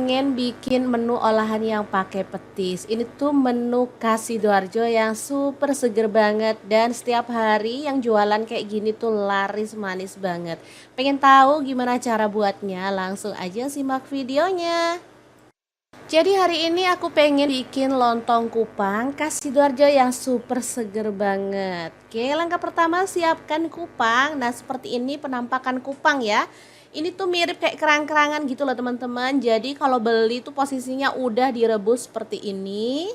pengen bikin menu olahan yang pakai petis. Ini tuh menu khas Sidoarjo yang super seger banget dan setiap hari yang jualan kayak gini tuh laris manis banget. Pengen tahu gimana cara buatnya? Langsung aja simak videonya. Jadi hari ini aku pengen bikin lontong kupang khas Sidoarjo yang super seger banget. Oke, langkah pertama siapkan kupang. Nah, seperti ini penampakan kupang ya. Ini tuh mirip kayak kerang-kerangan gitu loh teman-teman. Jadi kalau beli tuh posisinya udah direbus seperti ini.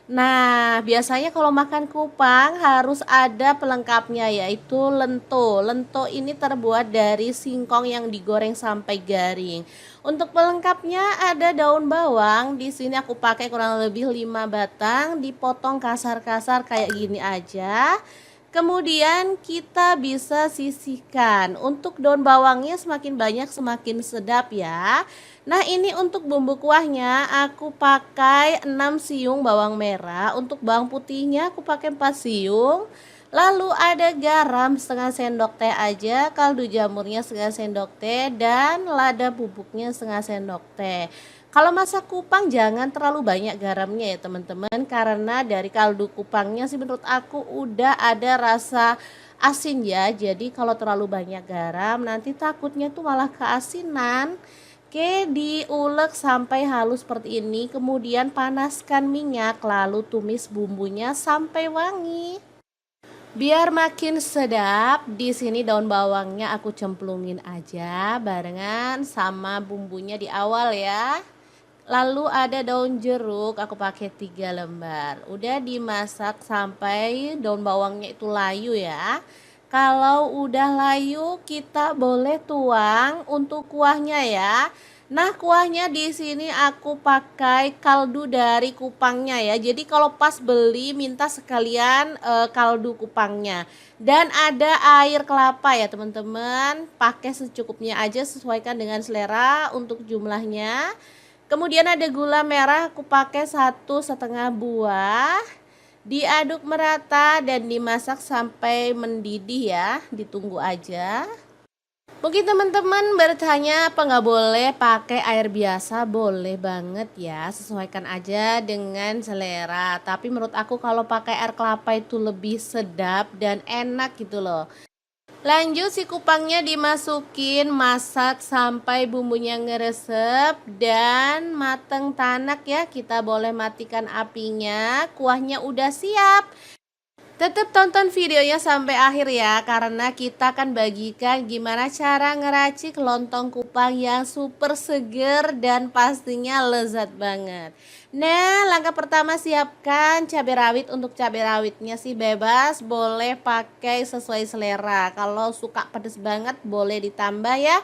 Nah, biasanya kalau makan kupang harus ada pelengkapnya yaitu lento. Lento ini terbuat dari singkong yang digoreng sampai garing. Untuk pelengkapnya ada daun bawang. Di sini aku pakai kurang lebih 5 batang, dipotong kasar-kasar kayak gini aja. Kemudian kita bisa sisihkan. Untuk daun bawangnya semakin banyak semakin sedap ya. Nah, ini untuk bumbu kuahnya aku pakai 6 siung bawang merah. Untuk bawang putihnya aku pakai 4 siung. Lalu ada garam setengah sendok teh aja, kaldu jamurnya setengah sendok teh, dan lada bubuknya setengah sendok teh. Kalau masak kupang jangan terlalu banyak garamnya ya teman-teman, karena dari kaldu kupangnya sih menurut aku udah ada rasa asin ya. Jadi kalau terlalu banyak garam nanti takutnya tuh malah keasinan. Oke, diulek sampai halus seperti ini, kemudian panaskan minyak lalu tumis bumbunya sampai wangi. Biar makin sedap, di sini daun bawangnya aku cemplungin aja barengan sama bumbunya di awal ya. Lalu ada daun jeruk, aku pakai 3 lembar. Udah dimasak sampai daun bawangnya itu layu ya. Kalau udah layu, kita boleh tuang untuk kuahnya ya. Nah, kuahnya di sini aku pakai kaldu dari kupangnya ya. Jadi kalau pas beli minta sekalian kaldu kupangnya. Dan ada air kelapa ya, teman-teman. Pakai secukupnya aja, sesuaikan dengan selera untuk jumlahnya. Kemudian ada gula merah, aku pakai 1,5 buah. Diaduk merata dan dimasak sampai mendidih ya, ditunggu aja. Mungkin teman-teman bertanya apa nggak boleh pakai air biasa? Boleh banget ya, sesuaikan aja dengan selera. Tapi menurut aku kalau pakai air kelapa itu lebih sedap dan enak gitu loh. Lanjut si kupangnya dimasukin, masak sampai bumbunya ngeresep dan mateng tanak ya. Kita boleh matikan apinya, kuahnya udah siap. Tetap tonton videonya sampai akhir ya, karena kita akan bagikan gimana cara ngeracik lontong kupang yang super seger dan pastinya lezat banget. Nah, langkah pertama siapkan cabai rawit. Untuk cabai rawitnya sih bebas, boleh pakai sesuai selera. Kalau suka pedas banget boleh ditambah ya.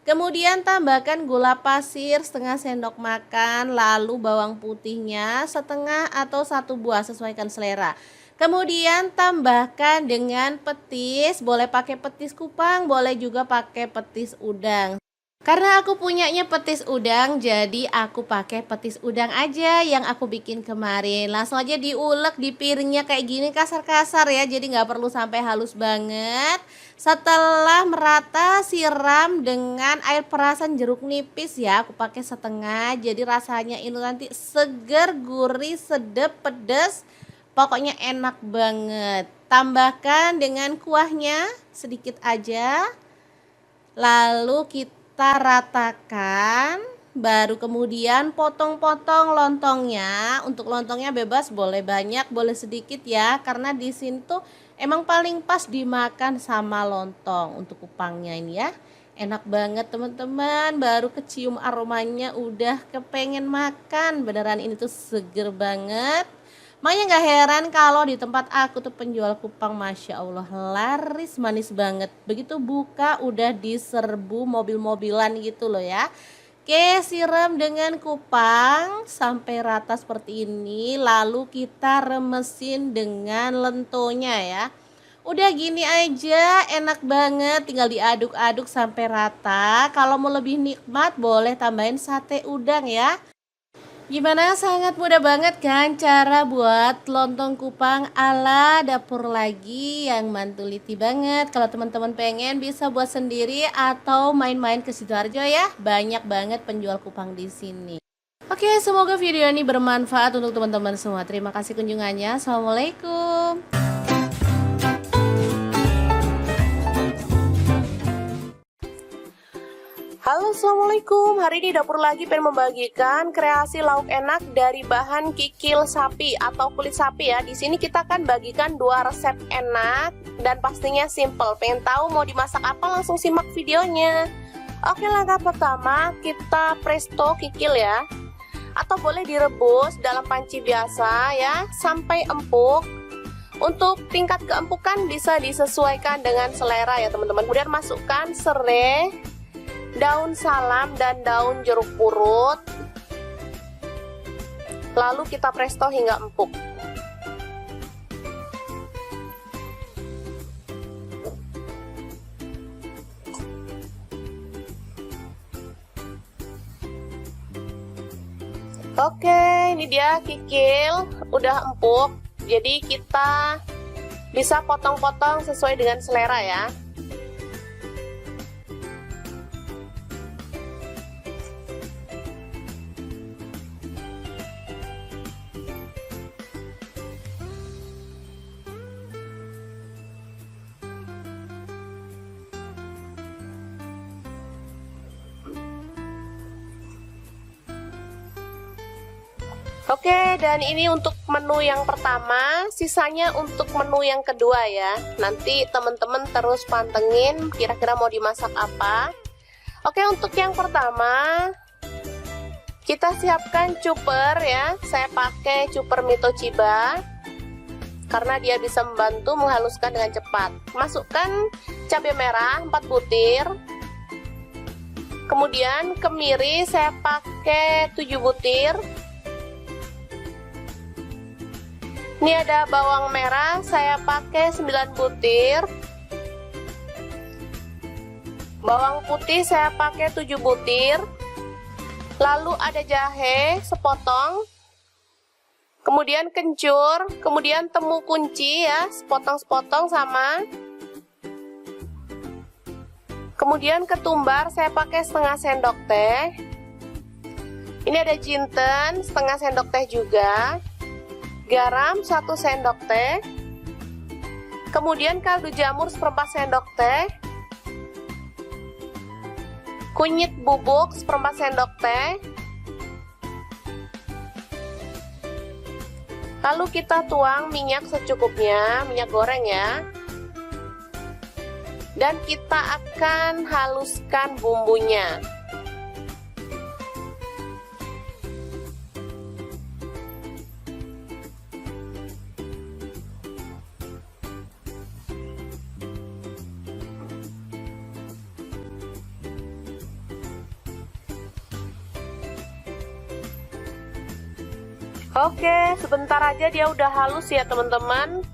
Kemudian tambahkan gula pasir setengah sendok makan, lalu bawang putihnya setengah atau 1 buah sesuaikan selera. Kemudian tambahkan dengan petis, boleh pakai petis kupang, boleh juga pakai petis udang. Karena aku punyanya petis udang, jadi aku pakai petis udang aja yang aku bikin kemarin. Langsung aja diulek di piringnya kayak gini kasar-kasar ya, jadi nggak perlu sampai halus banget. Setelah merata, siram dengan air perasan jeruk nipis ya, aku pakai setengah. Jadi rasanya ini nanti seger, gurih, sedap, pedas. Pokoknya enak banget. Tambahkan dengan kuahnya sedikit aja. Lalu kita ratakan. Baru kemudian potong-potong lontongnya. Untuk lontongnya bebas, boleh banyak, boleh sedikit ya. Karena di sini tuh emang paling pas dimakan sama lontong untuk kupangnya ini ya. Enak banget teman-teman. Baru kecium aromanya udah kepengen makan. Beneran ini tuh seger banget. Makanya gak heran kalau di tempat aku tuh penjual kupang Masya Allah laris manis banget. Begitu buka udah diserbu mobil-mobilan gitu loh ya. Oke, siram dengan kupang sampai rata seperti ini. Lalu kita remesin dengan lentonya ya. Udah gini aja enak banget, tinggal diaduk-aduk sampai rata. Kalau mau lebih nikmat boleh tambahin sate udang ya. Gimana, sangat mudah banget kan cara buat lontong kupang ala dapur lagi yang mantuliti banget. Kalau teman-teman pengen bisa buat sendiri atau main-main ke Sidoarjo ya. Banyak banget penjual kupang di sini. Oke, semoga video ini bermanfaat untuk teman-teman semua. Terima kasih kunjungannya. Assalamualaikum. Halo, assalamualaikum. Hari ini dapur lagi pengen membagikan kreasi lauk enak dari bahan kikil sapi atau kulit sapi ya. Di sini kita akan bagikan 2 resep enak dan pastinya simple. Pengen tahu mau dimasak apa? Langsung simak videonya. Oke, langkah pertama kita presto kikil ya, atau boleh direbus dalam panci biasa ya sampai empuk. Untuk tingkat keempukan bisa disesuaikan dengan selera ya teman-teman. Kemudian masukkan serai, daun salam dan daun jeruk purut, lalu kita presto hingga empuk. Oke, ini dia kikil udah empuk, jadi kita bisa potong-potong sesuai dengan selera ya. Oke, dan ini untuk menu yang pertama, sisanya untuk menu yang kedua ya. Nanti teman-teman terus pantengin kira-kira mau dimasak apa. Oke, untuk yang pertama kita siapkan cuper ya. Saya pakai cuper Mitochiba karena dia bisa membantu menghaluskan dengan cepat. Masukkan cabai merah 4 butir. Kemudian kemiri saya pakai 7 butir. Ini ada bawang merah, saya pakai 9 butir. Bawang putih saya pakai 7 butir. Lalu ada jahe sepotong. Kemudian kencur, kemudian temu kunci ya, sepotong-sepotong sama. Kemudian ketumbar saya pakai setengah sendok teh. Ini ada jinten setengah sendok teh juga. Garam 1 sendok teh, kemudian kaldu jamur 1/4 sendok teh, kunyit bubuk 1/4 sendok teh, lalu kita tuang minyak secukupnya, minyak goreng ya, dan kita akan haluskan bumbunya. Oke, sebentar aja dia udah halus ya teman-teman.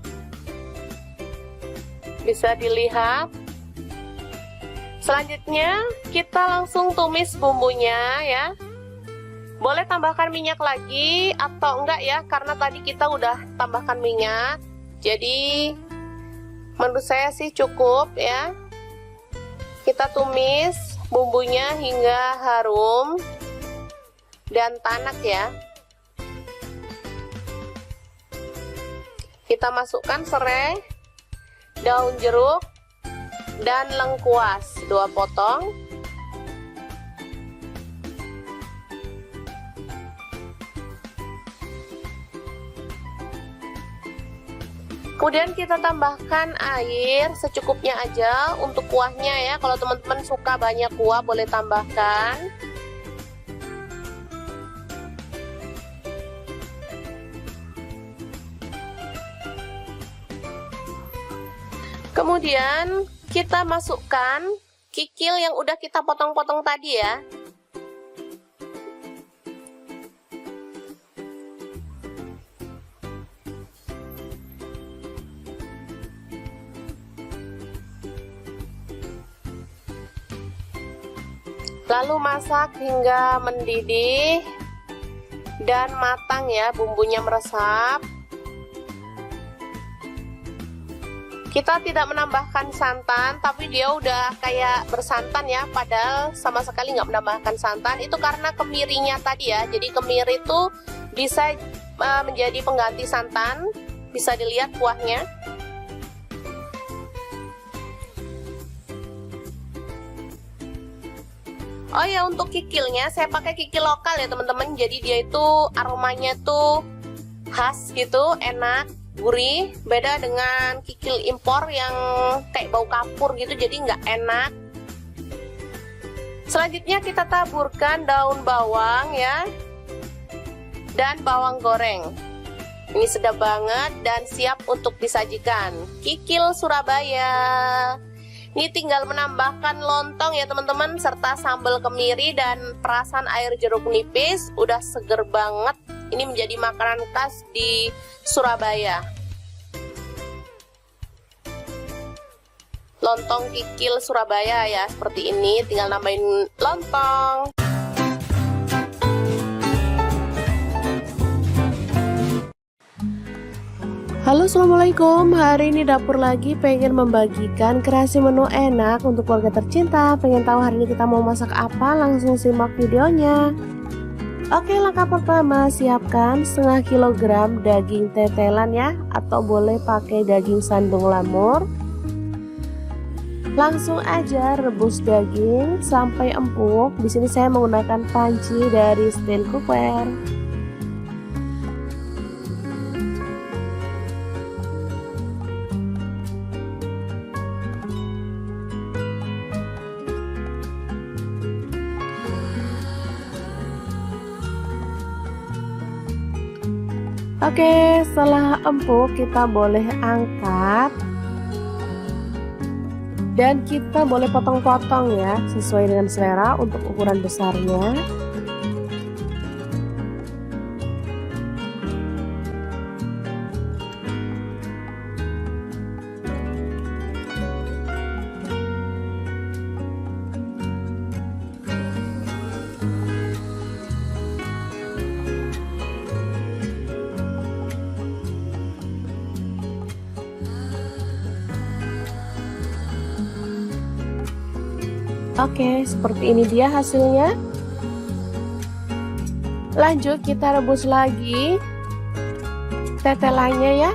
Bisa dilihat. Selanjutnya kita langsung tumis bumbunya ya. Boleh tambahkan minyak lagi atau enggak ya, karena tadi kita udah tambahkan minyak. Jadi menurut saya sih cukup ya. Kita tumis bumbunya hingga harum dan tanak ya. Kita masukkan serai, daun jeruk, dan lengkuas 2 potong. Kemudian kita tambahkan air secukupnya aja untuk kuahnya ya. Kalau teman-teman suka banyak kuah boleh tambahkan. Kemudian kita masukkan kikil yang udah kita potong-potong tadi ya. Lalu masak hingga mendidih dan matang ya, bumbunya meresap. Kita tidak menambahkan santan, tapi dia udah kayak bersantan ya, padahal sama sekali nggak menambahkan santan. Itu karena kemirinya tadi ya, jadi kemiri itu bisa menjadi pengganti santan. Bisa dilihat kuahnya. Oh ya, untuk kikilnya saya pakai kikil lokal ya teman-teman. Jadi dia itu aromanya tuh khas gitu, enak, gurih. Beda dengan kikil impor yang kayak bau kapur gitu, jadi nggak enak. Selanjutnya kita taburkan daun bawang ya, dan bawang goreng. Ini sedap banget dan siap untuk disajikan. Kikil Surabaya. Ini tinggal menambahkan lontong ya teman-teman, serta sambal kemiri dan perasan air jeruk nipis. Udah seger banget. Ini menjadi makanan khas di Surabaya. Lontong kikil Surabaya ya, seperti ini. Tinggal nambahin lontong. Halo, assalamualaikum. Hari ini dapur lagi pengen membagikan kreasi menu enak untuk keluarga tercinta. Pengen tahu hari ini kita mau masak apa? Langsung simak videonya. Oke, langkah pertama siapkan setengah kilogram daging tetelan ya, atau boleh pakai daging sandung lamur. Langsung aja rebus daging sampai empuk. Di sini saya menggunakan panci dari steel cookware. Oke, setelah empuk kita boleh angkat dan kita boleh potong-potong ya, sesuai dengan selera untuk ukuran besarnya. Oke, seperti ini dia hasilnya. Lanjut kita rebus lagi tetelannya ya.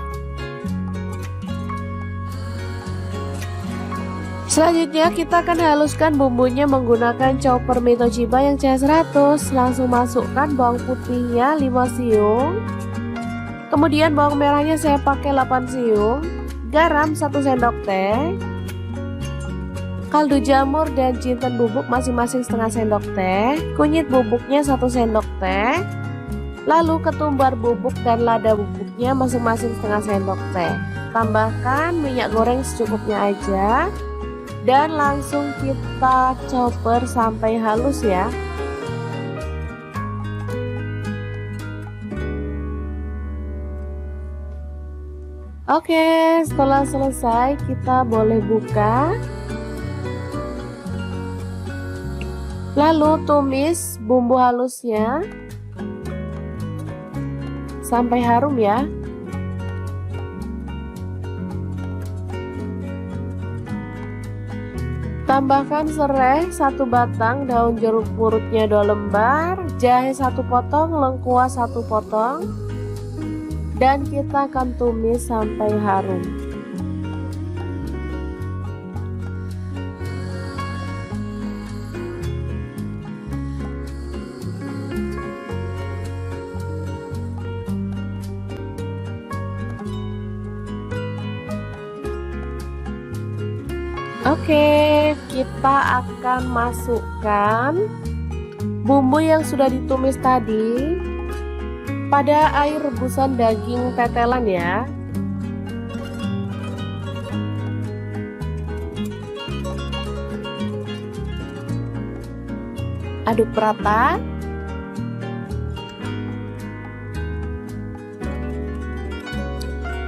Selanjutnya kita akan haluskan bumbunya menggunakan chopper Mitochiba yang CH100. Langsung masukkan bawang putihnya 5 siung. Kemudian bawang merahnya saya pakai 8 siung. Garam 1 sendok teh. Kaldu jamur dan jinten bubuk masing-masing setengah sendok teh, kunyit bubuknya 1 sendok teh, lalu ketumbar bubuk dan lada bubuknya masing-masing setengah sendok teh. Tambahkan minyak goreng secukupnya aja dan langsung kita chopper sampai halus ya. Oke, setelah selesai kita boleh buka. Lalu tumis bumbu halusnya sampai harum ya. Tambahkan serai 1 batang, daun jeruk purutnya 2 lembar, jahe 1 potong, lengkuas 1 potong, dan kita akan tumis sampai harum. Oke, kita akan masukkan bumbu yang sudah ditumis tadi pada air rebusan daging tetelan ya. Aduk rata.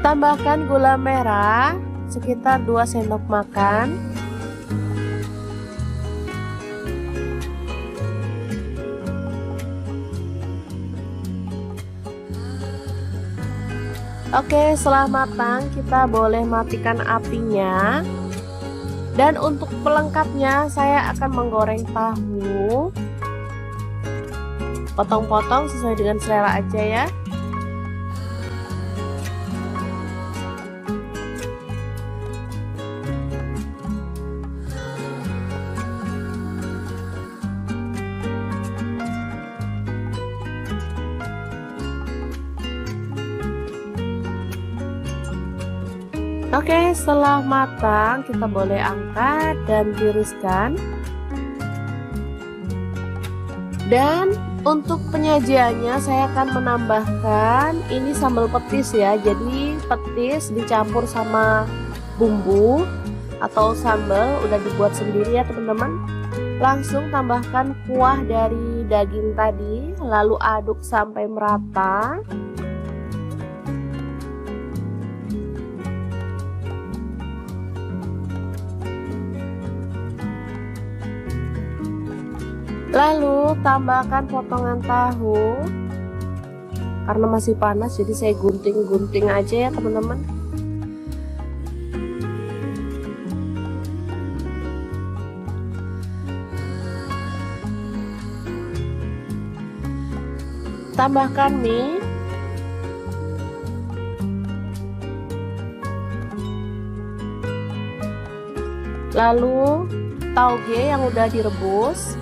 Tambahkan gula merah sekitar 2 sendok makan. Oke, setelah matang kita boleh matikan apinya. Dan untuk pelengkapnya saya akan menggoreng tahu. Potong-potong sesuai dengan selera aja ya. Oke, setelah matang kita boleh angkat dan tiriskan. Dan untuk penyajiannya saya akan menambahkan ini sambal petis ya. Jadi petis dicampur sama bumbu atau sambal udah dibuat sendiri ya teman-teman. Langsung tambahkan kuah dari daging tadi, lalu aduk sampai merata. Lalu tambahkan potongan tahu. Karena masih panas jadi saya gunting-gunting aja ya teman-teman. Tambahkan mie. Lalu tauge yang udah direbus.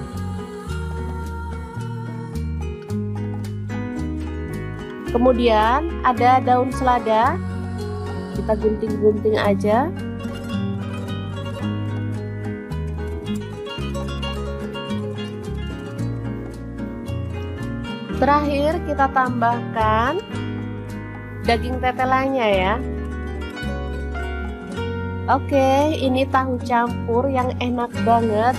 Kemudian ada daun selada, kita gunting-gunting aja. Terakhir kita tambahkan daging tetelannya ya. Oke, ini tahu campur yang enak banget,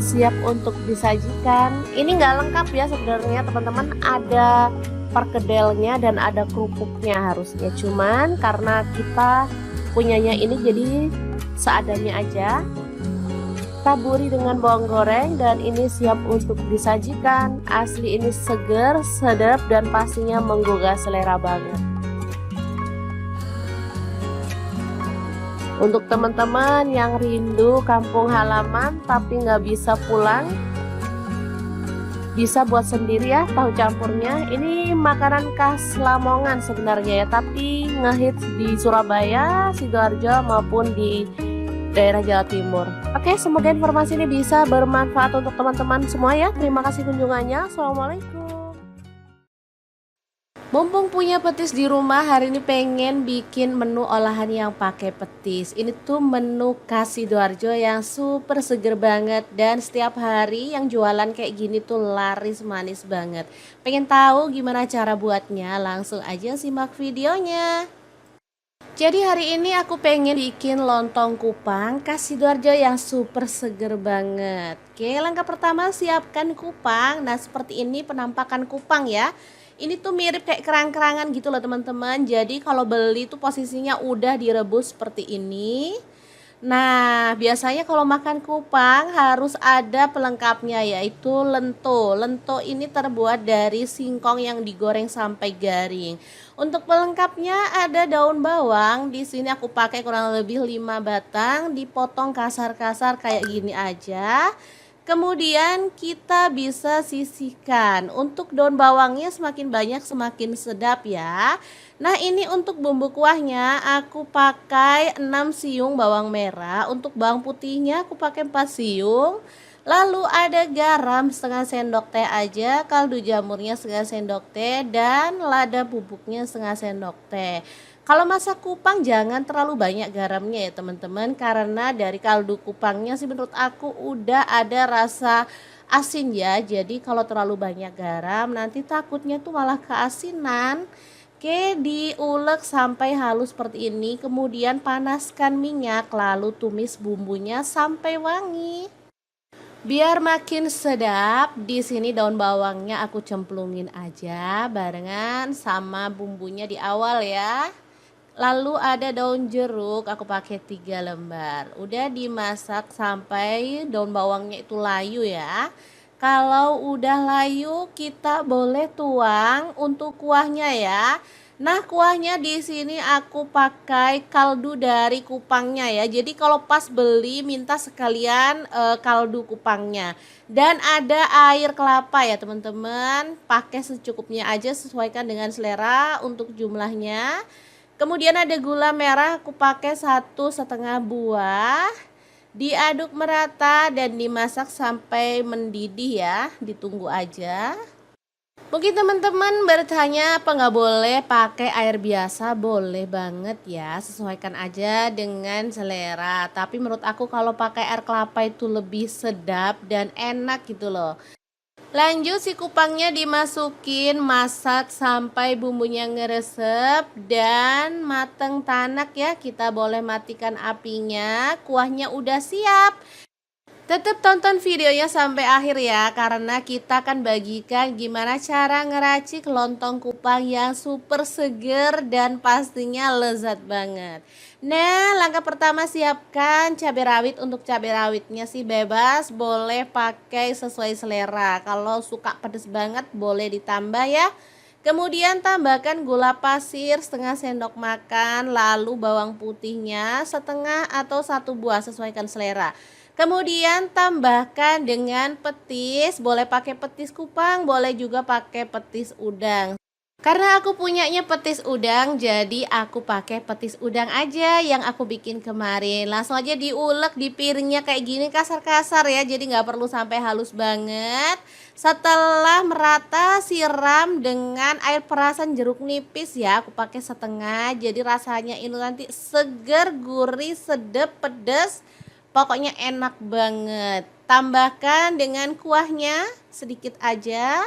siap untuk disajikan. Ini nggak lengkap ya sebenarnya teman-teman, ada perkedelnya dan ada kerupuknya harusnya, cuman karena kita punyanya ini jadi seadanya aja. Taburi dengan bawang goreng dan ini siap untuk disajikan. Asli ini seger, sedap dan pastinya menggugah selera banget. Untuk teman-teman yang rindu kampung halaman tapi nggak bisa pulang, bisa buat sendiri ya tahu campurnya. Ini makanan khas Lamongan sebenarnya ya, tapi ngehits di Surabaya, Sidoarjo maupun di daerah Jawa Timur. Oke, semoga informasi ini bisa bermanfaat untuk teman-teman semua ya. Terima kasih kunjungannya. Assalamualaikum. Mumpung punya petis di rumah, hari ini pengen bikin menu olahan yang pakai petis. Ini tuh menu khas Sidoarjo yang super seger banget dan setiap hari yang jualan kayak gini tuh laris manis banget. Pengen tahu gimana cara buatnya? Langsung aja simak videonya. Jadi hari ini aku pengen bikin lontong kupang khas Sidoarjo yang super seger banget. Oke, langkah pertama siapkan kupang. Nah, seperti ini penampakan kupang ya. Ini tuh mirip kayak kerang-kerangan gitu loh teman-teman. Jadi kalau beli tuh posisinya udah direbus seperti ini. Nah, biasanya kalau makan kupang harus ada pelengkapnya yaitu lento. Lento ini terbuat dari singkong yang digoreng sampai garing. Untuk pelengkapnya ada daun bawang. Di sini aku pakai kurang lebih 5 batang, dipotong kasar-kasar kayak gini aja. Kemudian kita bisa sisihkan. Untuk daun bawangnya semakin banyak semakin sedap ya. Nah, ini untuk bumbu kuahnya aku pakai 6 siung bawang merah. Untuk bawang putihnya aku pakai 4 siung. Lalu ada garam setengah sendok teh aja, kaldu jamurnya setengah sendok teh, dan lada bubuknya setengah sendok teh. Kalau masak kupang jangan terlalu banyak garamnya ya teman-teman, karena dari kaldu kupangnya sih menurut aku udah ada rasa asin ya. Jadi kalau terlalu banyak garam nanti takutnya tuh malah keasinan. Oke, diulek sampai halus seperti ini, kemudian panaskan minyak lalu tumis bumbunya sampai wangi. Biar makin sedap, di sini daun bawangnya aku cemplungin aja barengan sama bumbunya di awal ya. Lalu ada daun jeruk, aku pakai 3 lembar. Udah dimasak sampai daun bawangnya itu layu ya. Kalau udah layu kita boleh tuang untuk kuahnya ya. Nah, kuahnya di sini aku pakai kaldu dari kupangnya ya. Jadi kalau pas beli minta sekalian kaldu kupangnya. Dan ada air kelapa ya teman-teman. Pakai secukupnya aja, sesuaikan dengan selera untuk jumlahnya. Kemudian ada gula merah, aku pakai 1,5 buah. Diaduk merata dan dimasak sampai mendidih ya. Ditunggu aja. Mungkin teman-teman bertanya apa nggak boleh pakai air biasa? Boleh banget ya, sesuaikan aja dengan selera. Tapi menurut aku kalau pakai air kelapa itu lebih sedap dan enak gitu loh. Lanjut, si kupangnya dimasukin, masak sampai bumbunya ngeresep dan mateng tanak ya. Kita boleh matikan apinya, kuahnya udah siap. Tetap tonton videonya sampai akhir ya, karena kita akan bagikan gimana cara ngeracik lontong kupang yang super seger dan pastinya lezat banget. Nah, langkah pertama siapkan cabai rawit. Untuk cabai rawitnya sih bebas, boleh pakai sesuai selera. Kalau suka pedas banget boleh ditambah ya. Kemudian tambahkan gula pasir setengah sendok makan, lalu bawang putihnya setengah atau 1 buah, sesuaikan selera. Kemudian tambahkan dengan petis, boleh pakai petis kupang, boleh juga pakai petis udang. Karena aku punyanya petis udang, jadi aku pakai petis udang aja yang aku bikin kemarin. Langsung aja diulek di piringnya kayak gini kasar-kasar ya, jadi nggak perlu sampai halus banget. Setelah merata, siram dengan air perasan jeruk nipis ya, aku pakai setengah. Jadi rasanya ini nanti seger, gurih, sedap, pedas. Pokoknya enak banget. Tambahkan dengan kuahnya sedikit aja.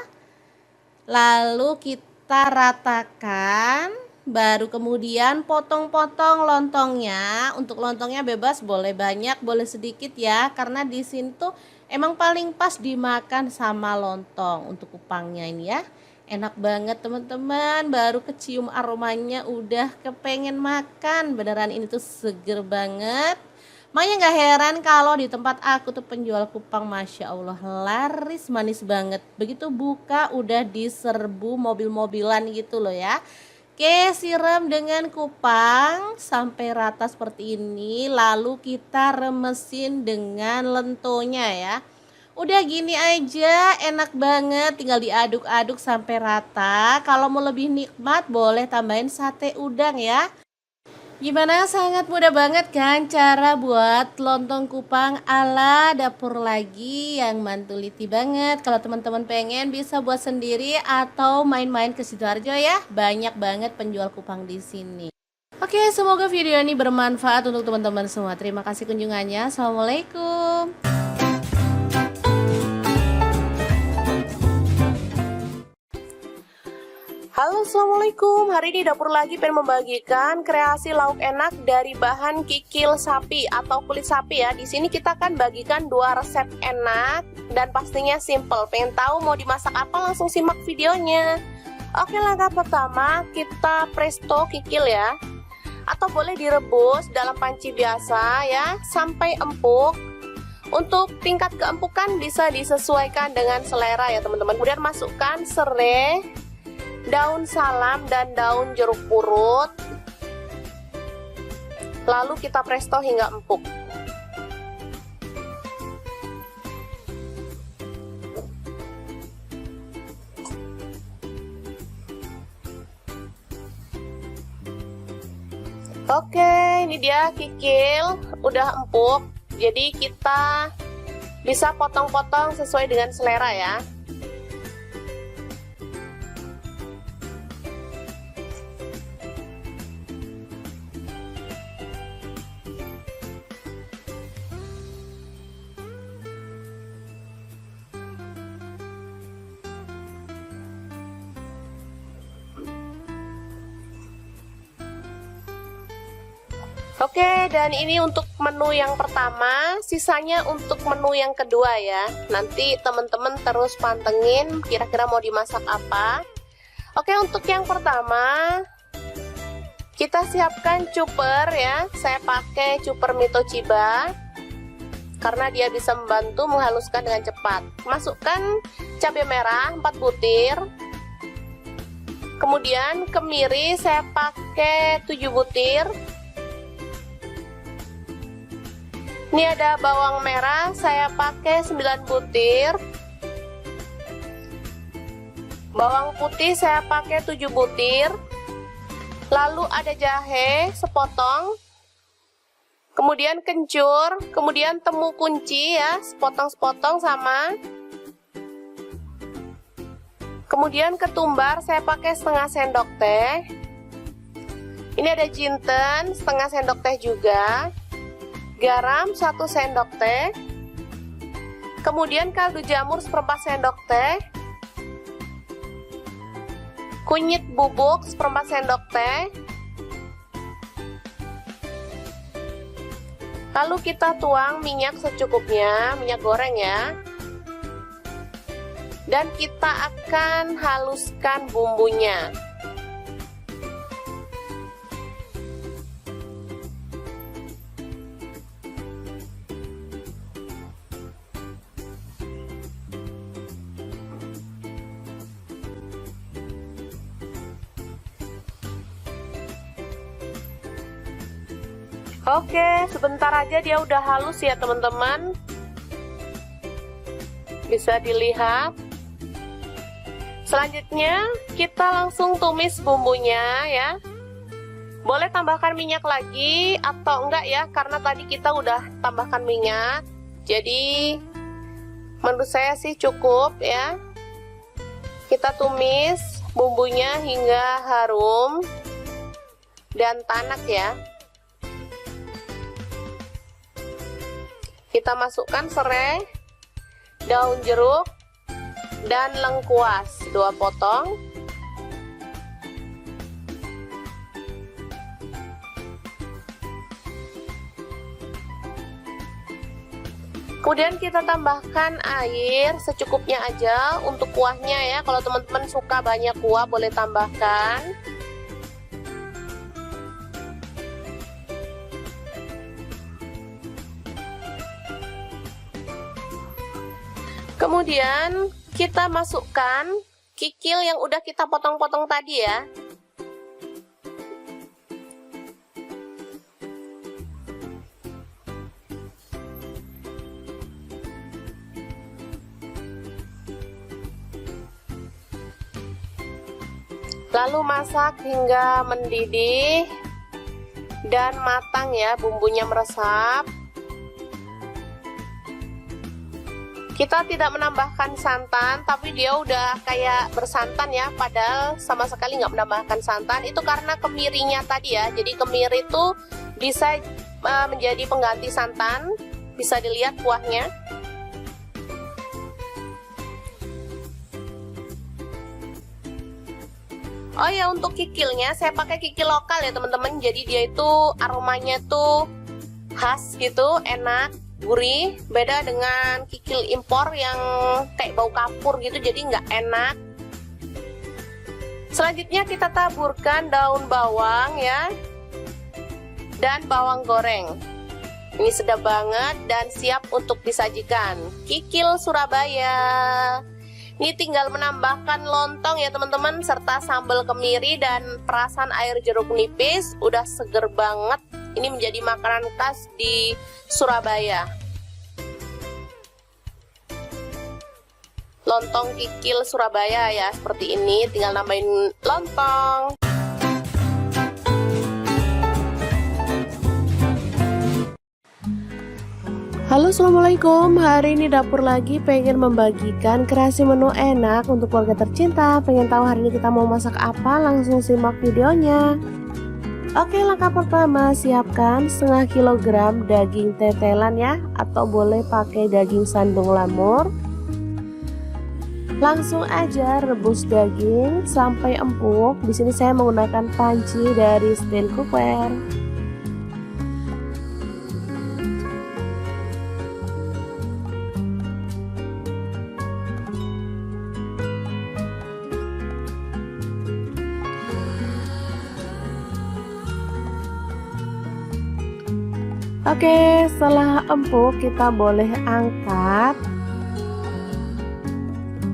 Lalu kita ratakan. Baru kemudian potong-potong lontongnya. Untuk lontongnya bebas, boleh banyak, boleh sedikit ya. Karena di sini tuh emang paling pas dimakan sama lontong untuk kupangnya ini ya. Enak banget teman-teman. Baru kecium aromanya udah kepengen makan. Beneran ini tuh seger banget. Makanya gak heran kalau di tempat aku tuh penjual kupang Masya Allah laris manis banget. Begitu buka udah diserbu mobil-mobilan gitu loh ya. Oke, siram dengan kupang sampai rata seperti ini. Lalu kita remesin dengan lentonya ya. Udah gini aja enak banget, tinggal diaduk-aduk sampai rata. Kalau mau lebih nikmat boleh tambahin sate udang ya. Gimana, sangat mudah banget kan cara buat lontong kupang ala dapur lagi yang mantuliti banget. Kalau teman-teman pengen bisa buat sendiri atau main-main ke Sidoarjo ya. Banyak banget penjual kupang di sini. Oke, semoga video ini bermanfaat untuk teman-teman semua. Terima kasih kunjungannya. Assalamualaikum. Halo, assalamualaikum. Hari ini dapur lagi pengen membagikan kreasi lauk enak dari bahan kikil sapi atau kulit sapi ya. Di sini kita akan bagikan 2 resep enak dan pastinya simple. Pengen tahu mau dimasak apa? Langsung simak videonya. Oke, langkah pertama kita presto kikil ya, atau boleh direbus dalam panci biasa ya sampai empuk. Untuk tingkat keempukan bisa disesuaikan dengan selera ya teman-teman. Kemudian masukkan serai, daun salam dan daun jeruk purut, lalu kita presto hingga empuk. Oke, ini dia kikil udah empuk, jadi kita bisa potong-potong sesuai dengan selera ya. Oke, dan ini untuk menu yang pertama, sisanya untuk menu yang kedua ya. Nanti teman-teman terus pantengin kira-kira mau dimasak apa. Oke, untuk yang pertama kita siapkan cuper ya. Saya pakai cuper Mitochiba karena dia bisa membantu menghaluskan dengan cepat. Masukkan cabai merah 4 butir. Kemudian kemiri saya pakai 7 butir. Ini ada bawang merah, saya pakai 9 butir. Bawang putih saya pakai 7 butir. Lalu ada jahe sepotong. Kemudian kencur, kemudian temu kunci ya, sepotong-sepotong sama. Kemudian ketumbar saya pakai setengah sendok teh. Ini ada jinten setengah sendok teh juga. Garam 1 sendok teh. Kemudian kaldu jamur seperempat sendok teh. Kunyit bubuk seperempat sendok teh. Lalu kita tuang minyak secukupnya, minyak goreng ya. Dan kita akan haluskan bumbunya. Oke, sebentar aja dia udah halus ya teman-teman. Bisa dilihat. Selanjutnya kita langsung tumis bumbunya ya. Boleh tambahkan minyak lagi atau enggak ya, karena tadi kita udah tambahkan minyak. Jadi menurut saya sih cukup ya. Kita tumis bumbunya hingga harum dan tanak ya. Kita masukkan serai, daun jeruk, dan lengkuas 2 potong. Kemudian kita tambahkan air secukupnya aja untuk kuahnya ya. Kalau teman-teman suka banyak kuah boleh tambahkan. Kemudian kita masukkan kikil yang udah kita potong-potong tadi ya. Lalu masak hingga mendidih dan matang ya, bumbunya meresap. Kita tidak menambahkan santan, tapi dia udah kayak bersantan ya, padahal sama sekali nggak menambahkan santan. Itu karena kemirinya tadi ya, jadi kemiri itu bisa menjadi pengganti santan. Bisa dilihat kuahnya. Oh ya, untuk kikilnya saya pakai kikil lokal ya teman-teman. Jadi dia itu aromanya tuh khas gitu, enak, gurih. Beda dengan kikil impor yang kayak bau kapur gitu, jadi nggak enak. Selanjutnya kita taburkan daun bawang ya, dan bawang goreng. Ini sedap banget dan siap untuk disajikan. Kikil Surabaya. Ini tinggal menambahkan lontong ya teman-teman, serta sambal kemiri dan perasan air jeruk nipis. Udah seger banget. Ini menjadi makanan khas di Surabaya. Lontong kikil Surabaya ya, seperti ini. Tinggal nambahin lontong. Halo, assalamualaikum. Hari ini dapur lagi pengen membagikan kreasi menu enak untuk keluarga tercinta. Pengen tahu hari ini kita mau masak apa? Langsung simak videonya. Oke, langkah pertama siapkan setengah kilogram daging tetelan ya, atau boleh pakai daging sandung lamur. Langsung aja rebus daging sampai empuk. Di sini saya menggunakan panci dari steel cookware. Oke, setelah empuk kita boleh angkat.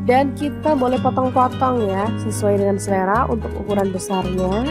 Dan kita boleh potong-potong ya, sesuai dengan selera untuk ukuran besarnya.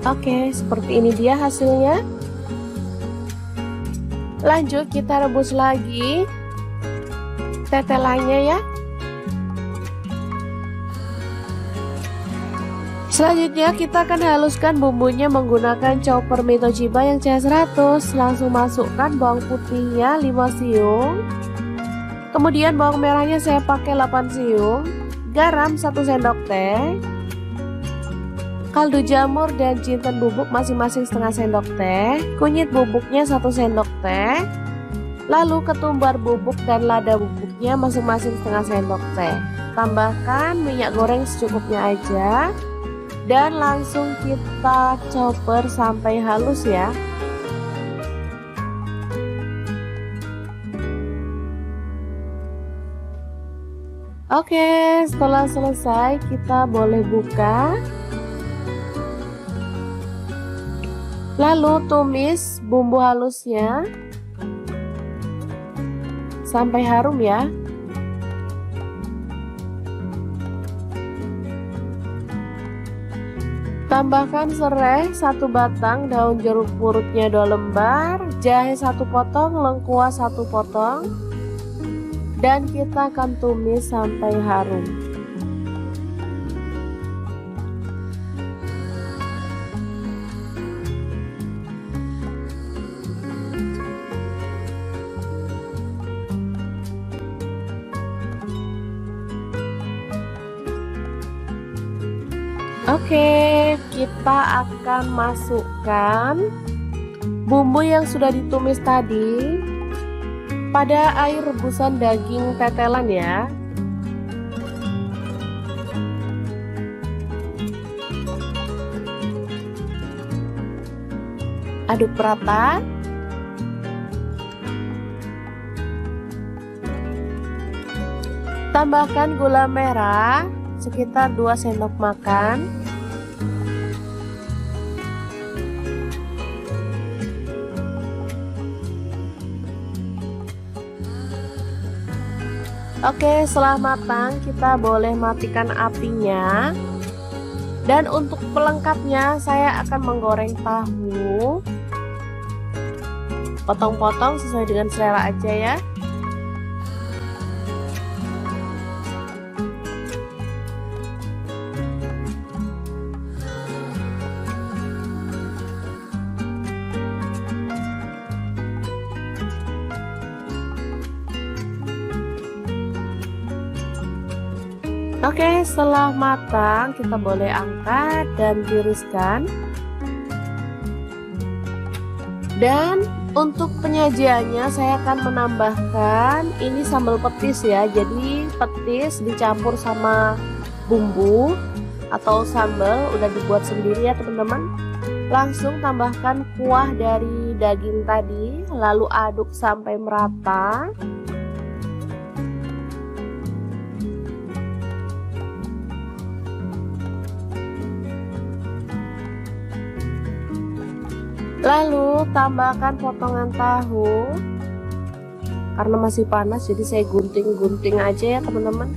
Oke, seperti ini dia hasilnya. Lanjut kita rebus lagi tetelannya ya. Selanjutnya kita akan haluskan bumbunya menggunakan chopper Mitochiba yang CH100. Langsung masukkan bawang putihnya 5 siung. Kemudian bawang merahnya saya pakai 8 siung. Garam 1 sendok teh. Kaldu jamur dan jinten bubuk masing-masing setengah sendok teh, kunyit bubuknya 1 sendok teh, lalu ketumbar bubuk dan lada bubuknya masing-masing setengah sendok teh. Tambahkan minyak goreng secukupnya aja dan langsung kita chopper sampai halus ya. Oke, setelah selesai kita boleh buka. Lalu tumis bumbu halusnya sampai harum ya. Tambahkan serai 1 batang, daun jeruk purutnya 2 lembar, jahe 1 potong, lengkuas 1 potong, dan kita akan tumis sampai harum. Oke, kita akan masukkan bumbu yang sudah ditumis tadi pada air rebusan daging tetelan ya. Aduk rata. Tambahkan gula merah sekitar 2 sendok makan. Oke, setelah matang kita boleh matikan apinya. Dan untuk pelengkapnya saya akan menggoreng tahu. Potong-potong sesuai dengan selera aja ya. Oke, setelah matang kita boleh angkat dan tiriskan. Dan untuk penyajiannya saya akan menambahkan ini sambal petis ya. Jadi petis dicampur sama bumbu atau sambal udah dibuat sendiri ya teman-teman. Langsung tambahkan kuah dari daging tadi, lalu aduk sampai merata. Lalu tambahkan potongan tahu. Karena masih panas jadi saya gunting-gunting aja ya teman-teman.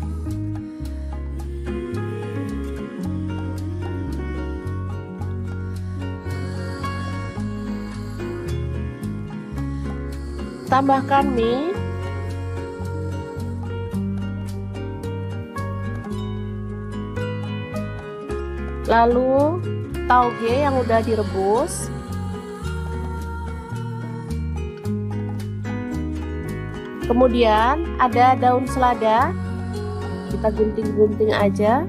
Tambahkan mie. Lalu tauge yang udah direbus. Kemudian ada daun selada, kita gunting-gunting aja.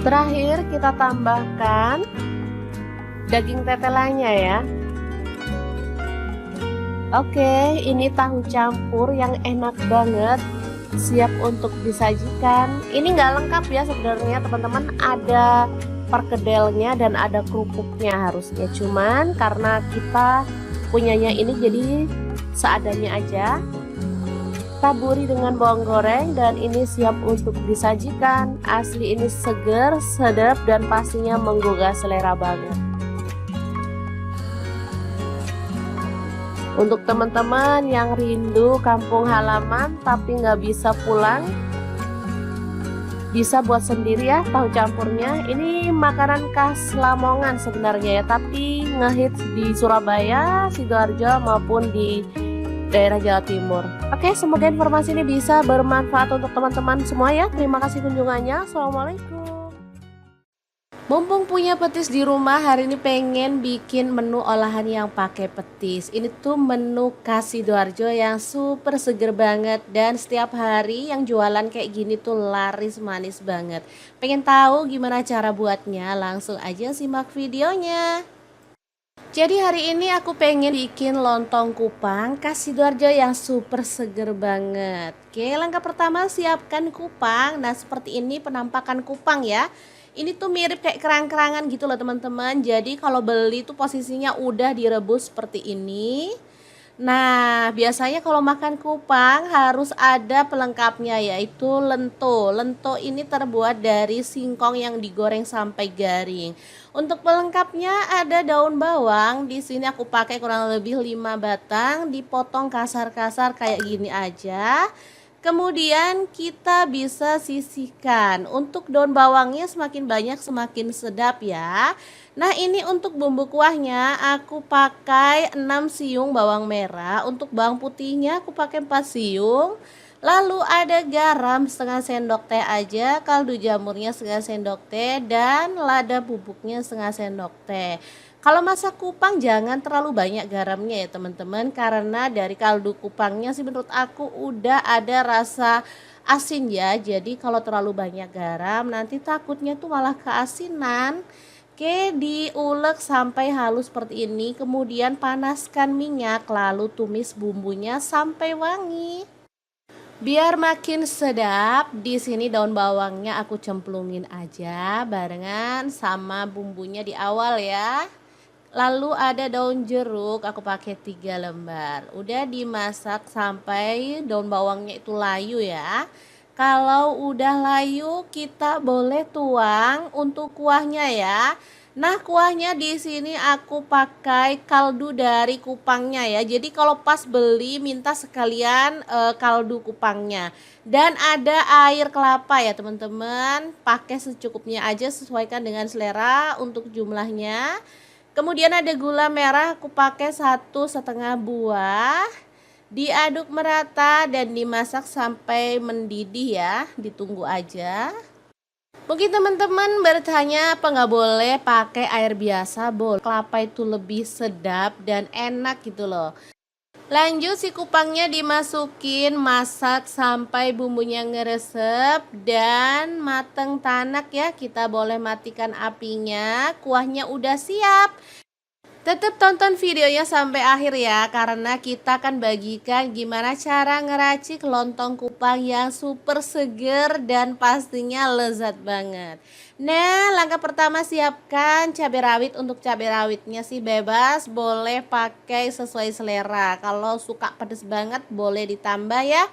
Terakhir kita tambahkan daging tetelannya ya. Oke, ini tahu campur yang enak banget, siap untuk disajikan. Ini nggak lengkap ya sebenarnya teman-teman, ada perkedelnya dan ada kerupuknya harusnya. Cuman karena kita punyanya ini jadi seadanya aja. Taburi dengan bawang goreng dan ini siap untuk disajikan. Asli ini seger, sedap dan pastinya menggugah selera banget. Untuk teman-teman yang rindu kampung halaman tapi nggak bisa pulang, bisa buat sendiri ya tahu campurnya. Ini makanan khas Lamongan sebenarnya ya, tapi ngehits di Surabaya, Sidoarjo maupun di daerah Jawa Timur. Oke, semoga informasi ini bisa bermanfaat untuk teman-teman semua ya. Terima kasih kunjungannya. Assalamualaikum. Mumpung punya petis di rumah, hari ini pengen bikin menu olahan yang pakai petis. Ini tuh menu khas Sidoarjo yang super seger banget dan setiap hari yang jualan kayak gini tuh laris manis banget. Pengen tahu gimana cara buatnya? Langsung aja simak videonya. Jadi hari ini aku pengen bikin lontong kupang khas Sidoarjo yang super seger banget. Oke, langkah pertama siapkan kupang. Nah, seperti ini penampakan kupang ya. Ini tuh mirip kayak kerang-kerangan gitu loh teman-teman. Jadi kalau beli tuh posisinya udah direbus seperti ini. Nah, biasanya kalau makan kupang harus ada pelengkapnya yaitu lento. Lento ini terbuat dari singkong yang digoreng sampai garing. Untuk pelengkapnya ada daun bawang. Di sini aku pakai kurang lebih 5 batang, dipotong kasar-kasar kayak gini aja. Kemudian kita bisa sisihkan. Untuk daun bawangnya semakin banyak semakin sedap ya. Nah, ini untuk bumbu kuahnya aku pakai 6 siung bawang merah. Untuk bawang putihnya aku pakai 4 siung. Lalu ada garam setengah sendok teh aja, kaldu jamurnya setengah sendok teh, dan lada bubuknya setengah sendok teh. Kalau masak kupang jangan terlalu banyak garamnya ya teman-teman, karena dari kaldu kupangnya sih menurut aku udah ada rasa asin ya. Jadi kalau terlalu banyak garam nanti takutnya tuh malah keasinan. Oke, diulek sampai halus seperti ini, kemudian panaskan minyak lalu tumis bumbunya sampai wangi. Biar makin sedap, di sini daun bawangnya aku cemplungin aja barengan sama bumbunya di awal ya. Lalu ada daun jeruk, aku pakai 3 lembar. Udah dimasak sampai daun bawangnya itu layu ya. Kalau udah layu, kita boleh tuang untuk kuahnya ya. Nah, kuahnya di sini aku pakai kaldu dari kupangnya ya. Jadi kalau pas beli minta sekalian kaldu kupangnya. Dan ada air kelapa ya, teman-teman. Pakai secukupnya aja, sesuaikan dengan selera untuk jumlahnya. Kemudian ada gula merah, aku pakai 1,5 buah. Diaduk merata dan dimasak sampai mendidih ya, ditunggu aja. Mungkin teman-teman bertanya apa nggak boleh pakai air biasa? Boleh, kelapa itu lebih sedap dan enak gitu loh. Lanjut, si kupangnya dimasukin, masak sampai bumbunya ngeresep dan mateng tanak ya. Kita boleh matikan apinya, kuahnya udah siap. Tetap tonton videonya sampai akhir ya, karena kita akan bagikan gimana cara ngeracik lontong kupang yang super seger dan pastinya lezat banget. Nah, langkah pertama siapkan cabai rawit. Untuk cabai rawitnya sih bebas, boleh pakai sesuai selera. Kalau suka pedas banget boleh ditambah ya.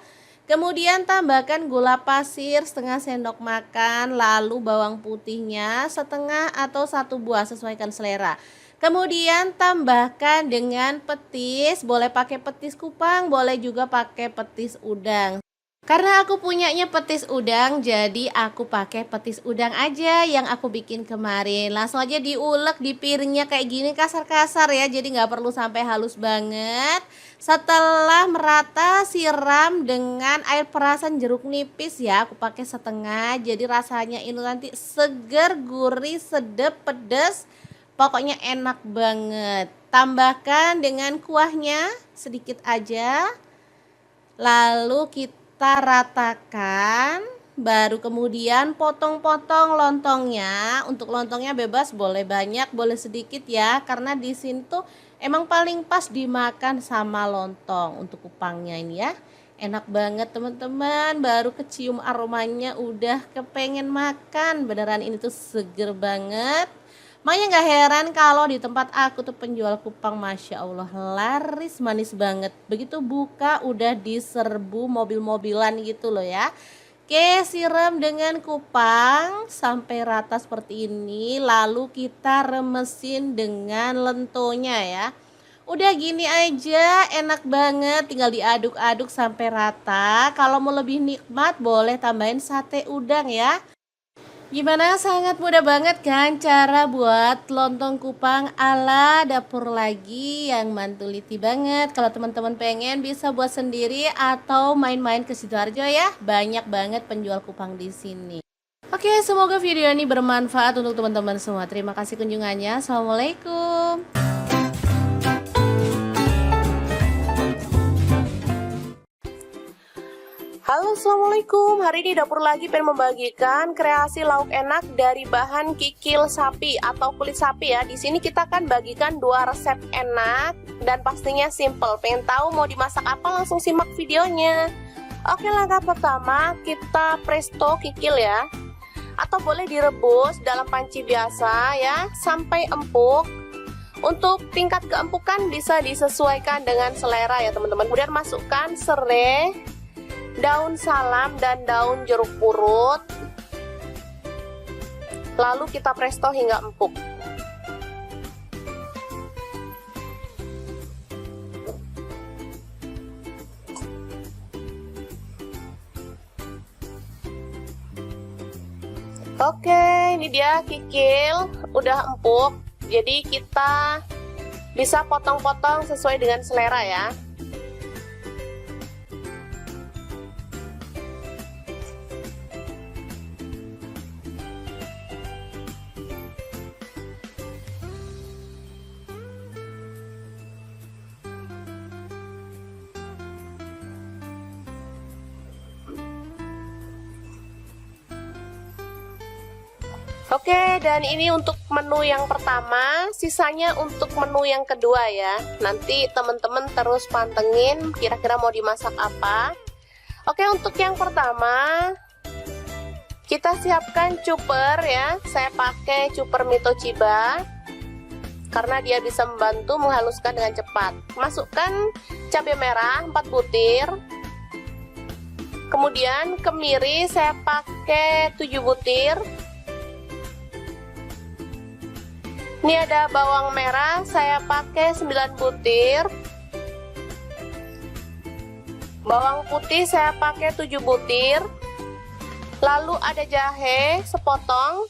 Kemudian tambahkan gula pasir setengah sendok makan, lalu bawang putihnya setengah atau 1 buah, sesuaikan selera. Kemudian tambahkan dengan petis, boleh pakai petis kupang, boleh juga pakai petis udang. Karena aku punyanya petis udang, jadi aku pakai petis udang aja yang aku bikin kemarin. Langsung aja diulek di piringnya kayak gini kasar-kasar ya, jadi nggak perlu sampai halus banget. Setelah merata, siram dengan air perasan jeruk nipis ya, aku pakai setengah. Jadi rasanya ini nanti seger, gurih, sedap, pedas. Pokoknya enak banget. Tambahkan dengan kuahnya sedikit aja. Lalu kita ratakan. baru kemudian potong-potong lontongnya. Untuk lontongnya bebas, boleh banyak, boleh sedikit ya, karena di sini tuh emang paling pas dimakan sama lontong untuk kupangnya ini ya. Enak banget teman-teman, baru kecium aromanya udah kepengen makan. Beneran ini tuh seger banget. Makanya gak heran kalau di tempat aku tuh penjual kupang Masya Allah laris manis banget. Begitu buka udah diserbu mobil-mobilan gitu loh ya. Oke, siram dengan kupang sampai rata seperti ini. Lalu kita remesin dengan lentonya ya. Udah gini aja enak banget, tinggal diaduk-aduk sampai rata. Kalau mau lebih nikmat boleh tambahin sate udang ya. Gimana, sangat mudah banget kan cara buat lontong kupang ala dapur lagi yang mantuliti banget. Kalau teman-teman pengen bisa buat sendiri atau main-main ke Sidoarjo ya. Banyak banget penjual kupang di sini. Oke, semoga video ini bermanfaat untuk teman-teman semua. Terima kasih kunjungannya. Assalamualaikum. Halo, assalamualaikum. Hari ini dapur lagi pengen membagikan kreasi lauk enak dari bahan kikil sapi atau kulit sapi ya. Di sini kita akan bagikan 2 resep enak dan pastinya simple. Pengen tahu mau dimasak apa? Langsung simak videonya. Oke, langkah pertama kita presto kikil ya, atau boleh direbus dalam panci biasa ya sampai empuk. Untuk tingkat keempukan bisa disesuaikan dengan selera ya teman-teman. Kemudian masukkan serai, daun salam dan daun jeruk purut, lalu kita presto hingga empuk. Oke, ini dia kikil udah empuk, jadi kita bisa potong-potong sesuai dengan selera ya. Oke, dan ini untuk menu yang pertama, sisanya untuk menu yang kedua ya. Nanti teman-teman terus pantengin kira-kira mau dimasak apa. Oke, untuk yang pertama kita siapkan cuper ya. Saya pakai cuper Mitochiba karena dia bisa membantu menghaluskan dengan cepat. Masukkan cabai merah 4 butir. Kemudian kemiri saya pakai 7 butir. Ini ada bawang merah, saya pakai 9 butir. Bawang putih saya pakai 7 butir. Lalu ada jahe sepotong.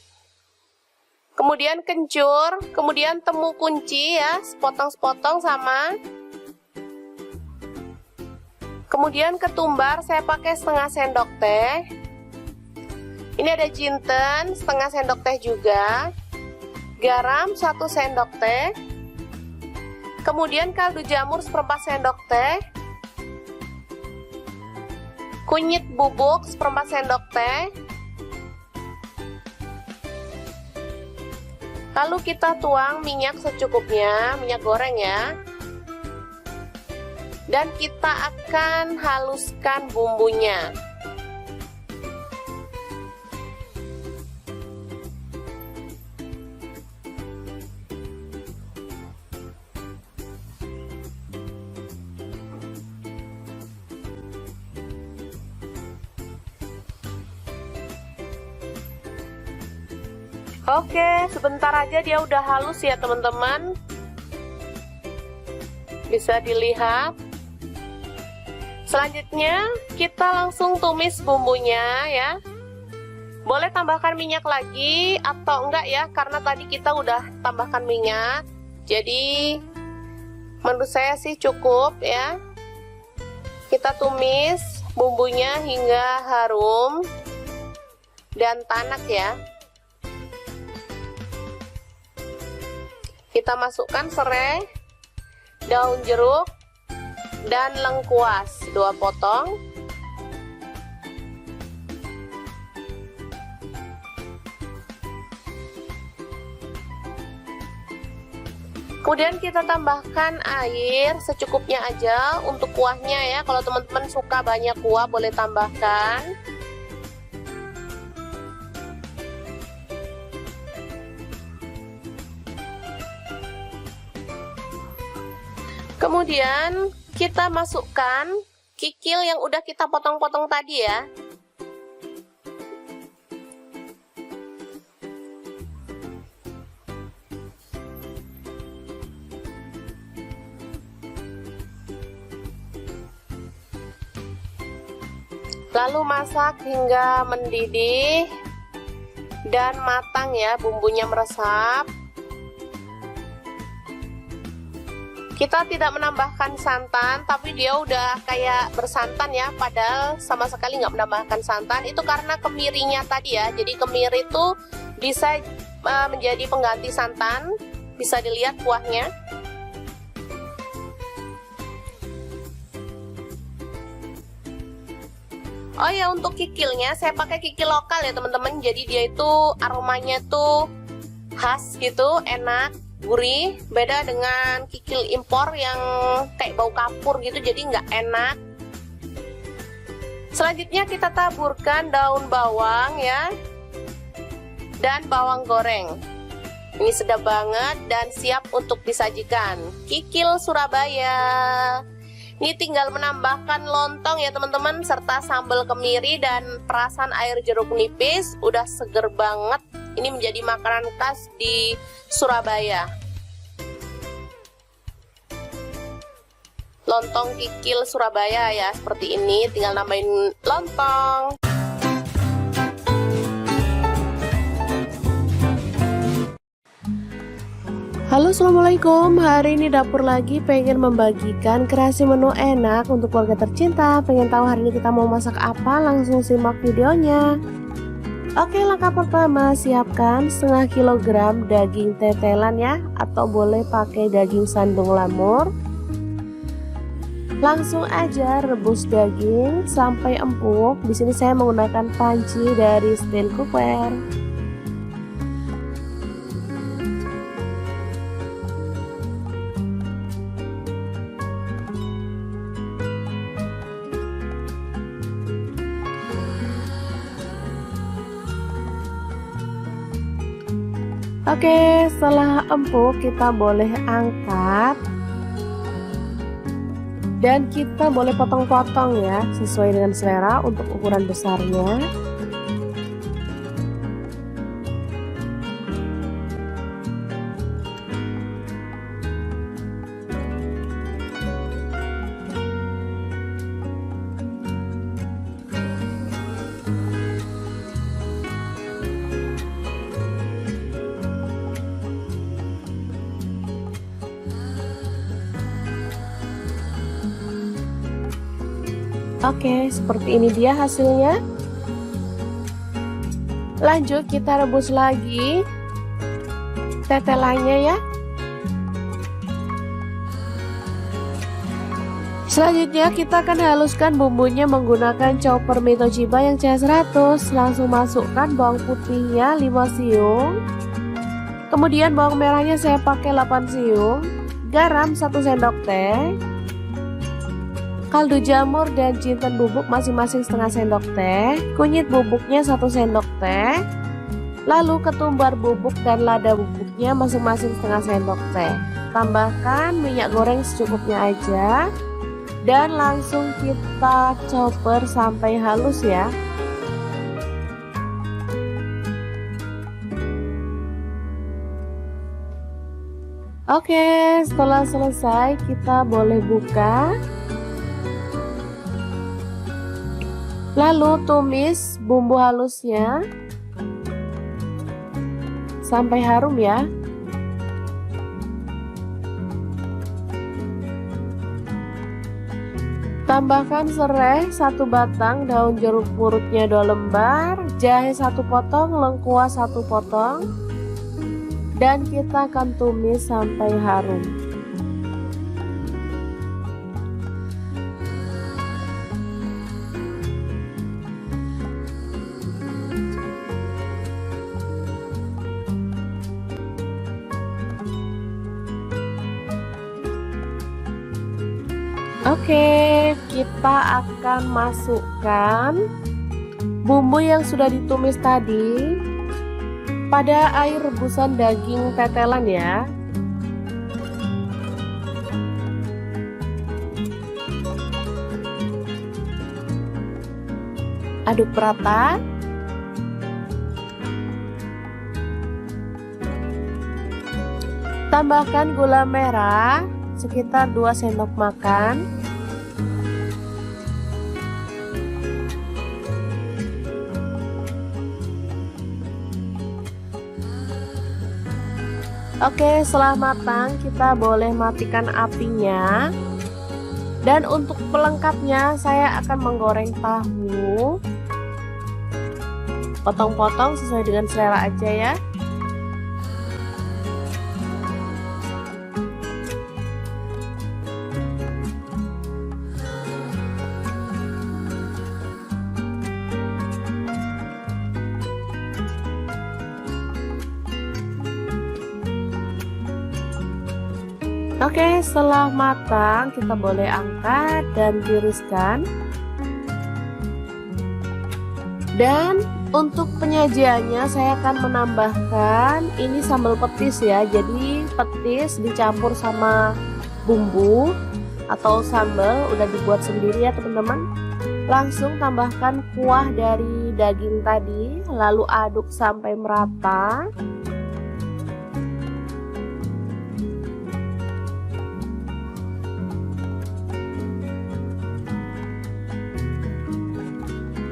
Kemudian kencur, kemudian temu kunci ya, sepotong-sepotong sama. Kemudian ketumbar saya pakai setengah sendok teh. Ini ada jinten setengah sendok teh juga. Garam 1 sendok teh, kemudian kaldu jamur 1/4 sendok teh, kunyit bubuk 1/4 sendok teh, lalu kita tuang minyak secukupnya, minyak goreng ya, dan kita akan haluskan bumbunya. Oke, sebentar aja dia udah halus ya teman-teman. Bisa dilihat. Selanjutnya kita langsung tumis bumbunya ya. Boleh tambahkan minyak lagi atau enggak ya, karena tadi kita udah tambahkan minyak. Jadi menurut saya sih cukup ya. Kita tumis bumbunya hingga harum dan tanak ya. Kita masukkan serai, daun jeruk, dan lengkuas 2 potong. Kemudian kita tambahkan air secukupnya aja untuk kuahnya ya. Kalau teman-teman suka banyak kuah boleh tambahkan. Kemudian kita masukkan kikil yang udah kita potong-potong tadi ya. Lalu masak hingga mendidih dan matang ya, bumbunya meresap. Kita tidak menambahkan santan, tapi dia udah kayak bersantan ya, padahal sama sekali nggak menambahkan santan. Itu karena kemirinya tadi ya, jadi kemiri itu bisa menjadi pengganti santan. Bisa dilihat kuahnya. Oh ya, untuk kikilnya saya pakai kikil lokal ya teman-teman. Jadi dia itu aromanya tuh khas gitu, enak, gurih. Beda dengan kikil impor yang kayak bau kapur gitu, jadi nggak enak. Selanjutnya kita taburkan daun bawang ya, dan bawang goreng. Ini sedap banget dan siap untuk disajikan. Kikil Surabaya. Ini tinggal menambahkan lontong ya teman-teman, serta sambal kemiri dan perasan air jeruk nipis. Udah seger banget. Ini menjadi makanan khas di Surabaya. Lontong kikil Surabaya ya, seperti ini. Tinggal nambahin lontong. Halo, assalamualaikum. Hari ini dapur lagi pengen membagikan kreasi menu enak untuk keluarga tercinta. Pengen tahu hari ini kita mau masak apa? Langsung simak videonya. Oke, langkah pertama siapkan setengah kilogram daging tetelan ya, atau boleh pakai daging sandung lamur. Langsung aja rebus daging sampai empuk. Di sini saya menggunakan panci dari steel cookware. Oke, setelah empuk kita boleh angkat dan kita boleh potong-potong ya, sesuai dengan selera untuk ukuran besarnya. Oke, seperti ini dia hasilnya. Lanjut kita rebus lagi tetelannya ya. Selanjutnya kita akan haluskan bumbunya menggunakan chopper Mitochiba yang CH100. Langsung masukkan bawang putihnya 5 siung. Kemudian bawang merahnya saya pakai 8 siung. Garam 1 sendok teh. Kaldu jamur dan jinten bubuk masing-masing setengah sendok teh, kunyit bubuknya 1 sendok teh, lalu ketumbar bubuk dan lada bubuknya masing-masing setengah sendok teh. Tambahkan minyak goreng secukupnya aja dan langsung kita chopper sampai halus ya. Oke, setelah selesai kita boleh buka. Lalu tumis bumbu halusnya sampai harum ya. Tambahkan serai 1 batang, daun jeruk purutnya 2 lembar, jahe 1 potong, lengkuas 1 potong, dan kita akan tumis sampai harum. Oke, kita akan masukkan bumbu yang sudah ditumis tadi pada air rebusan daging tetelan ya. Aduk rata. Tambahkan gula merah sekitar 2 sendok makan. Oke, setelah matang kita boleh matikan apinya. Dan untuk pelengkapnya saya akan menggoreng tahu. Potong-potong sesuai dengan selera aja ya. Oke, setelah matang kita boleh angkat dan tiriskan. Dan untuk penyajiannya saya akan menambahkan ini sambal petis ya. Jadi petis dicampur sama bumbu atau sambal udah dibuat sendiri ya teman-teman. Langsung tambahkan kuah dari daging tadi, lalu aduk sampai merata.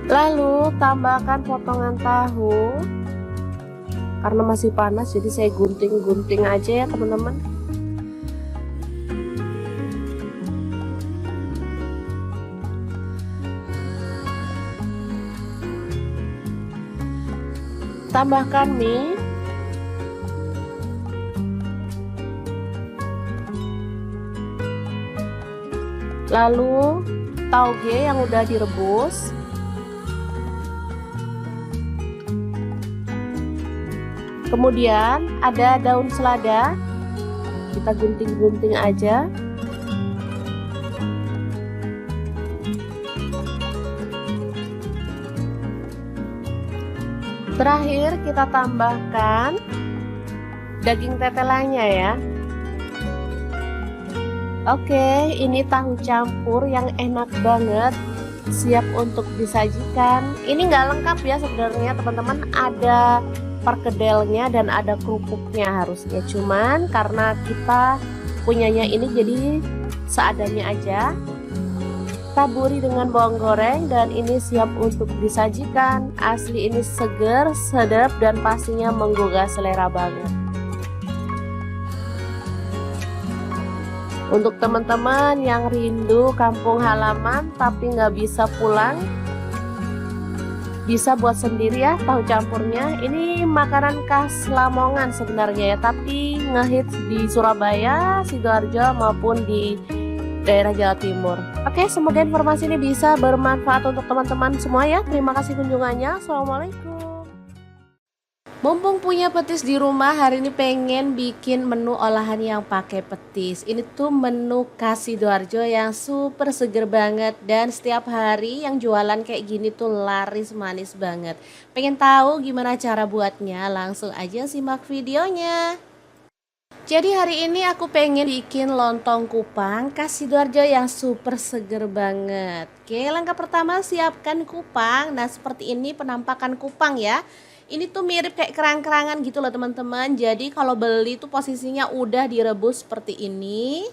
Lalu tambahkan potongan tahu. Karena masih panas jadi saya gunting-gunting aja ya teman-teman. Tambahkan mie. Lalu tauge yang udah direbus. Kemudian ada daun selada, kita gunting-gunting aja. Terakhir kita tambahkan daging tetelannya ya. Oke, ini tahu campur yang enak banget, siap untuk disajikan. Ini nggak lengkap ya sebenarnya teman-teman, ada perkedelnya dan ada kerupuknya harusnya, cuman karena kita punyanya ini jadi seadanya aja. Taburi dengan bawang goreng dan ini siap untuk disajikan. Asli ini seger, sedap dan pastinya menggugah selera banget. Untuk teman-teman yang rindu kampung halaman tapi nggak bisa pulang, bisa buat sendiri ya tahu campurnya. Ini makanan khas Lamongan sebenarnya ya, tapi ngehits di Surabaya, Sidoarjo maupun di daerah Jawa Timur. Oke, semoga informasi ini bisa bermanfaat untuk teman-teman semua ya. Terima kasih kunjungannya. Assalamualaikum. Mumpung punya petis di rumah, hari ini pengen bikin menu olahan yang pakai petis. Ini tuh menu khas Sidoarjo yang super seger banget dan setiap hari yang jualan kayak gini tuh laris manis banget. Pengen tahu gimana cara buatnya? Langsung aja simak videonya. Jadi hari ini aku pengen bikin lontong kupang khas Sidoarjo yang super seger banget. Oke, langkah pertama siapkan kupang. Nah, seperti ini penampakan kupang ya. Ini tuh mirip kayak kerang-kerangan gitu loh teman-teman. Jadi kalau beli tuh posisinya udah direbus seperti ini.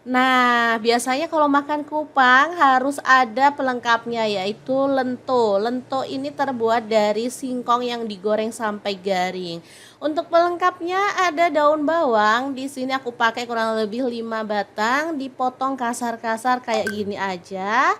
Nah, biasanya kalau makan kupang harus ada pelengkapnya yaitu lento. Lento ini terbuat dari singkong yang digoreng sampai garing. Untuk pelengkapnya ada daun bawang. Di sini aku pakai kurang lebih 5 batang, dipotong kasar-kasar kayak gini aja.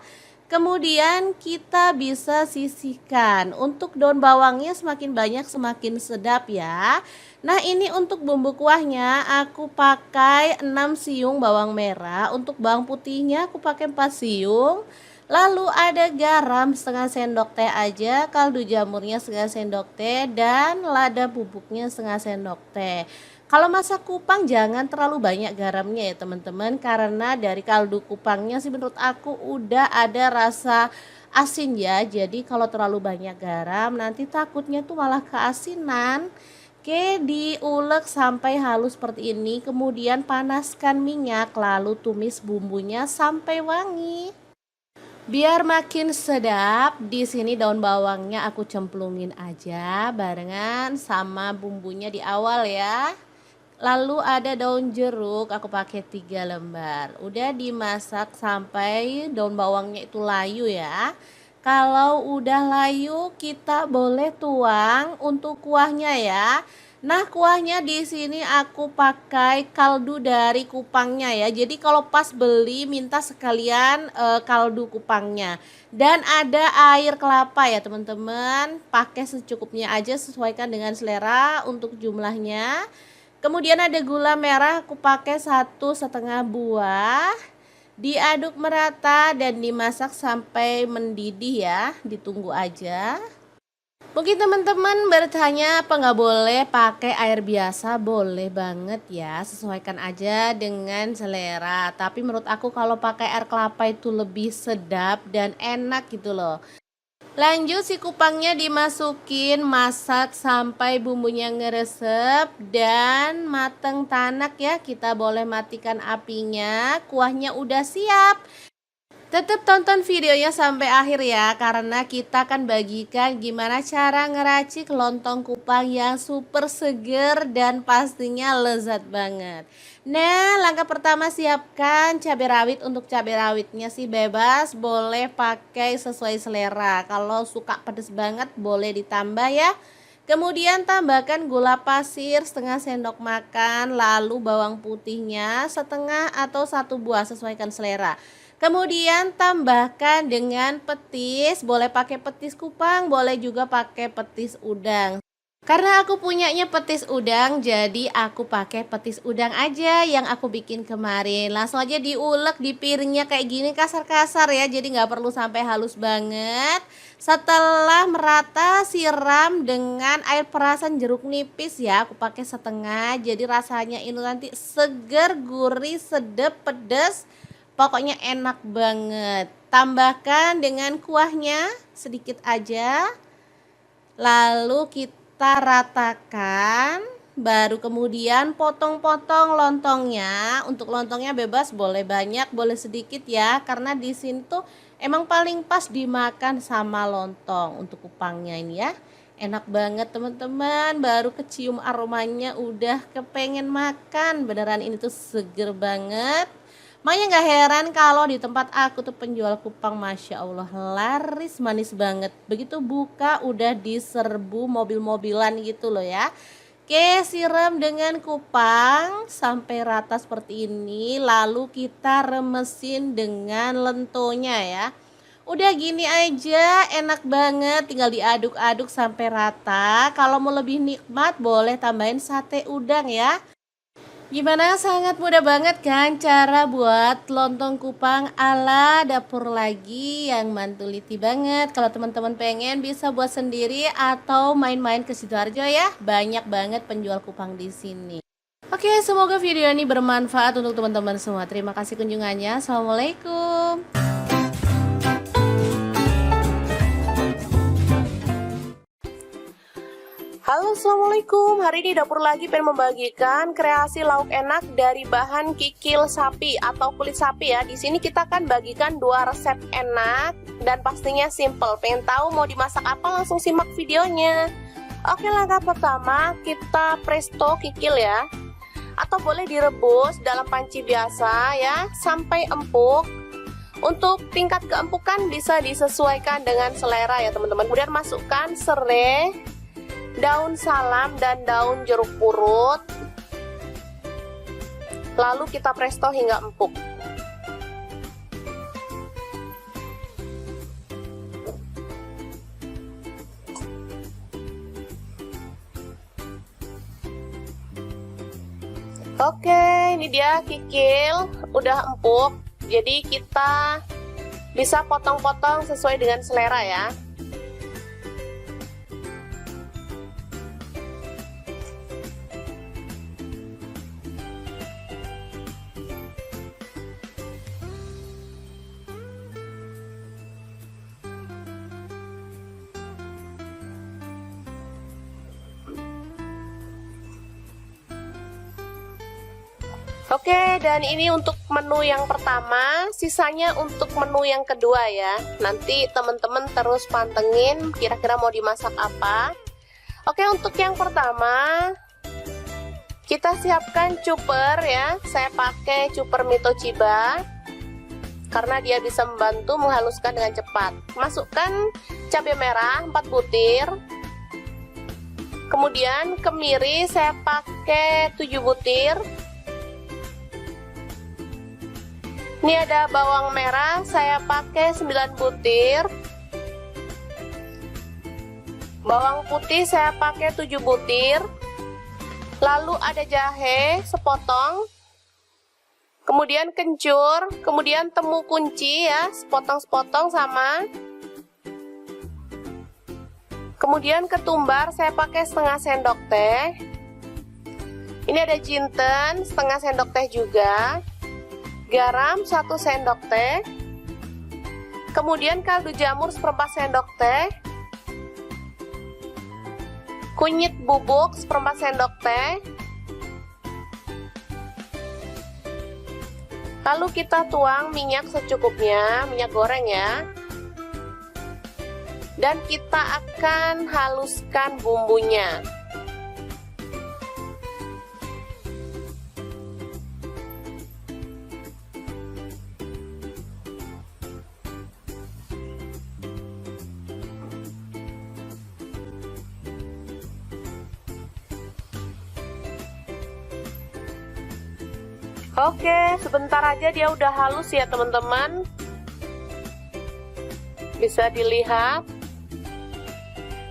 Kemudian kita bisa sisihkan. Untuk daun bawangnya semakin banyak semakin sedap ya. Nah, ini untuk bumbu kuahnya aku pakai 6 siung bawang merah. Untuk bawang putihnya aku pakai 4 siung. Lalu ada garam setengah sendok teh aja, kaldu jamurnya setengah sendok teh, dan lada bubuknya setengah sendok teh. Kalau masak kupang jangan terlalu banyak garamnya ya teman-teman, karena dari kaldu kupangnya sih menurut aku udah ada rasa asin ya. Jadi kalau terlalu banyak garam nanti takutnya tuh malah keasinan. Oke, diulek sampai halus seperti ini, kemudian panaskan minyak lalu tumis bumbunya sampai wangi. Biar makin sedap, di sini daun bawangnya aku cemplungin aja barengan sama bumbunya di awal ya. Lalu ada daun jeruk, aku pakai 3 lembar. Udah dimasak sampai daun bawangnya itu layu ya. Kalau udah layu, kita boleh tuang untuk kuahnya ya. Nah, kuahnya di sini aku pakai kaldu dari kupangnya ya. Jadi kalau pas beli minta sekalian kaldu kupangnya. Dan ada air kelapa ya, teman-teman. Pakai secukupnya aja, sesuaikan dengan selera untuk jumlahnya. Kemudian ada gula merah, aku pakai 1,5 buah. Diaduk merata dan dimasak sampai mendidih ya, ditunggu aja. Mungkin teman-teman bertanya apa nggak boleh pakai air biasa? Boleh banget ya, sesuaikan aja dengan selera. Tapi menurut aku kalau pakai air kelapa itu lebih sedap dan enak gitu loh. Lanjut, si kupangnya dimasukin, masak sampai bumbunya ngeresep dan mateng tanak ya. Kita boleh matikan apinya, kuahnya udah siap. Tetap tonton videonya sampai akhir ya, karena kita akan bagikan gimana cara ngeracik lontong kupang yang super seger dan pastinya lezat banget. Nah, langkah pertama siapkan cabai rawit. Untuk cabai rawitnya sih bebas, boleh pakai sesuai selera. Kalau suka pedas banget boleh ditambah ya. Kemudian tambahkan gula pasir setengah sendok makan, lalu bawang putihnya setengah atau 1 buah, sesuaikan selera. Kemudian tambahkan dengan petis, boleh pakai petis kupang, boleh juga pakai petis udang. Karena aku punyanya petis udang, jadi aku pakai petis udang aja yang aku bikin kemarin. Langsung aja diulek di piringnya kayak gini, kasar-kasar ya, jadi nggak perlu sampai halus banget. Setelah merata, siram dengan air perasan jeruk nipis ya, aku pakai setengah. Jadi rasanya ini nanti seger, gurih, sedap, pedas. Pokoknya enak banget. Tambahkan dengan kuahnya sedikit aja. Lalu kita ratakan. Baru kemudian potong-potong lontongnya. Untuk lontongnya bebas, boleh banyak, boleh sedikit ya. Karena di sini tuh emang paling pas dimakan sama lontong untuk kupangnya ini ya. Enak banget teman-teman. Baru kecium aromanya udah kepengen makan. Beneran ini tuh seger banget. Makanya gak heran kalau di tempat aku tuh penjual kupang Masya Allah laris manis banget. Begitu buka udah diserbu mobil-mobilan gitu loh ya. Oke, siram dengan kupang sampai rata seperti ini. Lalu kita remesin dengan lentonya ya. Udah gini aja enak banget, tinggal diaduk-aduk sampai rata. Kalau mau lebih nikmat boleh tambahin sate udang ya. Gimana, sangat mudah banget kan cara buat lontong kupang ala dapur lagi yang mantuliti banget. Kalau teman-teman pengen bisa buat sendiri atau main-main ke Sidoarjo ya. Banyak banget penjual kupang di sini. Oke, semoga video ini bermanfaat untuk teman-teman semua. Terima kasih kunjungannya. Assalamualaikum. Halo, assalamualaikum. Hari ini dapur lagi pengen membagikan kreasi lauk enak dari bahan kikil sapi atau kulit sapi ya. Di sini kita akan bagikan 2 resep enak dan pastinya simple. Pengen tahu mau dimasak apa? Langsung simak videonya. Oke, langkah pertama kita presto kikil ya, atau boleh direbus dalam panci biasa ya sampai empuk. Untuk tingkat keempukan bisa disesuaikan dengan selera ya teman-teman. Kemudian masukkan serai, daun salam dan daun jeruk purut. Lalu kita presto hingga empuk. Oke, ini dia kikil udah empuk. Jadi kita bisa potong-potong sesuai dengan selera ya. Oke, dan ini untuk menu yang pertama, sisanya untuk menu yang kedua ya. Nanti teman-teman terus pantengin kira-kira mau dimasak apa. Oke, untuk yang pertama kita siapkan cuper ya. Saya pakai cuper Mitochiba karena dia bisa membantu menghaluskan dengan cepat. Masukkan cabai merah 4 butir. Kemudian kemiri saya pakai 7 butir. Ini ada bawang merah, saya pakai 9 butir. Bawang putih saya pakai 7 butir. Lalu ada jahe sepotong. Kemudian kencur, kemudian temu kunci ya, sepotong-sepotong sama. Kemudian ketumbar saya pakai setengah sendok teh. Ini ada jinten setengah sendok teh juga. Garam 1 sendok teh, kemudian kaldu jamur seperempat sendok teh, kunyit bubuk seperempat sendok teh, lalu kita tuang minyak secukupnya, minyak goreng ya, dan kita akan haluskan bumbunya. Oke, sebentar aja dia udah halus ya teman-teman. Bisa dilihat.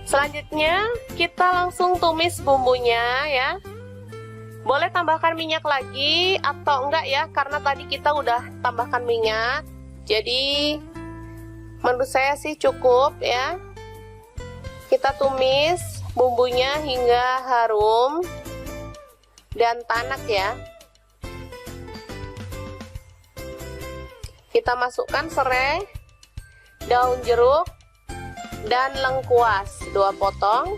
Selanjutnya kita langsung tumis bumbunya ya. Boleh tambahkan minyak lagi atau enggak ya, karena tadi kita udah tambahkan minyak. Jadi menurut saya sih cukup ya. Kita tumis bumbunya hingga harum dan tanak ya. Kita masukkan serai, daun jeruk, dan lengkuas 2 potong.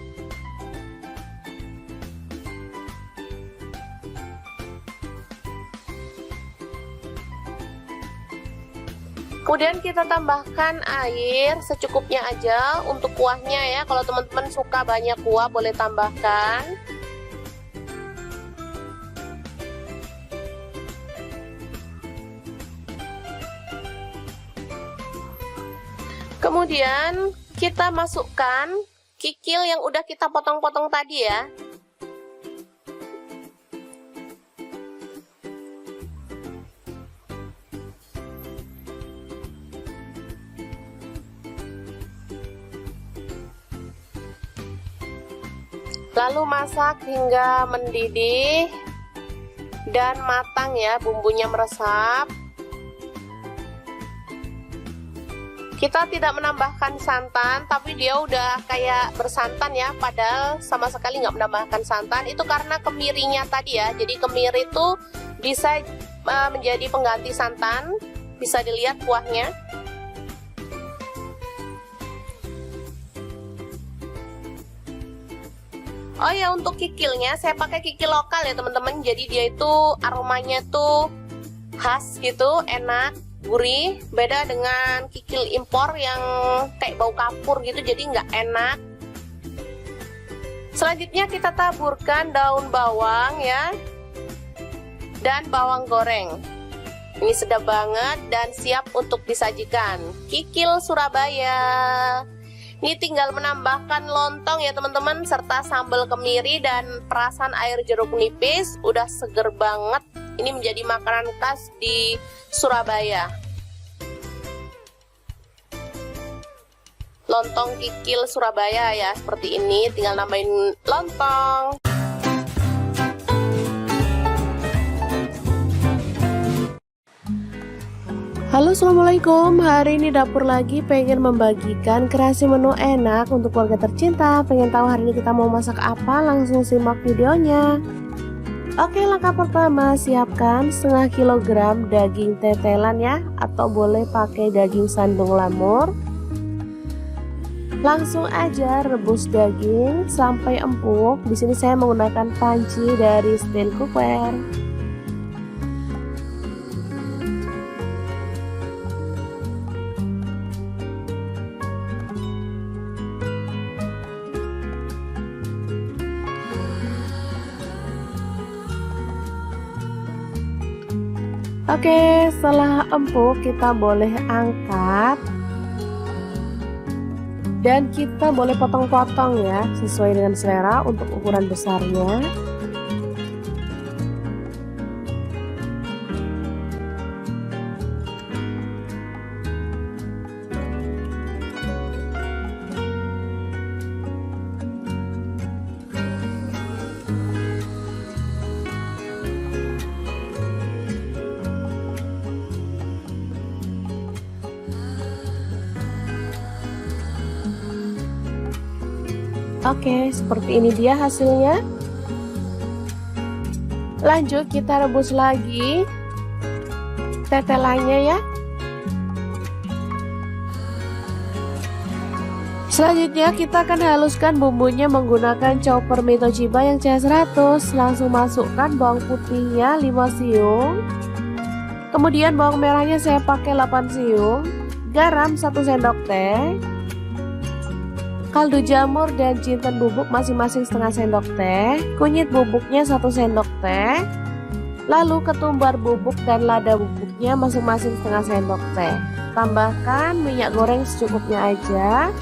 Kemudian kita tambahkan air secukupnya aja untuk kuahnya ya. Kalau teman-teman suka banyak kuah boleh tambahkan. Kemudian kita masukkan kikil yang udah kita potong-potong tadi ya. Lalu masak hingga mendidih dan matang ya, bumbunya meresap. Kita tidak menambahkan santan, tapi dia udah kayak bersantan ya, padahal sama sekali nggak menambahkan santan. Itu karena kemirinya tadi ya, jadi kemiri itu bisa menjadi pengganti santan. Bisa dilihat kuahnya. Oh ya, untuk kikilnya saya pakai kikil lokal ya teman-teman. Jadi dia itu aromanya tuh khas gitu, enak, gurih. Beda dengan kikil impor yang kayak bau kapur gitu, jadi nggak enak. Selanjutnya kita taburkan daun bawang ya, dan bawang goreng. Ini sedap banget dan siap untuk disajikan. Kikil Surabaya. Ini tinggal menambahkan lontong ya teman-teman, serta sambal kemiri dan perasan air jeruk nipis. Udah seger banget. Ini menjadi makanan khas di Surabaya. Lontong kikil Surabaya ya, seperti ini. Tinggal nambahin lontong. Halo, assalamualaikum. Hari ini dapur lagi pengen membagikan kreasi menu enak untuk keluarga tercinta. Pengen tahu hari ini kita mau masak apa? Langsung simak videonya. Oke, langkah pertama siapkan setengah kilogram daging tetelan ya, atau boleh pakai daging sandung lamur. Langsung aja rebus daging sampai empuk. Di sini saya menggunakan panci dari steel cookware. Oke, setelah empuk kita boleh angkat dan kita boleh potong-potong ya, sesuai dengan selera untuk ukuran besarnya. Oke, seperti ini dia hasilnya. Lanjut kita rebus lagi tetelannya ya. Selanjutnya kita akan haluskan bumbunya menggunakan chopper mie Toshiba yang CH100. Langsung masukkan bawang putihnya 5 siung. Kemudian bawang merahnya saya pakai 8 siung. Garam 1 sendok teh. Kaldu jamur dan jinten bubuk masing-masing setengah sendok teh. Kunyit bubuknya 1 sendok teh. Lalu ketumbar bubuk dan lada bubuknya masing-masing setengah sendok teh. Tambahkan minyak goreng secukupnya aja.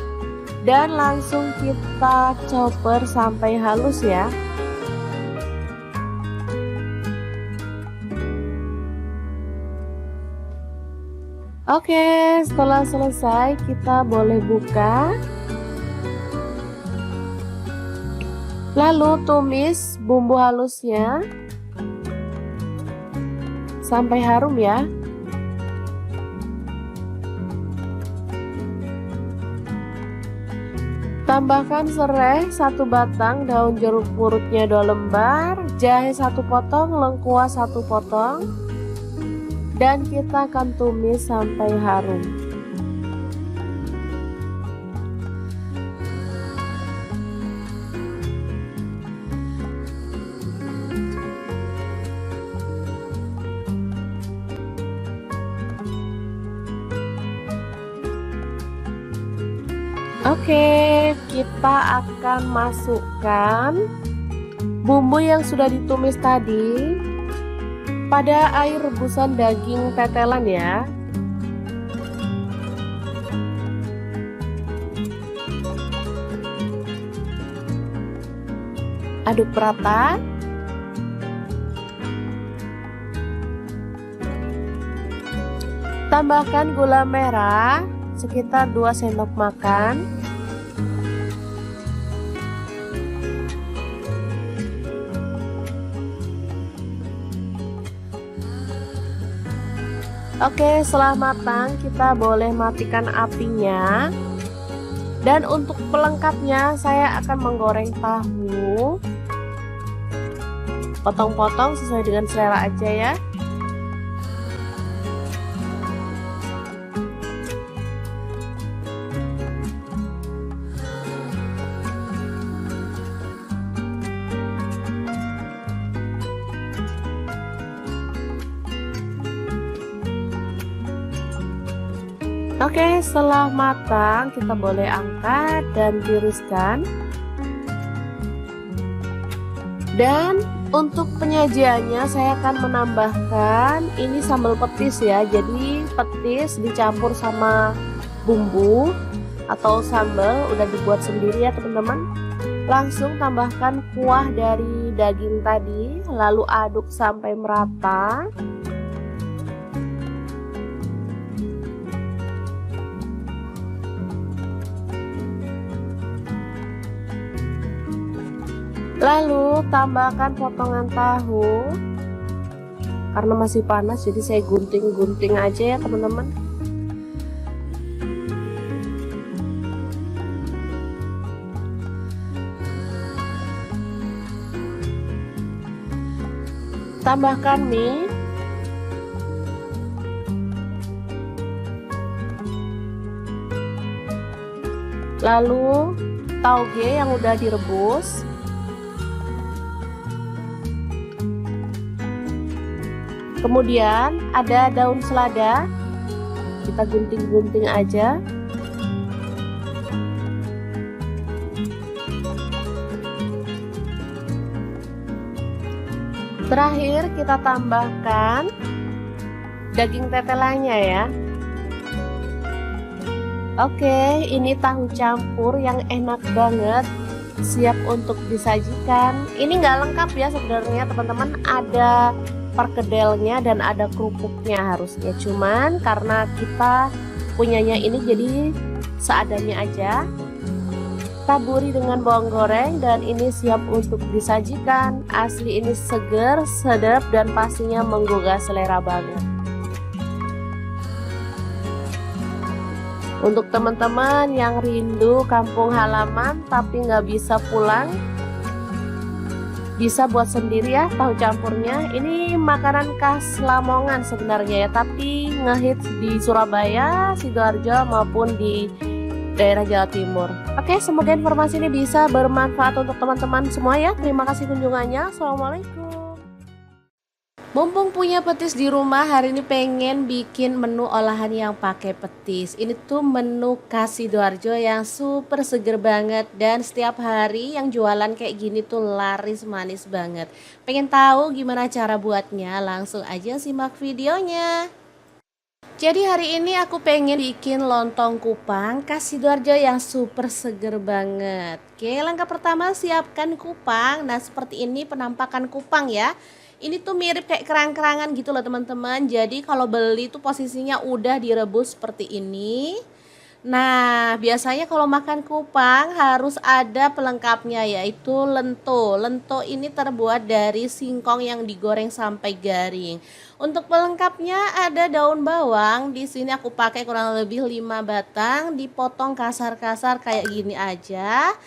Dan langsung kita chopper sampai halus ya. Oke, setelah selesai kita boleh buka. Lalu tumis bumbu halusnya sampai harum ya. Tambahkan serai 1 batang, daun jeruk purutnya 2 lembar, jahe 1 potong, lengkuas 1 potong, dan kita akan tumis sampai harum. Oke, kita akan masukkan bumbu yang sudah ditumis tadi pada air rebusan daging tetelan ya. Aduk rata. Tambahkan gula merah sekitar 2 sendok makan. Oke, setelah matang kita boleh matikan apinya. Dan untuk pelengkapnya saya akan menggoreng tahu. Potong-potong sesuai dengan selera aja ya. Oke, setelah matang kita boleh angkat dan tiriskan. Dan untuk penyajiannya saya akan menambahkan ini sambal petis ya. Jadi petis dicampur sama bumbu atau sambal udah dibuat sendiri ya teman-teman. Langsung tambahkan kuah dari daging tadi, lalu aduk sampai merata. Lalu tambahkan potongan tahu. Karena masih panas jadi saya gunting-gunting aja ya teman-teman. Tambahkan mie. Lalu tauge yang udah direbus. Kemudian ada daun selada, kita gunting-gunting aja. Terakhir kita tambahkan daging tetelannya ya. Oke, ini tahu campur yang enak banget, siap untuk disajikan. Ini nggak lengkap ya sebenarnya teman-teman, ada perkedelnya dan ada kerupuknya harusnya. Cuman karena kita punyanya ini jadi seadanya aja. Taburi dengan bawang goreng dan ini siap untuk disajikan. Asli ini seger, sedap dan pastinya menggugah selera banget. Untuk teman-teman yang rindu kampung halaman tapi nggak bisa pulang, bisa buat sendiri ya tahu campurnya. Ini makanan khas Lamongan sebenarnya ya, tapi ngehits di Surabaya, Sidoarjo maupun di daerah Jawa Timur. Oke, semoga informasi ini bisa bermanfaat untuk teman-teman semua ya. Terima kasih kunjungannya. Assalamualaikum. Mumpung punya petis di rumah, hari ini pengen bikin menu olahan yang pakai petis. Ini tuh menu khas Sidoarjo yang super seger banget dan setiap hari yang jualan kayak gini tuh laris manis banget. Pengen tahu gimana cara buatnya? Langsung aja simak videonya. Jadi hari ini aku pengen bikin lontong kupang khas Sidoarjo yang super seger banget. Oke, langkah pertama siapkan kupang. Nah, seperti ini penampakan kupang ya. Ini tuh mirip kayak kerang-kerangan gitu loh teman-teman. Jadi kalau beli tuh posisinya udah direbus seperti ini. Nah, biasanya kalau makan kupang harus ada pelengkapnya yaitu lento. Lento ini terbuat dari singkong yang digoreng sampai garing. Untuk pelengkapnya ada daun bawang. Di sini aku pakai kurang lebih 5 batang, dipotong kasar-kasar kayak gini aja.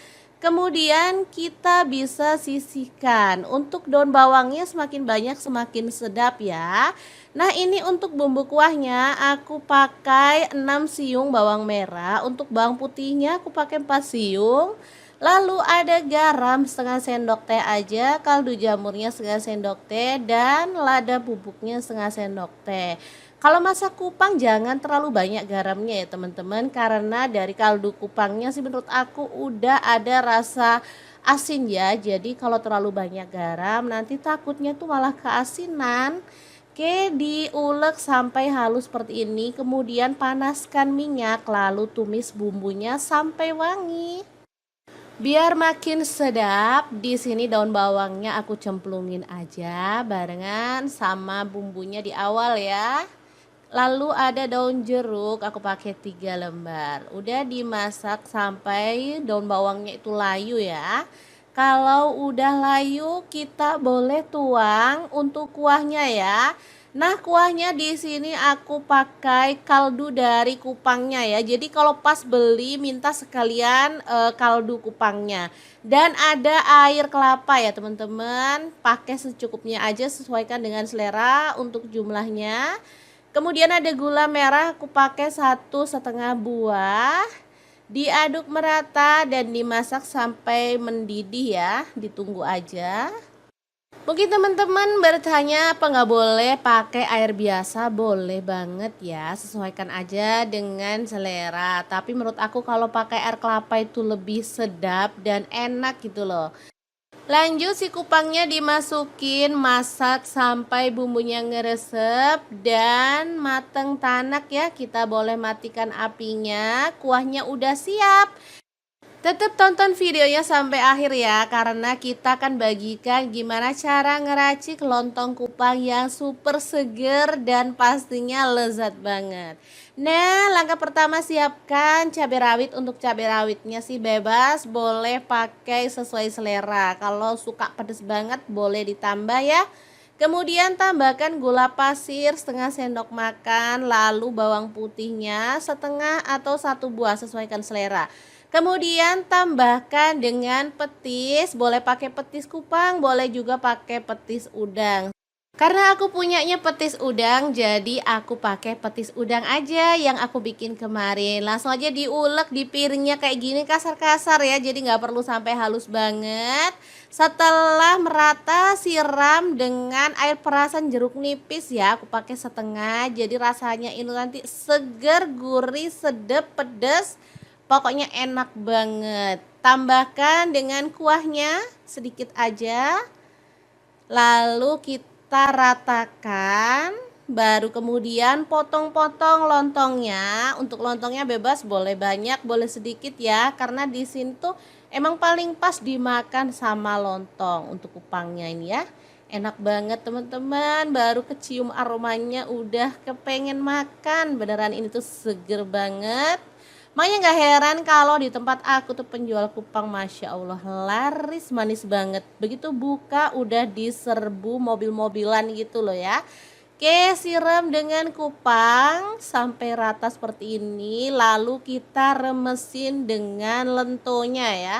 Kemudian kita bisa sisihkan. Untuk daun bawangnya semakin banyak semakin sedap ya. Nah, ini untuk bumbu kuahnya aku pakai 6 siung bawang merah. Untuk bawang putihnya aku pakai 4 siung. Lalu ada garam setengah sendok teh aja, kaldu jamurnya setengah sendok teh, dan lada bubuknya setengah sendok teh. Kalau masak kupang jangan terlalu banyak garamnya ya teman-teman, karena dari kaldu kupangnya sih menurut aku udah ada rasa asin ya. Jadi kalau terlalu banyak garam nanti takutnya tuh malah keasinan. Oke, diulek sampai halus seperti ini, kemudian panaskan minyak lalu tumis bumbunya sampai wangi. Biar makin sedap, di sini daun bawangnya aku cemplungin aja barengan sama bumbunya di awal ya. Lalu ada daun jeruk, aku pakai 3 lembar. Udah dimasak sampai daun bawangnya itu layu ya. Kalau udah layu, kita boleh tuang untuk kuahnya ya. Nah, kuahnya di sini aku pakai kaldu dari kupangnya ya. Jadi kalau pas beli minta sekalian kaldu kupangnya. Dan ada air kelapa ya teman-teman. Pakai secukupnya aja, sesuaikan dengan selera untuk jumlahnya. Kemudian ada gula merah, aku pakai 1,5 buah. Diaduk merata dan dimasak sampai mendidih ya, ditunggu aja. Mungkin teman-teman bertanya apa nggak boleh pakai air biasa? Boleh banget ya, sesuaikan aja dengan selera. Tapi menurut aku kalau pakai air kelapa itu lebih sedap dan enak gitu loh. Lanjut si kupangnya dimasukin, masak sampai bumbunya ngeresep dan mateng tanak ya. Kita boleh matikan apinya, kuahnya udah siap. Tetap tonton videonya sampai akhir ya, karena kita akan bagikan gimana cara ngeracik lontong kupang yang super seger dan pastinya lezat banget. Nah, langkah pertama siapkan cabai rawit. Untuk cabai rawitnya sih bebas, boleh pakai sesuai selera. Kalau suka pedas banget boleh ditambah ya. Kemudian tambahkan gula pasir setengah sendok makan, lalu bawang putihnya setengah atau 1 buah sesuaikan selera. Kemudian tambahkan dengan petis, boleh pakai petis kupang, boleh juga pakai petis udang. Karena aku punyanya petis udang, jadi aku pakai petis udang aja yang aku bikin kemarin. Langsung aja diulek di piringnya kayak gini kasar-kasar ya, jadi nggak perlu sampai halus banget. Setelah merata, siram dengan air perasan jeruk nipis ya, aku pakai setengah. Jadi rasanya ini nanti seger, gurih, sedap, pedas. Pokoknya enak banget. Tambahkan dengan kuahnya sedikit aja. Lalu kita ratakan baru kemudian potong-potong lontongnya. Untuk lontongnya bebas, boleh banyak, boleh sedikit ya, karena di sini tuh emang paling pas dimakan sama lontong untuk kupangnya ini ya. Enak banget teman-teman, baru kecium aromanya udah kepengen makan. Beneran ini tuh seger banget. Makanya gak heran kalau di tempat aku tuh penjual kupang Masya Allah laris manis banget. Begitu buka udah diserbu mobil-mobilan gitu loh ya. Oke, siram dengan kupang sampai rata seperti ini. Lalu kita remesin dengan lentonya ya.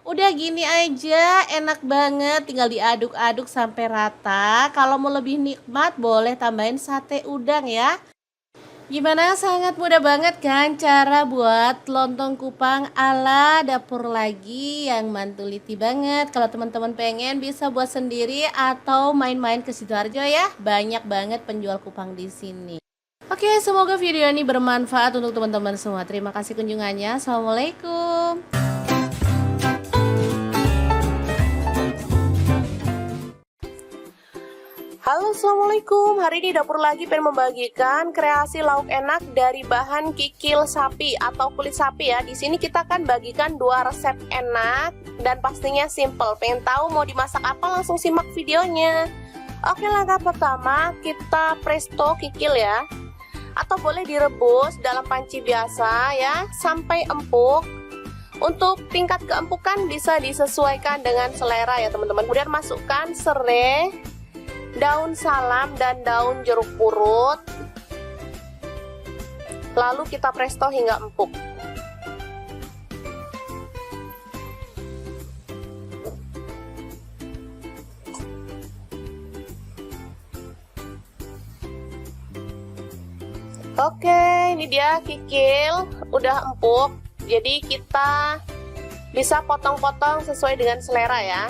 Udah gini aja, enak banget, tinggal diaduk-aduk sampai rata. Kalau mau lebih nikmat boleh tambahin sate udang ya. Gimana, sangat mudah banget kan cara buat lontong kupang ala dapur lagi yang mantuliti banget. Kalau teman-teman pengen bisa buat sendiri atau main-main ke Sidoarjo ya. Banyak banget penjual kupang di sini. Oke, semoga video ini bermanfaat untuk teman-teman semua. Terima kasih kunjungannya. Assalamualaikum. Halo, assalamualaikum. Hari ini dapur lagi pengen membagikan kreasi lauk enak dari bahan kikil sapi atau kulit sapi ya. Di sini kita akan bagikan 2 resep enak dan pastinya simple. Pengen tahu mau dimasak apa? Langsung simak videonya. Oke, langkah pertama kita presto kikil ya, atau boleh direbus dalam panci biasa ya sampai empuk. Untuk tingkat keempukan bisa disesuaikan dengan selera ya teman-teman. Kemudian masukkan serai, daun salam dan daun jeruk purut, lalu kita presto hingga empuk. Oke, ini dia kikil udah empuk, jadi kita bisa potong-potong sesuai dengan selera ya.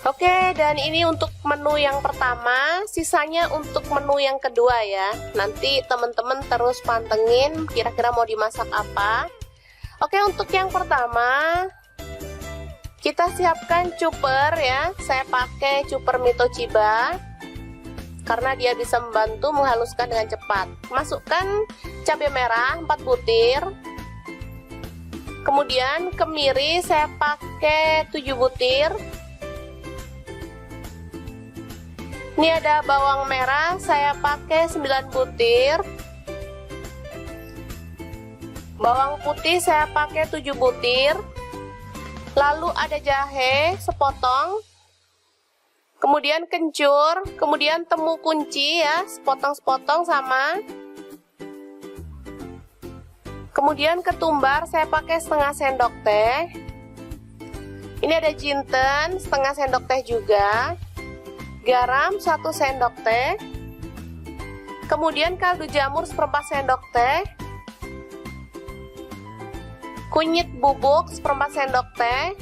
Oke, dan ini untuk menu yang pertama, sisanya untuk menu yang kedua ya. Nanti teman-teman terus pantengin kira-kira mau dimasak apa. Oke, untuk yang pertama kita siapkan cuper ya. Saya pakai cuper Mitochiba karena dia bisa membantu menghaluskan dengan cepat. Masukkan cabai merah 4 butir. Kemudian kemiri saya pakai 7 butir. Ini ada bawang merah, saya pakai 9 butir. Bawang putih saya pakai 7 butir. Lalu ada jahe sepotong. Kemudian kencur, kemudian temu kunci ya, sepotong-sepotong sama. Kemudian ketumbar saya pakai setengah sendok teh. Ini ada jinten setengah sendok teh juga. Garam 1 sendok teh, kemudian kaldu jamur seperempat sendok teh, kunyit bubuk seperempat sendok teh,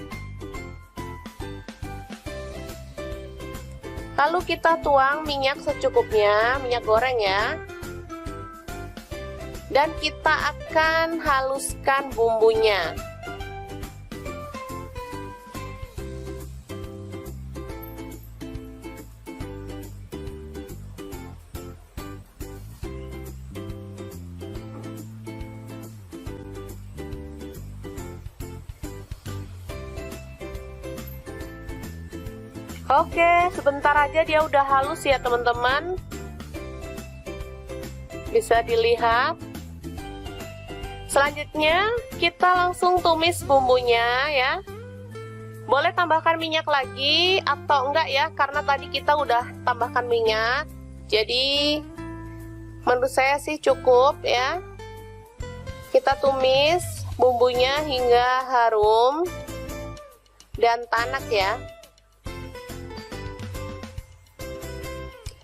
lalu kita tuang minyak secukupnya, minyak goreng ya, dan kita akan haluskan bumbunya. Oke, sebentar aja dia udah halus ya teman-teman. Bisa dilihat. Selanjutnya kita langsung tumis bumbunya ya. Boleh tambahkan minyak lagi atau enggak ya, karena tadi kita udah tambahkan minyak. Jadi menurut saya sih cukup ya. Kita tumis bumbunya hingga harum dan tanak ya.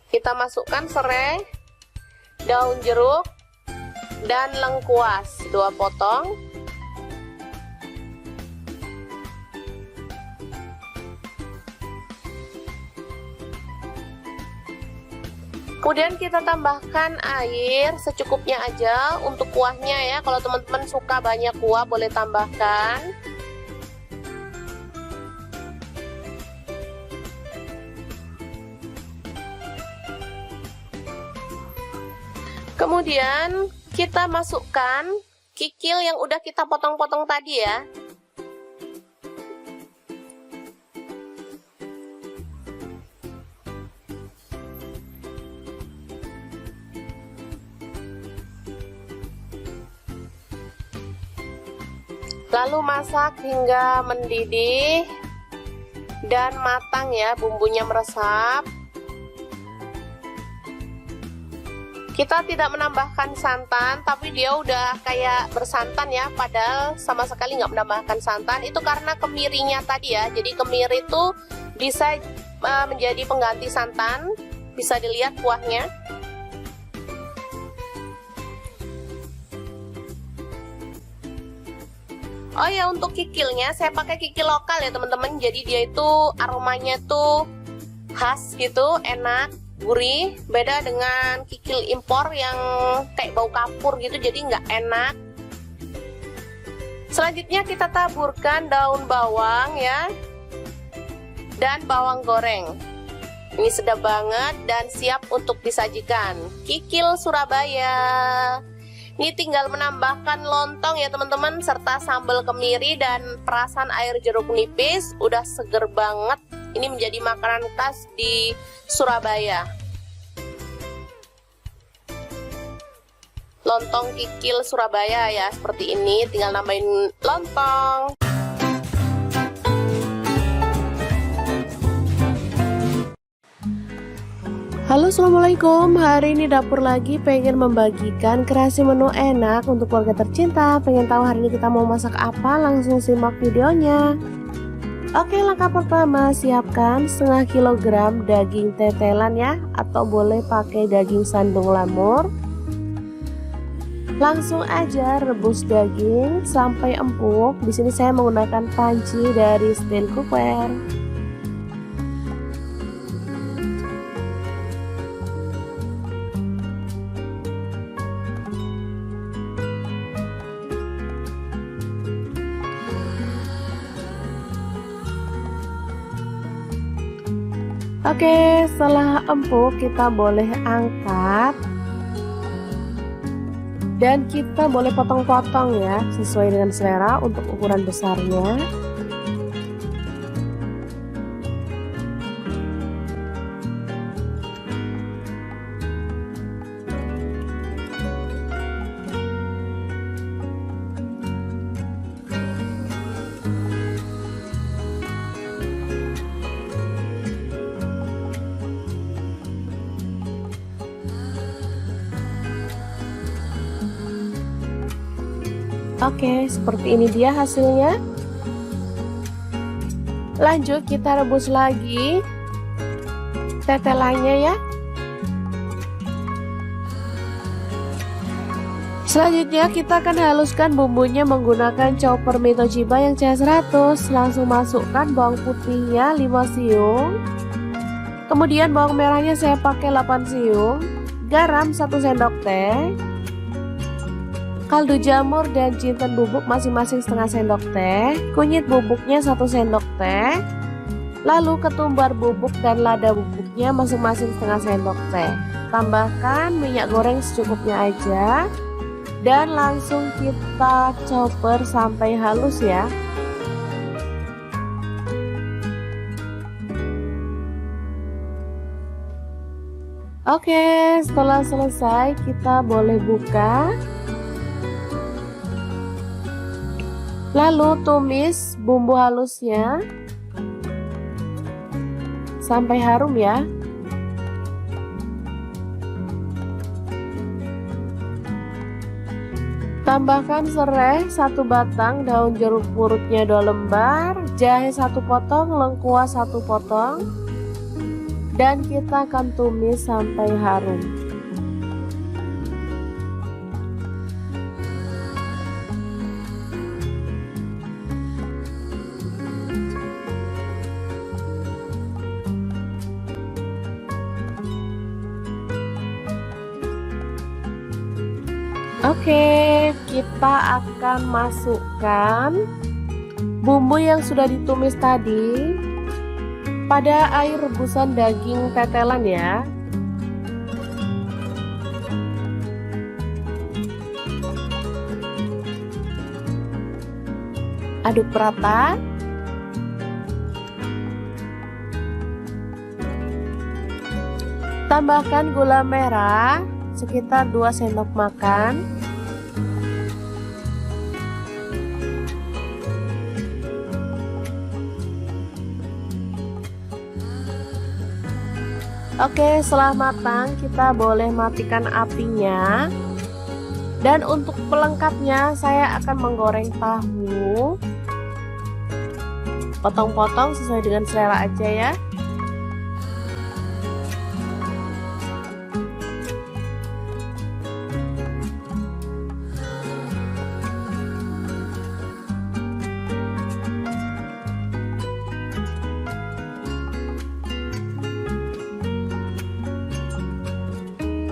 Kita masukkan serai, daun jeruk, dan lengkuas 2 potong. Kemudian kita tambahkan air secukupnya aja untuk kuahnya ya. Kalau teman-teman suka banyak kuah boleh tambahkan. Kemudian kita masukkan kikil yang udah kita potong-potong tadi ya. Lalu masak hingga mendidih dan matang ya, bumbunya meresap. Kita tidak menambahkan santan, tapi dia udah kayak bersantan ya, padahal sama sekali nggak menambahkan santan. Itu karena kemirinya tadi ya, jadi kemiri itu bisa menjadi pengganti santan. Bisa dilihat kuahnya. Oh ya, untuk kikilnya saya pakai kikil lokal ya teman-teman. Jadi dia itu aromanya tuh khas gitu, enak, gurih. Beda dengan kikil impor yang kayak bau kapur gitu, jadi nggak enak. Selanjutnya kita taburkan daun bawang ya, dan bawang goreng. Ini sedap banget dan siap untuk disajikan. Kikil Surabaya. Ini tinggal menambahkan lontong ya teman-teman, serta sambal kemiri dan perasan air jeruk nipis. Udah seger banget. Ini menjadi makanan khas di Surabaya. Lontong kikil Surabaya ya, seperti ini. Tinggal nambahin lontong. Halo, assalamualaikum. Hari ini dapur lagi pengen membagikan kreasi menu enak untuk keluarga tercinta. Pengen tahu hari ini kita mau masak apa? Langsung simak videonya. Oke, langkah pertama siapkan setengah kilogram daging tetelan ya, atau boleh pakai daging sandung lamur. Langsung aja rebus daging sampai empuk. Di sini saya menggunakan panci dari steel cooker. Oke, setelah empuk kita boleh angkat dan kita boleh potong-potong ya, sesuai dengan selera untuk ukuran besarnya. Oke, seperti ini dia hasilnya. Lanjut kita rebus lagi tetelannya ya. Selanjutnya kita akan haluskan bumbunya menggunakan chopper Mi Toshiba yang CH100. Langsung masukkan bawang putihnya 5 siung. Kemudian bawang merahnya saya pakai 8 siung. Garam 1 sendok teh. Kaldu jamur dan jinten bubuk masing-masing setengah sendok teh. Kunyit bubuknya 1 sendok teh. Lalu ketumbar bubuk dan lada bubuknya masing-masing setengah sendok teh. Tambahkan minyak goreng secukupnya aja. Dan langsung kita chopper sampai halus ya. Oke, setelah selesai kita boleh buka. Lalu tumis bumbu halusnya sampai harum ya. Tambahkan serai 1 batang, daun jeruk purutnya 2 lembar, jahe 1 potong, lengkuas 1 potong, dan kita akan tumis sampai harum. Oke, kita akan masukkan bumbu yang sudah ditumis tadi pada air rebusan daging tetelan ya. Aduk rata. Tambahkan gula merah sekitar 2 sendok makan. Oke, setelah matang kita boleh matikan apinya. Dan untuk pelengkapnya saya akan menggoreng tahu. Potong-potong sesuai dengan selera aja ya.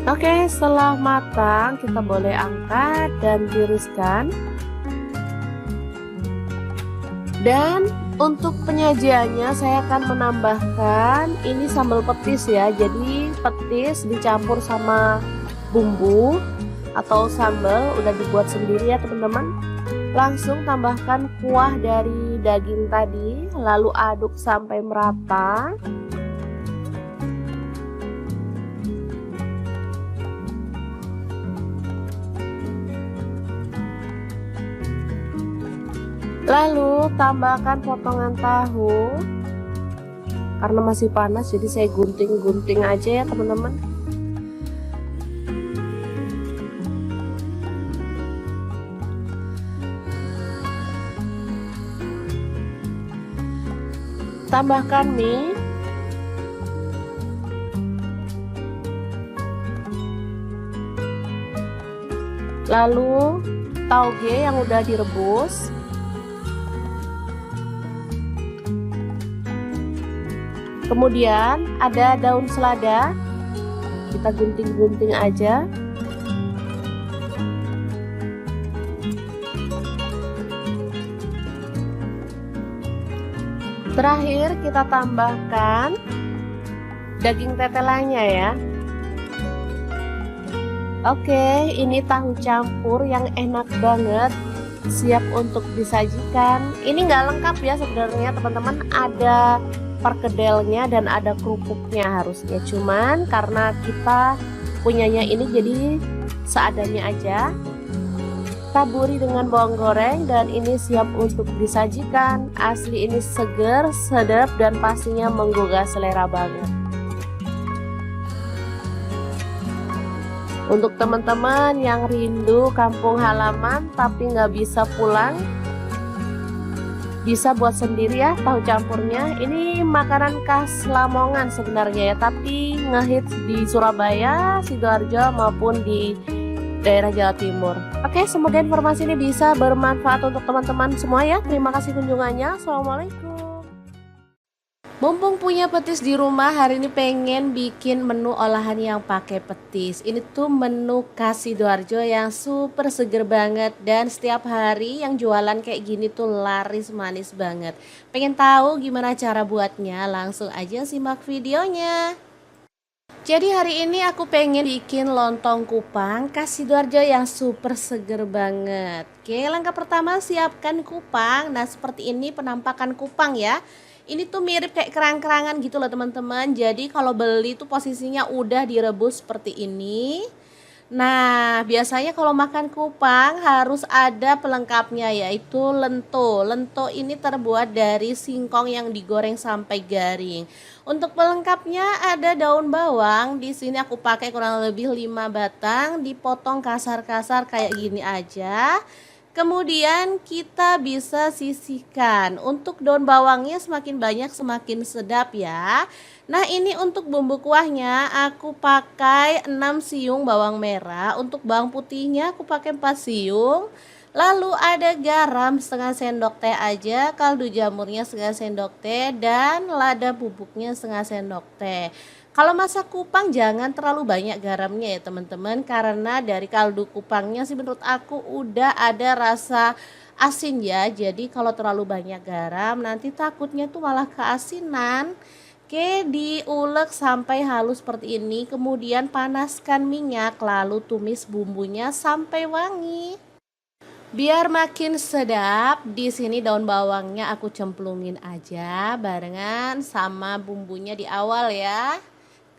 Oke, setelah matang kita boleh angkat dan tiriskan. Dan untuk penyajiannya saya akan menambahkan ini sambal petis ya. Jadi petis dicampur sama bumbu atau sambal udah dibuat sendiri ya teman-teman. Langsung tambahkan kuah dari daging tadi, lalu aduk sampai merata. Lalu tambahkan potongan tahu. Karena masih panas jadi saya gunting-gunting aja ya teman-teman. Tambahkan mie. Lalu tauge yang udah direbus. Kemudian ada daun selada, kita gunting-gunting aja. Terakhir kita tambahkan daging tetelannya ya. Oke, ini tahu campur yang enak banget, siap untuk disajikan. Ini nggak lengkap ya sebenarnya teman-teman, ada perkedelnya dan ada kerupuknya harusnya, cuman karena kita punyanya ini jadi seadanya aja. Taburi dengan bawang goreng dan ini siap untuk disajikan. Asli ini seger, sedap dan pastinya menggugah selera banget. Untuk teman-teman yang rindu kampung halaman tapi nggak bisa pulang, bisa buat sendiri ya tahu campurnya. Ini makanan khas Lamongan sebenarnya ya, tapi ngehits di Surabaya, Sidoarjo maupun di daerah Jawa Timur. Oke, semoga informasi ini bisa bermanfaat untuk teman-teman semua ya. Terima kasih kunjungannya. Assalamualaikum. Mumpung punya petis di rumah, hari ini pengen bikin menu olahan yang pakai petis. Ini tuh menu khas Sidoarjo yang super seger banget, dan setiap hari yang jualan kayak gini tuh laris manis banget. Pengen tahu gimana cara buatnya? Langsung aja simak videonya. Jadi hari ini aku pengen bikin lontong kupang khas Sidoarjo yang super seger banget. Oke, langkah pertama siapkan kupang. Nah, seperti ini penampakan kupang ya. Ini tuh mirip kayak kerang-kerangan gitu loh teman-teman. Jadi kalau beli tuh posisinya udah direbus seperti ini. Nah, biasanya kalau makan kupang harus ada pelengkapnya, yaitu lento. Lento ini terbuat dari singkong yang digoreng sampai garing. Untuk pelengkapnya ada daun bawang. Di sini aku pakai kurang lebih 5 batang, dipotong kasar-kasar kayak gini aja. Kemudian kita bisa sisihkan. Untuk daun bawangnya semakin banyak semakin sedap ya. Nah, ini untuk bumbu kuahnya aku pakai 6 siung bawang merah. Untuk bawang putihnya aku pakai 4 siung. Lalu ada garam setengah sendok teh aja, kaldu jamurnya setengah sendok teh, dan lada bubuknya setengah sendok teh. Kalau masak kupang jangan terlalu banyak garamnya ya teman-teman, karena dari kaldu kupangnya sih menurut aku udah ada rasa asin ya. Jadi kalau terlalu banyak garam nanti takutnya tuh malah keasinan. Oke, diulek sampai halus seperti ini, kemudian panaskan minyak lalu tumis bumbunya sampai wangi. Biar makin sedap, di sini daun bawangnya aku cemplungin aja barengan sama bumbunya di awal ya.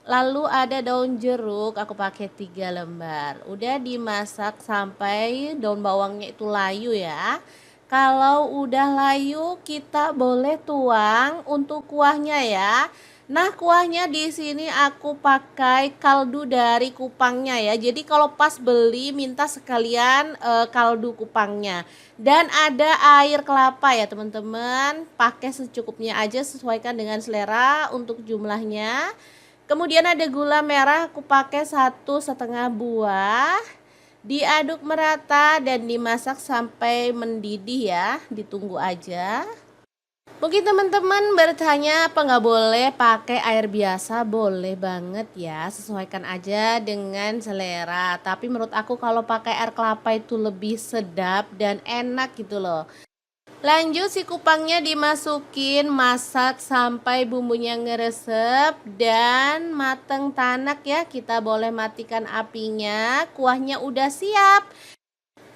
Lalu ada daun jeruk, aku pakai 3 lembar. Udah dimasak sampai daun bawangnya itu layu ya. Kalau udah layu, kita boleh tuang untuk kuahnya ya. Nah, kuahnya di sini aku pakai kaldu dari kupangnya ya. Jadi kalau pas beli minta sekalian kaldu kupangnya. Dan ada air kelapa ya teman-teman. Pakai secukupnya aja, sesuaikan dengan selera untuk jumlahnya. Kemudian ada gula merah, aku pakai 1,5 buah. Diaduk merata dan dimasak sampai mendidih ya. Ditunggu aja. Mungkin teman-teman bertanya apa nggak boleh pakai air biasa? Boleh banget ya, sesuaikan aja dengan selera. Tapi menurut aku kalau pakai air kelapa itu lebih sedap dan enak gitu loh. Lanjut, si kupangnya dimasukin, masak sampai bumbunya ngeresep dan mateng tanak ya. Kita boleh matikan apinya, kuahnya udah siap.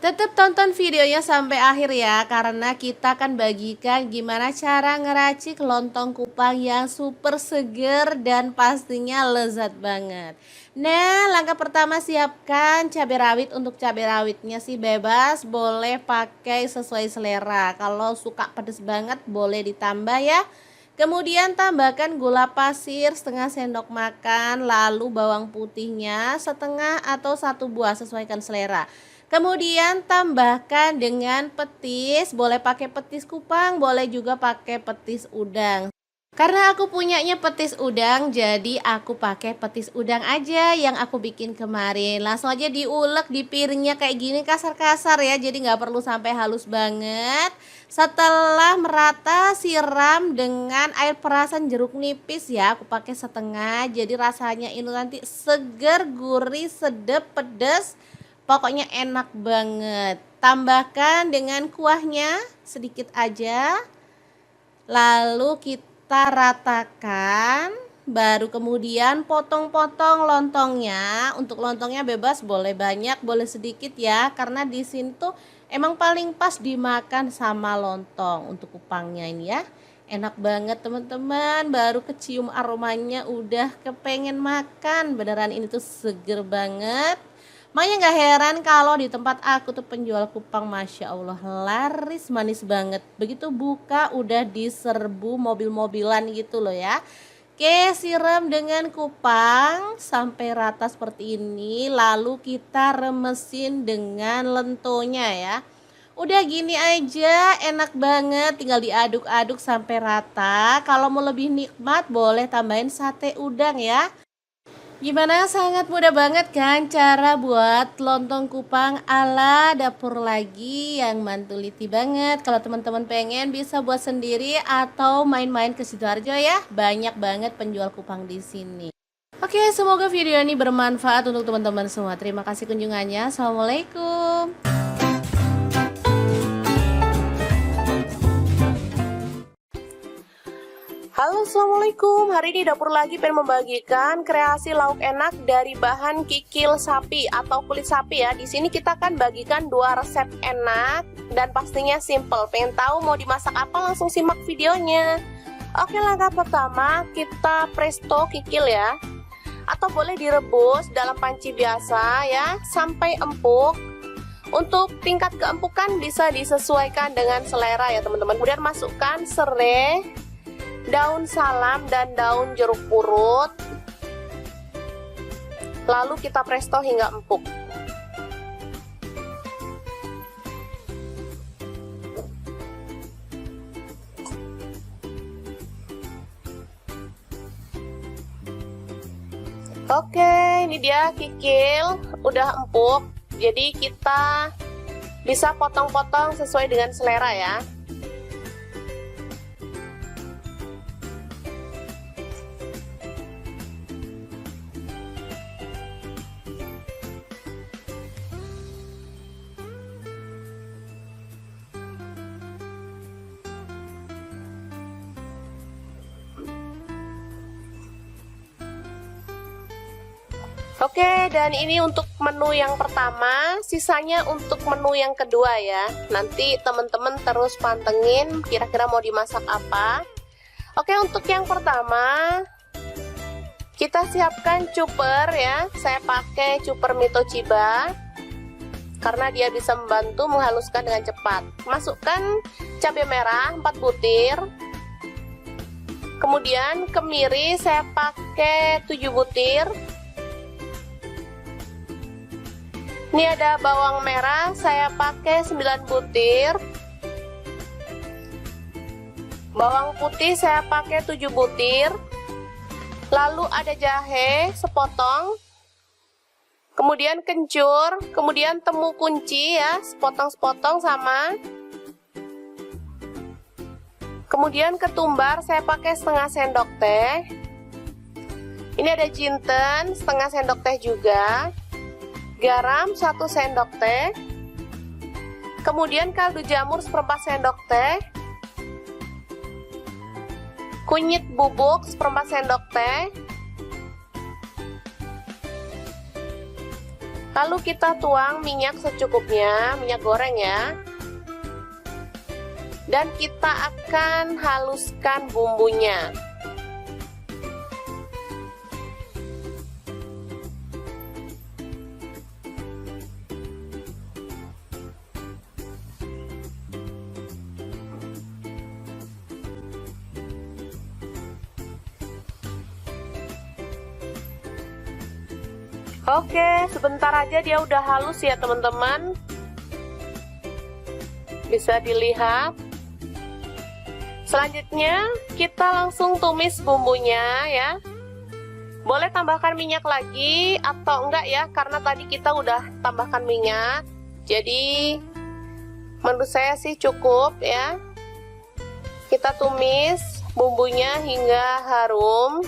Tetap tonton videonya sampai akhir ya, karena kita akan bagikan gimana cara ngeracik lontong kupang yang super seger dan pastinya lezat banget. Nah, langkah pertama siapkan cabai rawit. Untuk cabai rawitnya sih bebas, boleh pakai sesuai selera. Kalau suka pedas banget boleh ditambah ya. Kemudian tambahkan gula pasir setengah sendok makan, lalu bawang putihnya setengah atau 1 buah, sesuaikan selera. Kemudian tambahkan dengan petis, boleh pakai petis kupang, boleh juga pakai petis udang. Karena aku punyanya petis udang, jadi aku pakai petis udang aja yang aku bikin kemarin. Langsung aja diulek di piringnya kayak gini, kasar-kasar ya, jadi nggak perlu sampai halus banget. Setelah merata, siram dengan air perasan jeruk nipis ya, aku pakai setengah. Jadi rasanya ini nanti seger, gurih, sedap, pedas. Pokoknya enak banget. Tambahkan dengan kuahnya sedikit aja. Lalu kita ratakan. Baru kemudian potong-potong lontongnya. Untuk lontongnya bebas, boleh banyak, boleh sedikit ya. Karena di sini tuh emang paling pas dimakan sama lontong untuk kupangnya ini ya. Enak banget teman-teman. Baru kecium aromanya udah kepengen makan. Beneran ini tuh seger banget. Makanya gak heran kalau di tempat aku tuh penjual kupang Masya Allah laris manis banget. Begitu buka udah diserbu mobil-mobilan gitu loh ya. Oke, siram dengan kupang sampai rata seperti ini. Lalu kita remesin dengan lentonya ya. Udah gini aja enak banget, tinggal diaduk-aduk sampai rata. Kalau mau lebih nikmat boleh tambahin sate udang ya. Gimana, sangat mudah banget kan cara buat lontong kupang ala dapur lagi yang mantuliti banget. Kalau teman-teman pengen bisa buat sendiri atau main-main ke Sidoarjo ya. Banyak banget penjual kupang di sini. Oke, semoga video ini bermanfaat untuk teman-teman semua. Terima kasih kunjungannya. Assalamualaikum. Halo, assalamualaikum. Hari ini dapur lagi pengen membagikan kreasi lauk enak dari bahan kikil sapi atau kulit sapi ya. Di sini kita akan bagikan 2 resep enak dan pastinya simple. Pengen tahu mau dimasak apa? Langsung simak videonya. Oke, langkah pertama kita presto kikil ya, atau boleh direbus dalam panci biasa ya sampai empuk. Untuk tingkat keempukan bisa disesuaikan dengan selera ya teman-teman. Kemudian masukkan serai, daun salam dan daun jeruk purut, lalu kita presto hingga empuk. Oke, ini dia kikil udah empuk, jadi kita bisa potong-potong sesuai dengan selera ya. Oke, dan ini untuk menu yang pertama, sisanya untuk menu yang kedua ya. Nanti teman-teman terus pantengin kira-kira mau dimasak apa. Oke, untuk yang pertama kita siapkan cuper ya. Saya pakai cuper Mitochiba karena dia bisa membantu menghaluskan dengan cepat. Masukkan cabai merah 4 butir. Kemudian kemiri saya pakai 7 butir. Ini ada bawang merah, saya pakai 9 butir. Bawang putih saya pakai 7 butir. Lalu ada jahe sepotong. Kemudian kencur, kemudian temu kunci ya, sepotong-sepotong sama. Kemudian ketumbar saya pakai setengah sendok teh. Ini ada jinten setengah sendok teh juga. Garam 1 sendok teh. Kemudian kaldu jamur seperempat sendok teh. Kunyit bubuk seperempat sendok teh. Lalu kita tuang minyak secukupnya, minyak goreng ya. Dan kita akan haluskan bumbunya. Oke, sebentar aja dia udah halus ya teman-teman. Bisa dilihat. Selanjutnya kita langsung tumis bumbunya ya. Boleh tambahkan minyak lagi atau enggak ya, karena tadi kita udah tambahkan minyak. Jadi menurut saya sih cukup ya. Kita tumis bumbunya hingga harum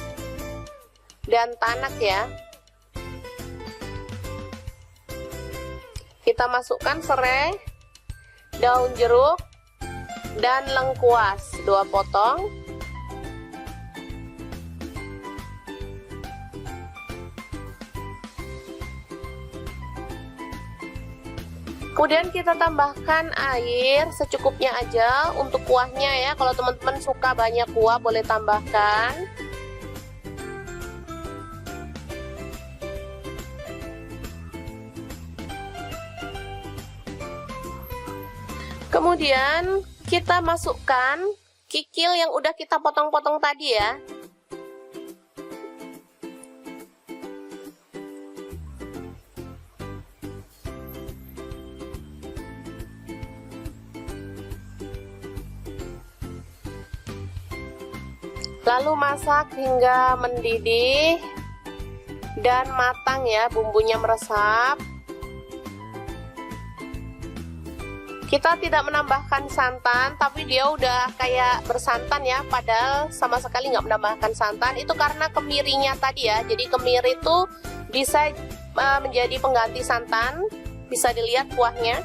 dan tanak ya. Kita masukkan serai, daun jeruk, dan lengkuas 2 potong. Kemudian kita tambahkan air secukupnya aja untuk kuahnya ya. Kalau teman-teman suka banyak kuah boleh tambahkan. Kemudian kita masukkan kikil yang udah kita potong-potong tadi ya. Lalu masak hingga mendidih dan matang ya, bumbunya meresap. Kita tidak menambahkan santan, tapi dia udah kayak bersantan ya, padahal sama sekali nggak menambahkan santan. Itu karena kemirinya tadi ya, jadi kemiri itu bisa menjadi pengganti santan. Bisa dilihat kuahnya.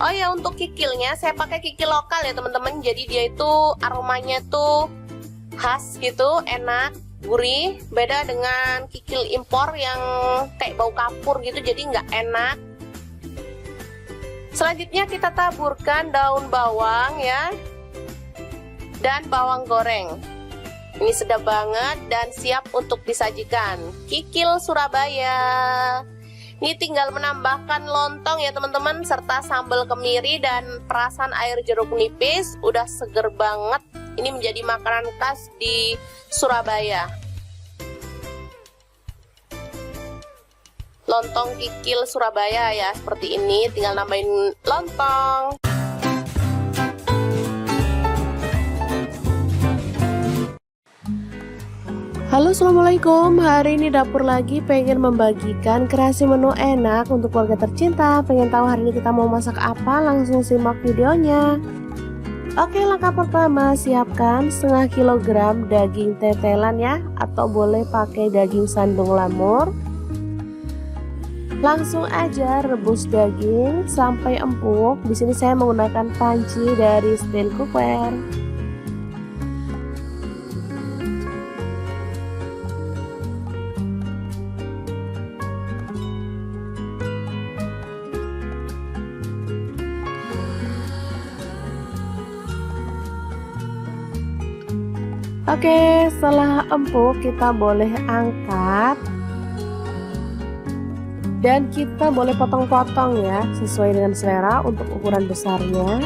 Oh ya, untuk kikilnya saya pakai kikil lokal ya teman-teman. Jadi dia itu aromanya tuh khas gitu, enak, gurih. Beda dengan kikil impor yang kayak bau kapur gitu, jadi nggak enak. Selanjutnya kita taburkan daun bawang ya, dan bawang goreng. Ini sedap banget dan siap untuk disajikan. Kikil Surabaya. Ini tinggal menambahkan lontong ya teman-teman, serta sambal kemiri dan perasan air jeruk nipis. Udah seger banget. Ini menjadi makanan khas di Surabaya. Lontong kikil Surabaya ya, seperti ini. Tinggal nambahin lontong. Halo, assalamualaikum. Hari ini dapur lagi pengen membagikan kreasi menu enak untuk keluarga tercinta. Pengen tahu hari ini kita mau masak apa? Langsung simak videonya. Oke, langkah pertama siapkan setengah kilogram daging tetelan ya, atau boleh pakai daging sandung lamur. Langsung aja rebus daging sampai empuk. Di sini saya menggunakan panci dari stand cookware. Oke, setelah empuk kita boleh angkat dan kita boleh potong-potong ya, sesuai dengan selera untuk ukuran besarnya.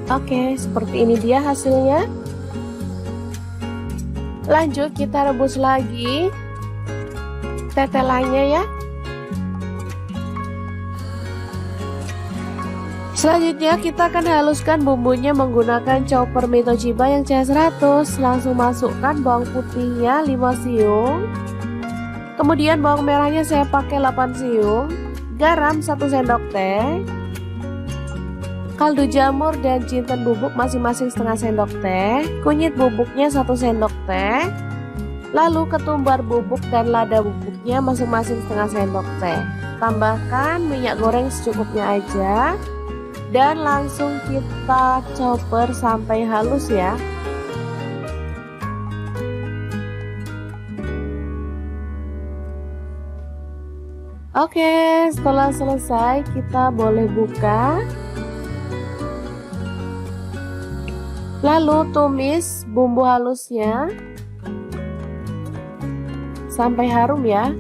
Oke, seperti ini dia hasilnya. Lanjut kita rebus lagi tetelannya ya. Selanjutnya kita akan haluskan bumbunya menggunakan chopper mie Toshiba yang CH100. Langsung masukkan bawang putihnya 5 siung. Kemudian bawang merahnya saya pakai 8 siung. Garam 1 sendok teh. Kaldu jamur dan jinten bubuk masing-masing setengah sendok teh, kunyit bubuknya 1 sendok teh, lalu ketumbar bubuk dan lada bubuknya masing-masing setengah sendok teh. Tambahkan minyak goreng secukupnya aja dan langsung kita chopper sampai halus ya. Oke, setelah selesai kita boleh buka. Lalu tumis bumbu halusnya sampai harum ya.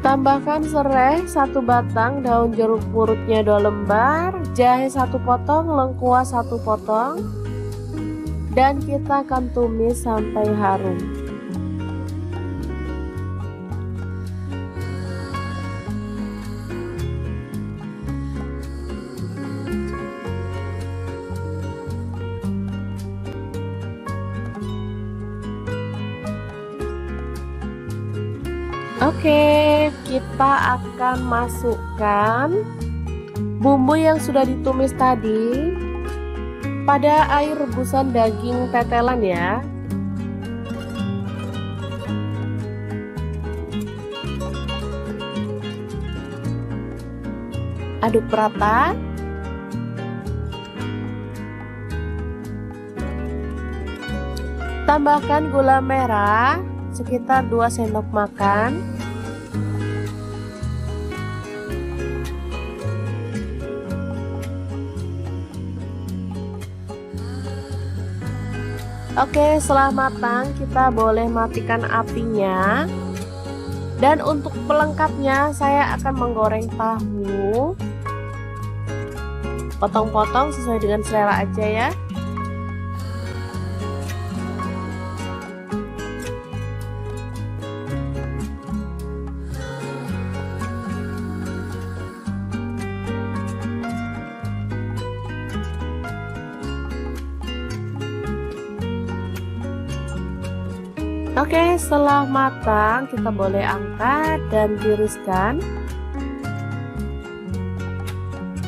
Tambahkan serai 1 batang, daun jeruk purutnya 2 lembar, jahe 1 potong, lengkuas 1 potong, dan kita akan tumis sampai harum. Oke, kita akan masukkan bumbu yang sudah ditumis tadi pada air rebusan daging tetelan ya. Aduk rata. Tambahkan gula merah sekitar 2 sendok makan. Oke, setelah matang kita boleh matikan apinya. Dan untuk pelengkapnya saya akan menggoreng tahu. Potong-potong sesuai dengan selera aja ya. Oke, setelah matang kita boleh angkat dan tiriskan.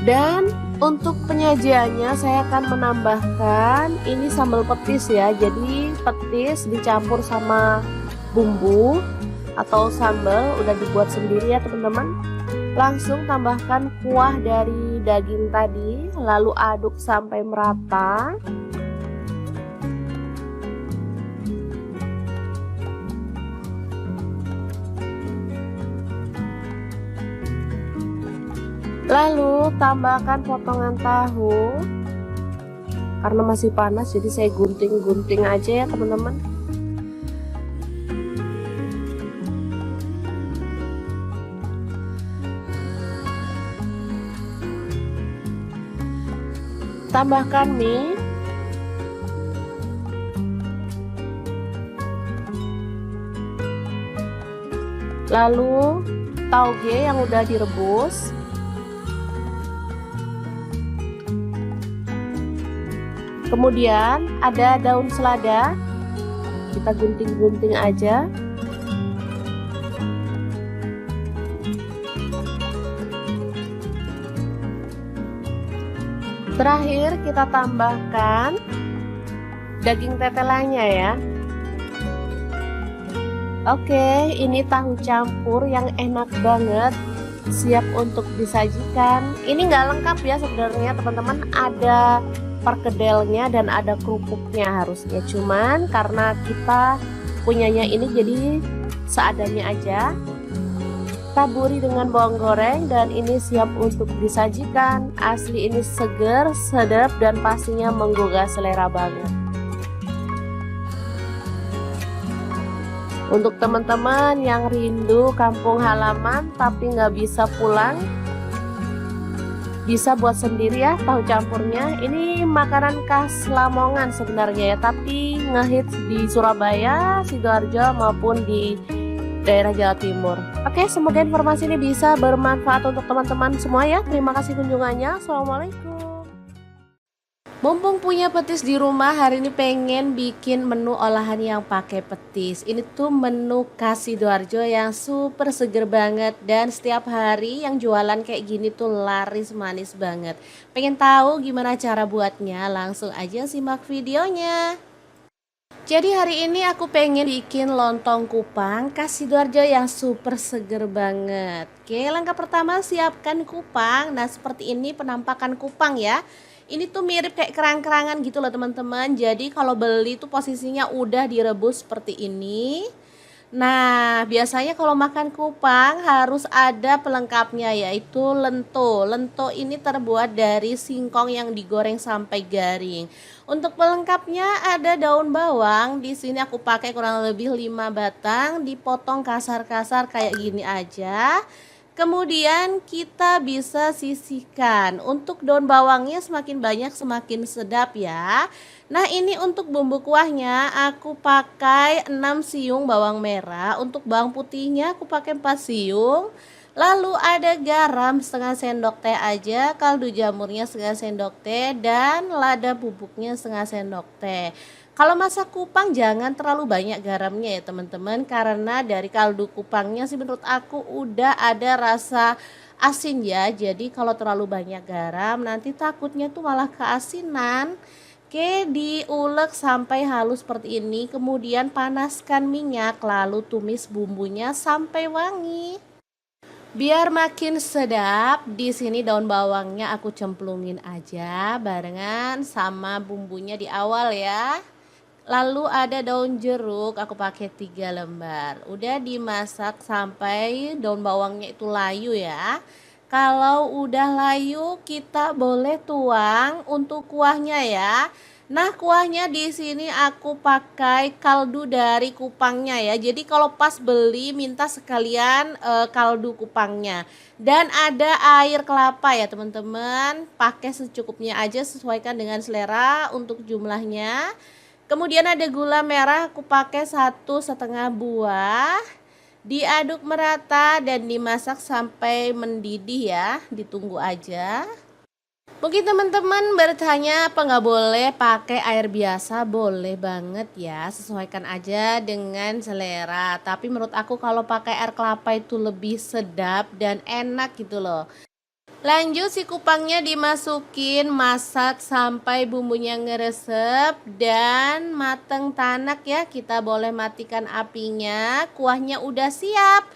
Dan untuk penyajiannya saya akan menambahkan ini sambal petis ya. Jadi petis dicampur sama bumbu atau sambal udah dibuat sendiri ya teman-teman. Langsung tambahkan kuah dari daging tadi, lalu aduk sampai merata. Lalu tambahkan potongan tahu. Karena masih panas jadi saya gunting-gunting aja ya teman-teman. Tambahkan mie. Lalu tauge yang udah direbus. Kemudian ada daun selada, kita gunting-gunting aja. Terakhir kita tambahkan daging tetelannya ya. Oke, ini tahu campur yang enak banget, siap untuk disajikan. Ini nggak lengkap ya sebenarnya teman-teman, ada perkedelnya dan ada kerupuknya harusnya. Cuman karena kita punyanya ini jadi seadanya aja. Taburi dengan bawang goreng dan ini siap untuk disajikan. Asli ini seger, sedap dan pastinya menggugah selera banget. Untuk teman-teman yang rindu kampung halaman tapi nggak bisa pulang, bisa buat sendiri ya tahu campurnya. Ini makanan khas Lamongan sebenarnya ya, tapi ngehits di Surabaya, Sidoarjo maupun di daerah Jawa Timur. Oke, semoga informasi ini bisa bermanfaat untuk teman-teman semua ya. Terima kasih kunjungannya. Assalamualaikum. Mumpung punya petis di rumah, hari ini pengen bikin menu olahan yang pakai petis. Ini tuh menu khas Sidoarjo yang super seger banget dan setiap hari yang jualan kayak gini tuh laris manis banget. Pengen tahu gimana cara buatnya? Langsung aja simak videonya. Jadi hari ini aku pengen bikin lontong kupang khas Sidoarjo yang super seger banget. Oke, langkah pertama siapkan kupang. Nah, seperti ini penampakan kupang ya. Ini tuh mirip kayak kerang-kerangan gitu loh teman-teman. Jadi kalau beli tuh posisinya udah direbus seperti ini. Nah, biasanya kalau makan kupang harus ada pelengkapnya yaitu lento. Lento ini terbuat dari singkong yang digoreng sampai garing. Untuk pelengkapnya ada daun bawang. Di sini aku pakai kurang lebih 5 batang, dipotong kasar-kasar kayak gini aja. Kemudian kita bisa sisihkan. Untuk daun bawangnya semakin banyak semakin sedap ya. Nah, ini untuk bumbu kuahnya aku pakai 6 siung bawang merah. Untuk bawang putihnya aku pakai 4 siung. Lalu ada garam setengah sendok teh aja, kaldu jamurnya setengah sendok teh, dan lada bubuknya setengah sendok teh. Kalau masak kupang jangan terlalu banyak garamnya ya teman-teman, karena dari kaldu kupangnya sih menurut aku udah ada rasa asin ya. Jadi kalau terlalu banyak garam nanti takutnya tuh malah keasinan. Oke, diulek sampai halus seperti ini, kemudian panaskan minyak lalu tumis bumbunya sampai wangi. Biar makin sedap, di sini daun bawangnya aku cemplungin aja barengan sama bumbunya di awal ya. Lalu ada daun jeruk, aku pakai 3 lembar. Udah dimasak sampai daun bawangnya itu layu ya. Kalau udah layu, kita boleh tuang untuk kuahnya ya. Nah, kuahnya di sini aku pakai kaldu dari kupangnya ya. Jadi kalau pas beli minta sekalian kaldu kupangnya. Dan ada air kelapa ya teman-teman. Pakai secukupnya aja, sesuaikan dengan selera untuk jumlahnya. Kemudian ada gula merah, aku pakai 1,5 buah. Diaduk merata dan dimasak sampai mendidih ya, ditunggu aja. Mungkin teman-teman bertanya apa nggak boleh pakai air biasa? Boleh banget ya, sesuaikan aja dengan selera. Tapi menurut aku kalau pakai air kelapa itu lebih sedap dan enak gitu loh. Lanjut, si kupangnya dimasukin, masak sampai bumbunya ngeresep dan mateng tanak ya. Kita boleh matikan apinya. Kuahnya udah siap.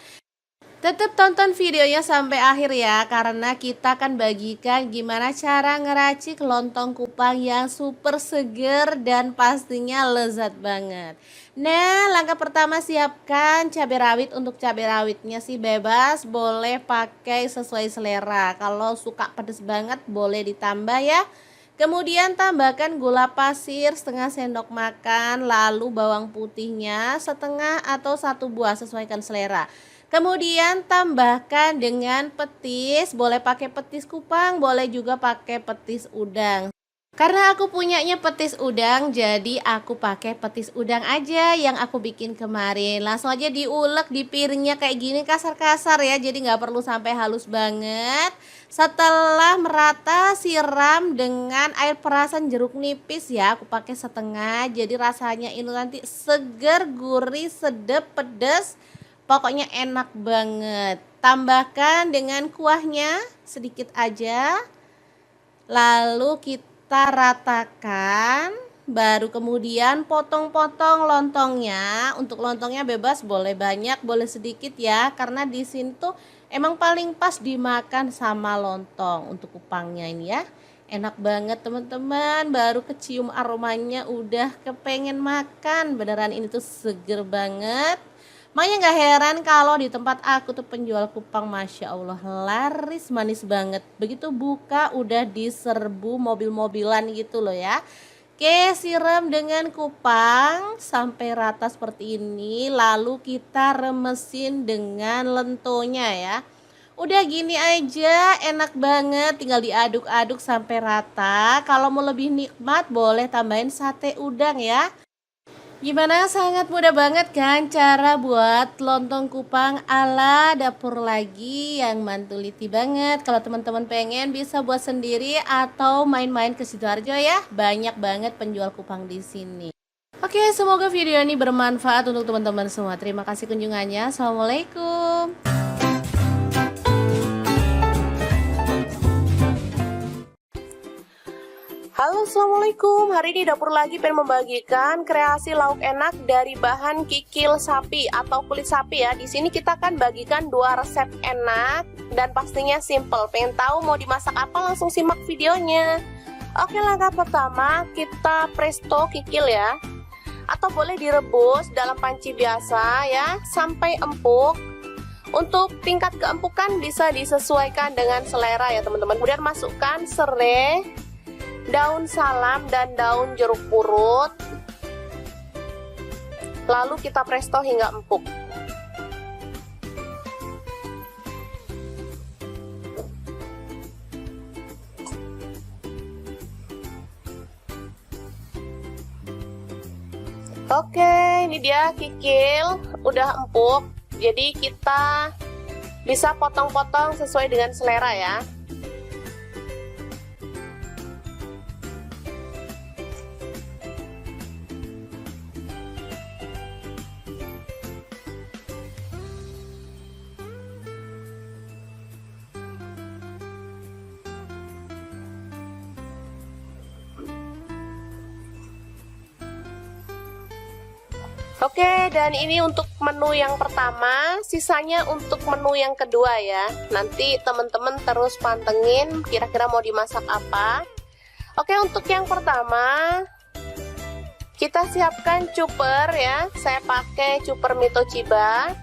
Tetap tonton videonya sampai akhir ya, karena kita akan bagikan gimana cara ngeracik lontong kupang yang super seger dan pastinya lezat banget. Nah, langkah pertama siapkan cabai rawit. Untuk cabai rawitnya sih bebas, boleh pakai sesuai selera. Kalau suka pedas banget boleh ditambah ya. Kemudian tambahkan gula pasir setengah sendok makan, lalu bawang putihnya setengah atau 1 buah, sesuaikan selera. Kemudian tambahkan dengan petis, boleh pakai petis kupang, boleh juga pakai petis udang. Karena aku punyanya petis udang, jadi aku pakai petis udang aja yang aku bikin kemarin. Langsung aja diulek di piringnya kayak gini kasar-kasar ya, jadi nggak perlu sampai halus banget. Setelah merata, siram dengan air perasan jeruk nipis ya, aku pakai setengah. Jadi rasanya ini nanti seger, gurih, sedap, pedas. Pokoknya enak banget. Tambahkan dengan kuahnya sedikit aja. Lalu kita ratakan baru kemudian potong-potong lontongnya. Untuk lontongnya bebas, boleh banyak, boleh sedikit ya, karena di sini tuh emang paling pas dimakan sama lontong untuk kupangnya ini ya. Enak banget teman-teman, baru kecium aromanya udah kepengen makan. Beneran ini tuh seger banget. Makanya gak heran kalau di tempat aku tuh penjual kupang Masya Allah laris manis banget. Begitu buka udah diserbu mobil-mobilan gitu loh ya. Oke, siram dengan kupang sampai rata seperti ini. Lalu kita remesin dengan lentonya ya. Udah gini aja enak banget, tinggal diaduk-aduk sampai rata. Kalau mau lebih nikmat boleh tambahin sate udang ya. Gimana, sangat mudah banget kan cara buat lontong kupang ala dapur lagi yang mantuliti banget. Kalau teman-teman pengen bisa buat sendiri atau main-main ke Sidoarjo ya. Banyak banget penjual kupang di sini. Oke, semoga video ini bermanfaat untuk teman-teman semua. Terima kasih kunjungannya. Assalamualaikum. Halo, assalamualaikum. Hari ini dapur lagi pengen membagikan kreasi lauk enak dari bahan kikil sapi atau kulit sapi ya. Di sini kita akan bagikan 2 resep enak dan pastinya simple. Pengen tahu mau dimasak apa? Langsung simak videonya. Oke, langkah pertama kita presto kikil ya, atau boleh direbus dalam panci biasa ya sampai empuk. Untuk tingkat keempukan bisa disesuaikan dengan selera ya teman-teman. Kemudian masukkan serai, daun salam dan daun jeruk purut, lalu kita presto hingga empuk. Oke, ini dia kikil udah empuk, jadi kita bisa potong-potong sesuai dengan selera ya. Oke, dan ini untuk menu yang pertama, sisanya untuk menu yang kedua ya. Nanti teman-teman terus pantengin kira-kira mau dimasak apa. Oke, untuk yang pertama kita siapkan cuper ya. Saya pakai cuper Mitochiba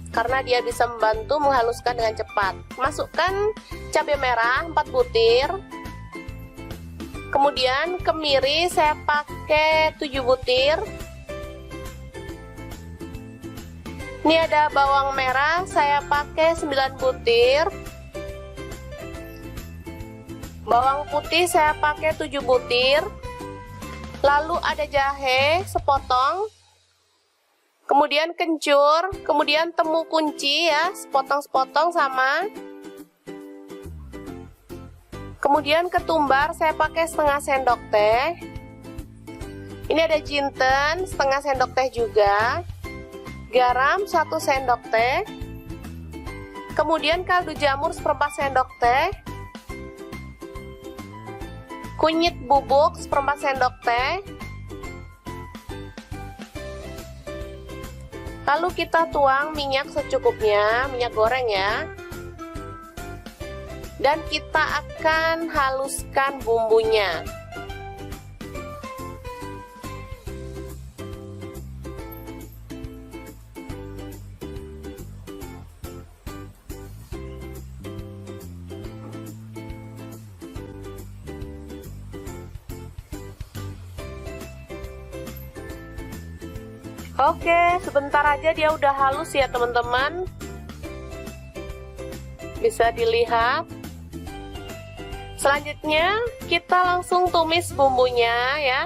karena dia bisa membantu menghaluskan dengan cepat. Masukkan cabai merah 4 butir. Kemudian kemiri saya pakai 7 butir. Ini ada bawang merah, saya pakai 9 butir. Bawang putih saya pakai 7 butir. Lalu ada jahe sepotong. Kemudian kencur, kemudian temu kunci ya, sepotong-sepotong sama. Kemudian ketumbar saya pakai setengah sendok teh. Ini ada jinten setengah sendok teh juga. Garam 1 sendok teh, kemudian kaldu jamur 1/4 sendok teh, kunyit bubuk 1/4 sendok teh, lalu kita tuang minyak secukupnya, minyak goreng ya, dan kita akan haluskan bumbunya. Oke, sebentar aja dia udah halus ya teman-teman. Bisa dilihat. Selanjutnya kita langsung tumis bumbunya ya.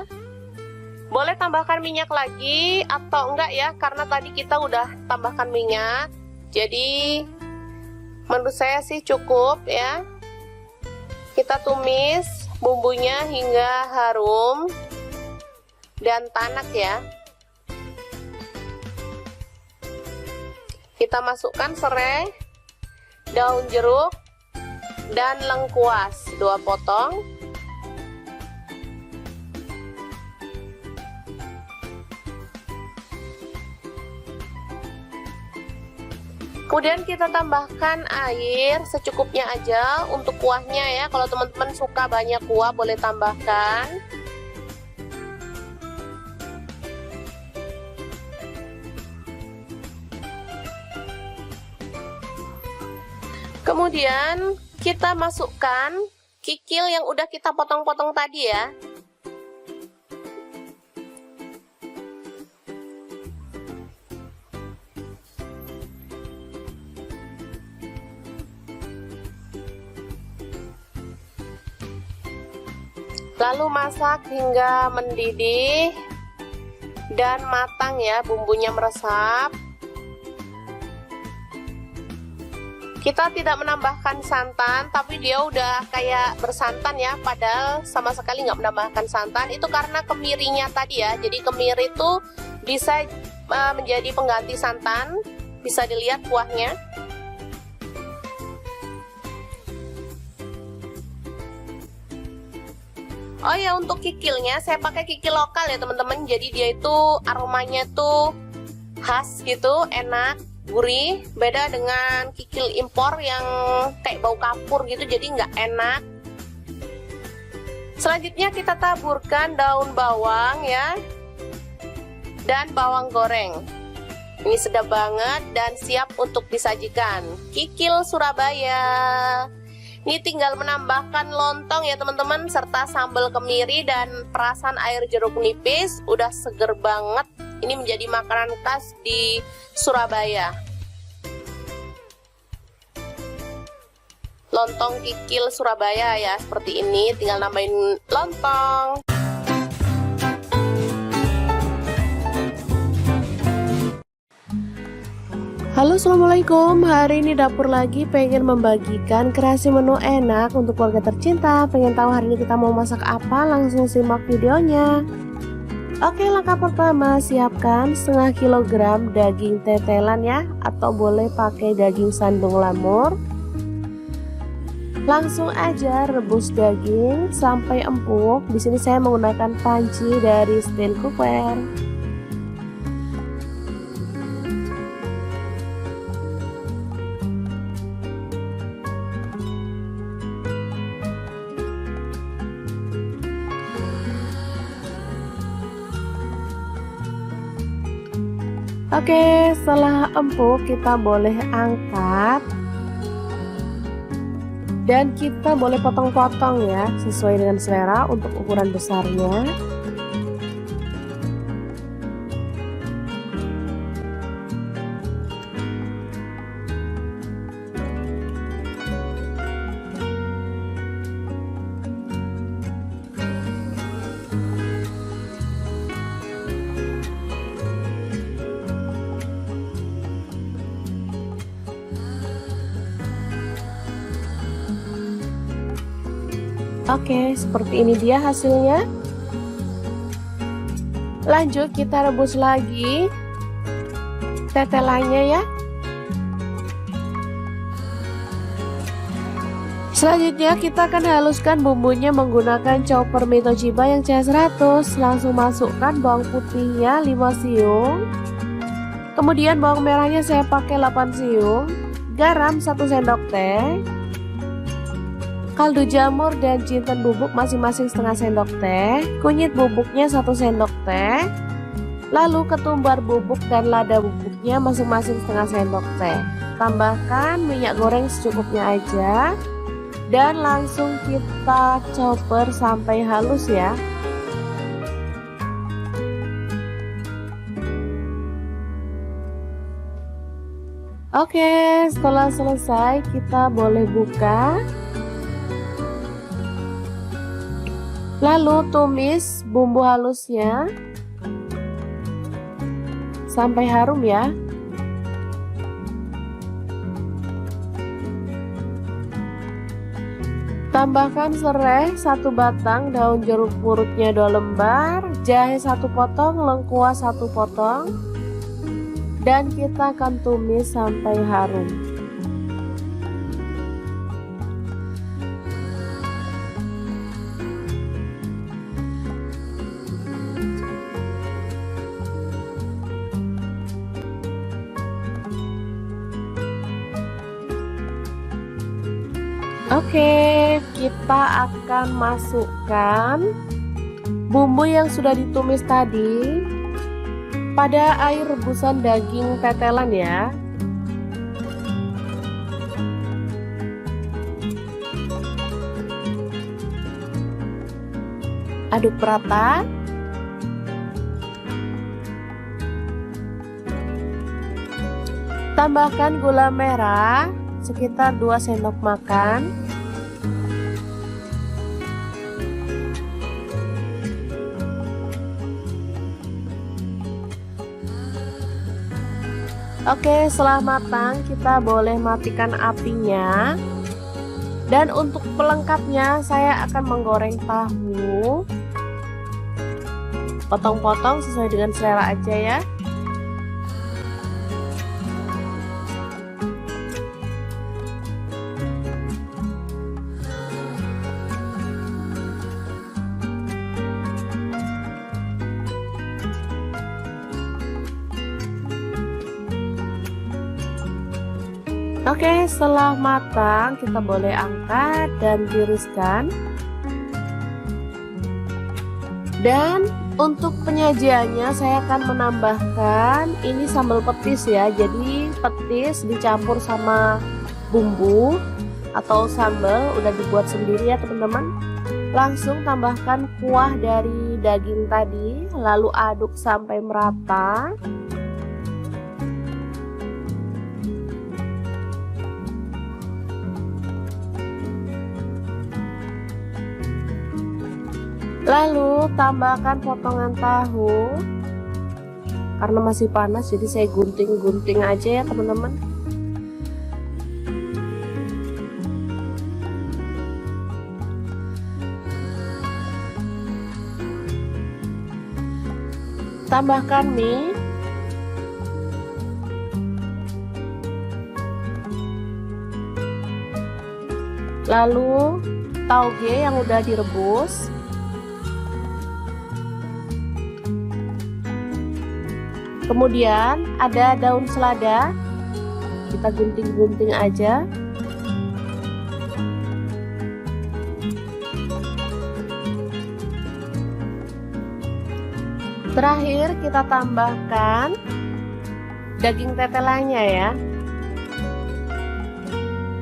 Boleh tambahkan minyak lagi atau enggak ya, karena tadi kita udah tambahkan minyak. Jadi menurut saya sih cukup ya. Kita tumis bumbunya hingga harum dan tanak ya. Kita masukkan serai, daun jeruk, dan lengkuas 2 potong. Kemudian kita tambahkan air secukupnya aja untuk kuahnya ya. Kalau teman-teman suka banyak kuah boleh tambahkan. Kemudian kita masukkan kikil yang udah kita potong-potong tadi ya. Lalu masak hingga mendidih dan matang ya, bumbunya meresap. Kita tidak menambahkan santan, tapi dia udah kayak bersantan ya, padahal sama sekali nggak menambahkan santan. Itu karena kemirinya tadi ya, jadi kemiri itu bisa menjadi pengganti santan. Bisa dilihat kuahnya. Oh ya, untuk kikilnya saya pakai kikil lokal ya teman-teman. Jadi dia itu aromanya tuh khas gitu, enak, gurih. Beda dengan kikil impor yang kayak bau kapur gitu, jadi nggak enak. Selanjutnya kita taburkan daun bawang ya, dan bawang goreng. Ini sedap banget dan siap untuk disajikan. Kikil Surabaya. Ini tinggal menambahkan lontong ya teman-teman, serta sambal kemiri dan perasan air jeruk nipis. Udah seger banget. Ini menjadi makanan khas di Surabaya. Lontong kikil Surabaya ya, seperti ini. Tinggal nambahin lontong. Halo, assalamualaikum. Hari ini dapur lagi pengen membagikan kreasi menu enak untuk keluarga tercinta. Pengen tahu hari ini kita mau masak apa? Langsung simak videonya. Oke, langkah pertama siapkan setengah kilogram daging tetelan ya, atau boleh pakai daging sandung lamur. Langsung aja rebus daging sampai empuk. Di sini saya menggunakan panci dari steel cooker. Oke, setelah empuk kita boleh angkat dan kita boleh potong-potong ya, sesuai dengan selera untuk ukuran besarnya. Oke, seperti ini dia hasilnya. Lanjut kita rebus lagi tetelannya ya. Selanjutnya kita akan haluskan bumbunya menggunakan chopper Mito Chiba yang CH100. Langsung masukkan bawang putihnya 5 siung. Kemudian bawang merahnya saya pakai 8 siung. Garam 1 sendok teh. Kaldu jamur dan jinten bubuk masing-masing setengah sendok teh. Kunyit bubuknya 1 sendok teh. Lalu ketumbar bubuk dan lada bubuknya masing-masing setengah sendok teh. Tambahkan minyak goreng secukupnya aja. Dan langsung kita chopper sampai halus ya. Oke, setelah selesai kita boleh buka. Lalu tumis bumbu halusnya sampai harum ya. Tambahkan serai 1 batang, daun jeruk purutnya 2 lembar, jahe 1 potong, lengkuas 1 potong, dan kita akan tumis sampai harum. Oke, kita akan masukkan bumbu yang sudah ditumis tadi pada air rebusan daging tetelan ya. Aduk rata. Tambahkan gula merah sekitar 2 sendok makan. Oke, setelah matang kita boleh matikan apinya. Dan untuk pelengkapnya saya akan menggoreng tahu. Potong-potong sesuai dengan selera aja ya. Oke, setelah matang kita boleh angkat dan tiriskan. Dan untuk penyajiannya saya akan menambahkan ini sambal petis ya. Jadi petis dicampur sama bumbu atau sambal udah dibuat sendiri ya teman-teman. Langsung tambahkan kuah dari daging tadi, lalu aduk sampai merata. Lalu tambahkan potongan tahu. Karena masih panas jadi saya gunting-gunting aja ya teman-teman. Tambahkan mie. Lalu tauge yang udah direbus. Kemudian ada daun selada, kita gunting-gunting aja. Terakhir kita tambahkan daging tetelannya ya.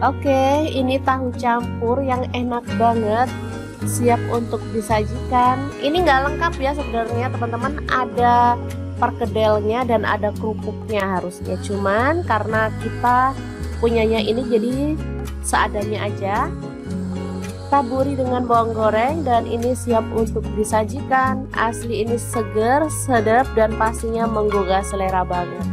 Oke, ini tahu campur yang enak banget, siap untuk disajikan. Ini nggak lengkap ya sebenarnya teman-teman, ada perkedelnya dan ada kerupuknya harusnya, cuman karena kita punyanya ini jadi seadanya aja. Taburi dengan bawang goreng dan ini siap untuk disajikan. Asli ini seger, sedap dan pastinya menggugah selera banget.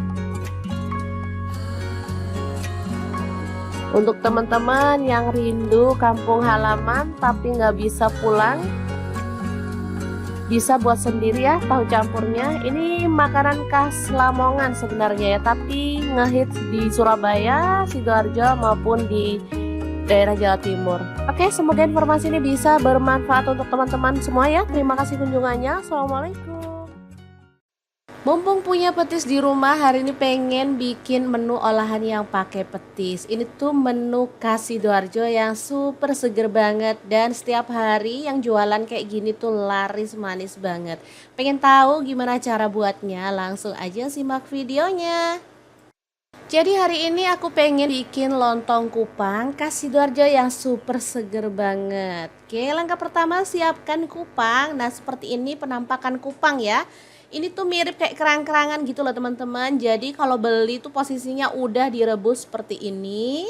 Untuk teman-teman yang rindu kampung halaman tapi nggak bisa pulang, bisa buat sendiri ya tahu campurnya. Ini makanan khas Lamongan sebenarnya ya, tapi ngehits di Surabaya, Sidoarjo maupun di daerah Jawa Timur. Oke, semoga informasi ini bisa bermanfaat untuk teman-teman semua ya. Terima kasih kunjungannya. Assalamualaikum. Mumpung punya petis di rumah, hari ini pengen bikin menu olahan yang pakai petis. Ini tuh menu khas Sidoarjo yang super seger banget dan setiap hari yang jualan kayak gini tuh laris manis banget. Pengen tahu gimana cara buatnya? Langsung aja simak videonya. Jadi hari ini aku pengen bikin lontong kupang khas Sidoarjo yang super seger banget. Oke, langkah pertama siapkan kupang. Nah, seperti ini penampakan kupang ya. Ini tuh mirip kayak kerang-kerangan gitu loh teman-teman. Jadi kalau beli tuh posisinya udah direbus seperti ini.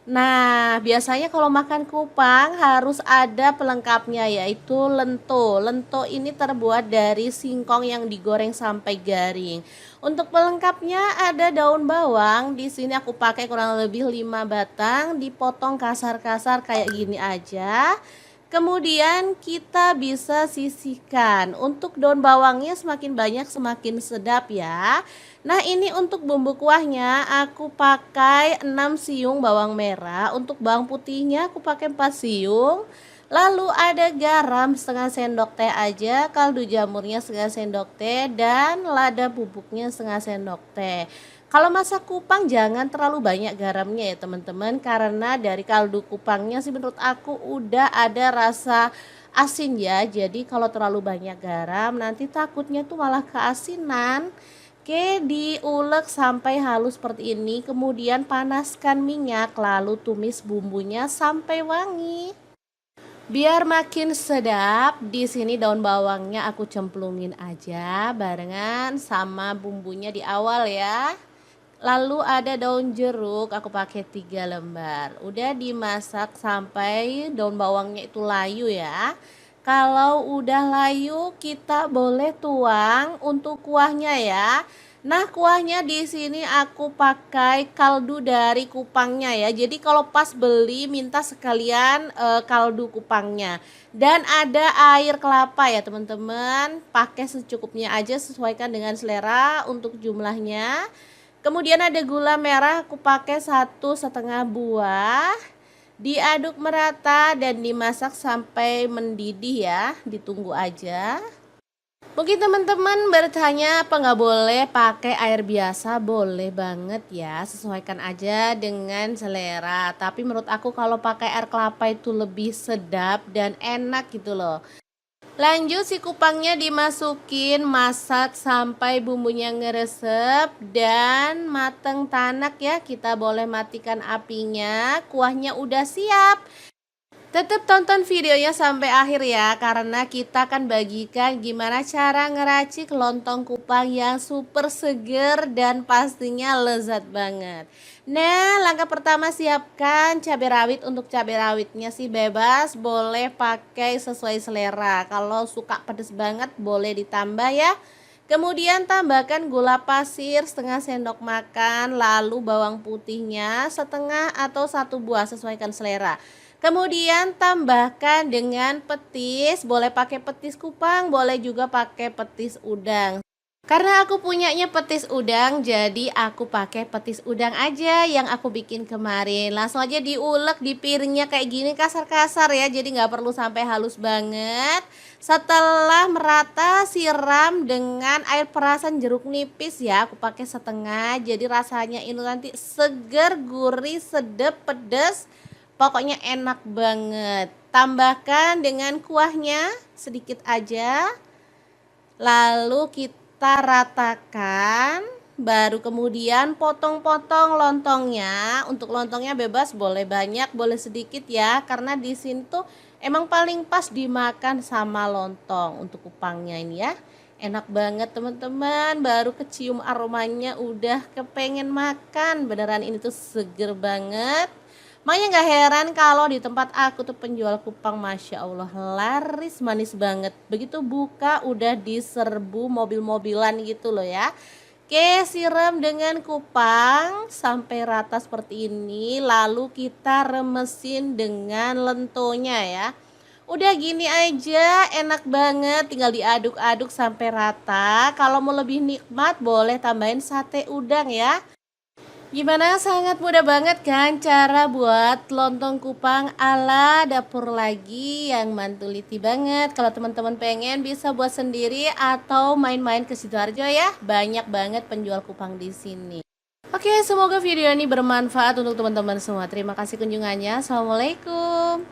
Nah, biasanya kalau makan kupang harus ada pelengkapnya yaitu lento. Lento ini terbuat dari singkong yang digoreng sampai garing. Untuk pelengkapnya ada daun bawang. Di sini aku pakai kurang lebih 5 batang, dipotong kasar-kasar kayak gini aja. Kemudian kita bisa sisihkan. Untuk daun bawangnya semakin banyak semakin sedap ya. Nah, ini untuk bumbu kuahnya aku pakai 6 siung bawang merah. Untuk bawang putihnya aku pakai 4 siung. Lalu ada garam setengah sendok teh aja, kaldu jamurnya setengah sendok teh, dan lada bubuknya setengah sendok teh. Kalau masak kupang jangan terlalu banyak garamnya ya teman-teman, karena dari kaldu kupangnya sih menurut aku udah ada rasa asin ya. Jadi kalau terlalu banyak garam nanti takutnya tuh malah keasinan. Oke, diulek sampai halus seperti ini, kemudian panaskan minyak, lalu tumis bumbunya sampai wangi. Biar makin sedap, di sini daun bawangnya aku cemplungin aja barengan sama bumbunya di awal ya. Lalu ada daun jeruk, aku pakai 3 lembar. Udah dimasak sampai daun bawangnya itu layu ya. Kalau udah layu, kita boleh tuang untuk kuahnya ya. Nah, kuahnya di sini aku pakai kaldu dari kupangnya ya. Jadi kalau pas beli minta sekalian kaldu kupangnya. Dan ada air kelapa ya teman-teman. Pakai secukupnya aja, sesuaikan dengan selera untuk jumlahnya. Kemudian ada gula merah, aku pakai 1,5 buah. Diaduk merata dan dimasak sampai mendidih ya. Ditunggu aja. Mungkin teman-teman bertanya apa nggak boleh pakai air biasa? Boleh banget ya, sesuaikan aja dengan selera. Tapi menurut aku kalau pakai air kelapa itu lebih sedap dan enak gitu loh. Lanjut, si kupangnya dimasukin, masak sampai bumbunya ngeresep dan mateng tanak ya. Kita boleh matikan apinya, kuahnya udah siap. Tetap tonton videonya sampai akhir ya, karena kita akan bagikan gimana cara ngeracik lontong kupang yang super seger dan pastinya lezat banget. Nah, langkah pertama siapkan cabai rawit. Untuk cabai rawitnya sih bebas, boleh pakai sesuai selera. Kalau suka pedas banget boleh ditambah ya. Kemudian tambahkan gula pasir setengah sendok makan, lalu bawang putihnya setengah atau 1 buah, sesuaikan selera. Kemudian tambahkan dengan petis, boleh pakai petis kupang, boleh juga pakai petis udang. Karena aku punyanya petis udang, jadi aku pakai petis udang aja yang aku bikin kemarin. Langsung aja diulek di piringnya kayak gini kasar-kasar ya, jadi nggak perlu sampai halus banget. Setelah merata, siram dengan air perasan jeruk nipis ya, aku pakai setengah. Jadi rasanya ini nanti seger, gurih, sedap, pedas. Pokoknya enak banget. Tambahkan dengan kuahnya sedikit aja. Lalu kita ratakan. Baru kemudian potong-potong lontongnya. Untuk lontongnya bebas, boleh banyak, boleh sedikit ya. Karena di sini tuh emang paling pas dimakan sama lontong untuk kupangnya ini ya. Enak banget teman-teman. Baru kecium aromanya udah kepengen makan. Beneran ini tuh seger banget. Makanya gak heran kalau di tempat aku tuh penjual kupang Masya Allah laris manis banget. Begitu buka udah diserbu mobil-mobilan gitu loh ya. Oke, siram dengan kupang sampai rata seperti ini. Lalu kita remesin dengan lentonya ya. Udah gini aja enak banget, tinggal diaduk-aduk sampai rata. Kalau mau lebih nikmat boleh tambahin sate udang ya. Gimana, sangat mudah banget kan cara buat lontong kupang ala dapur lagi yang mantuliti banget. Kalau teman-teman pengen bisa buat sendiri atau main-main ke Sidoarjo ya. Banyak banget penjual kupang di sini. Oke, semoga video ini bermanfaat untuk teman-teman semua. Terima kasih kunjungannya. Assalamualaikum.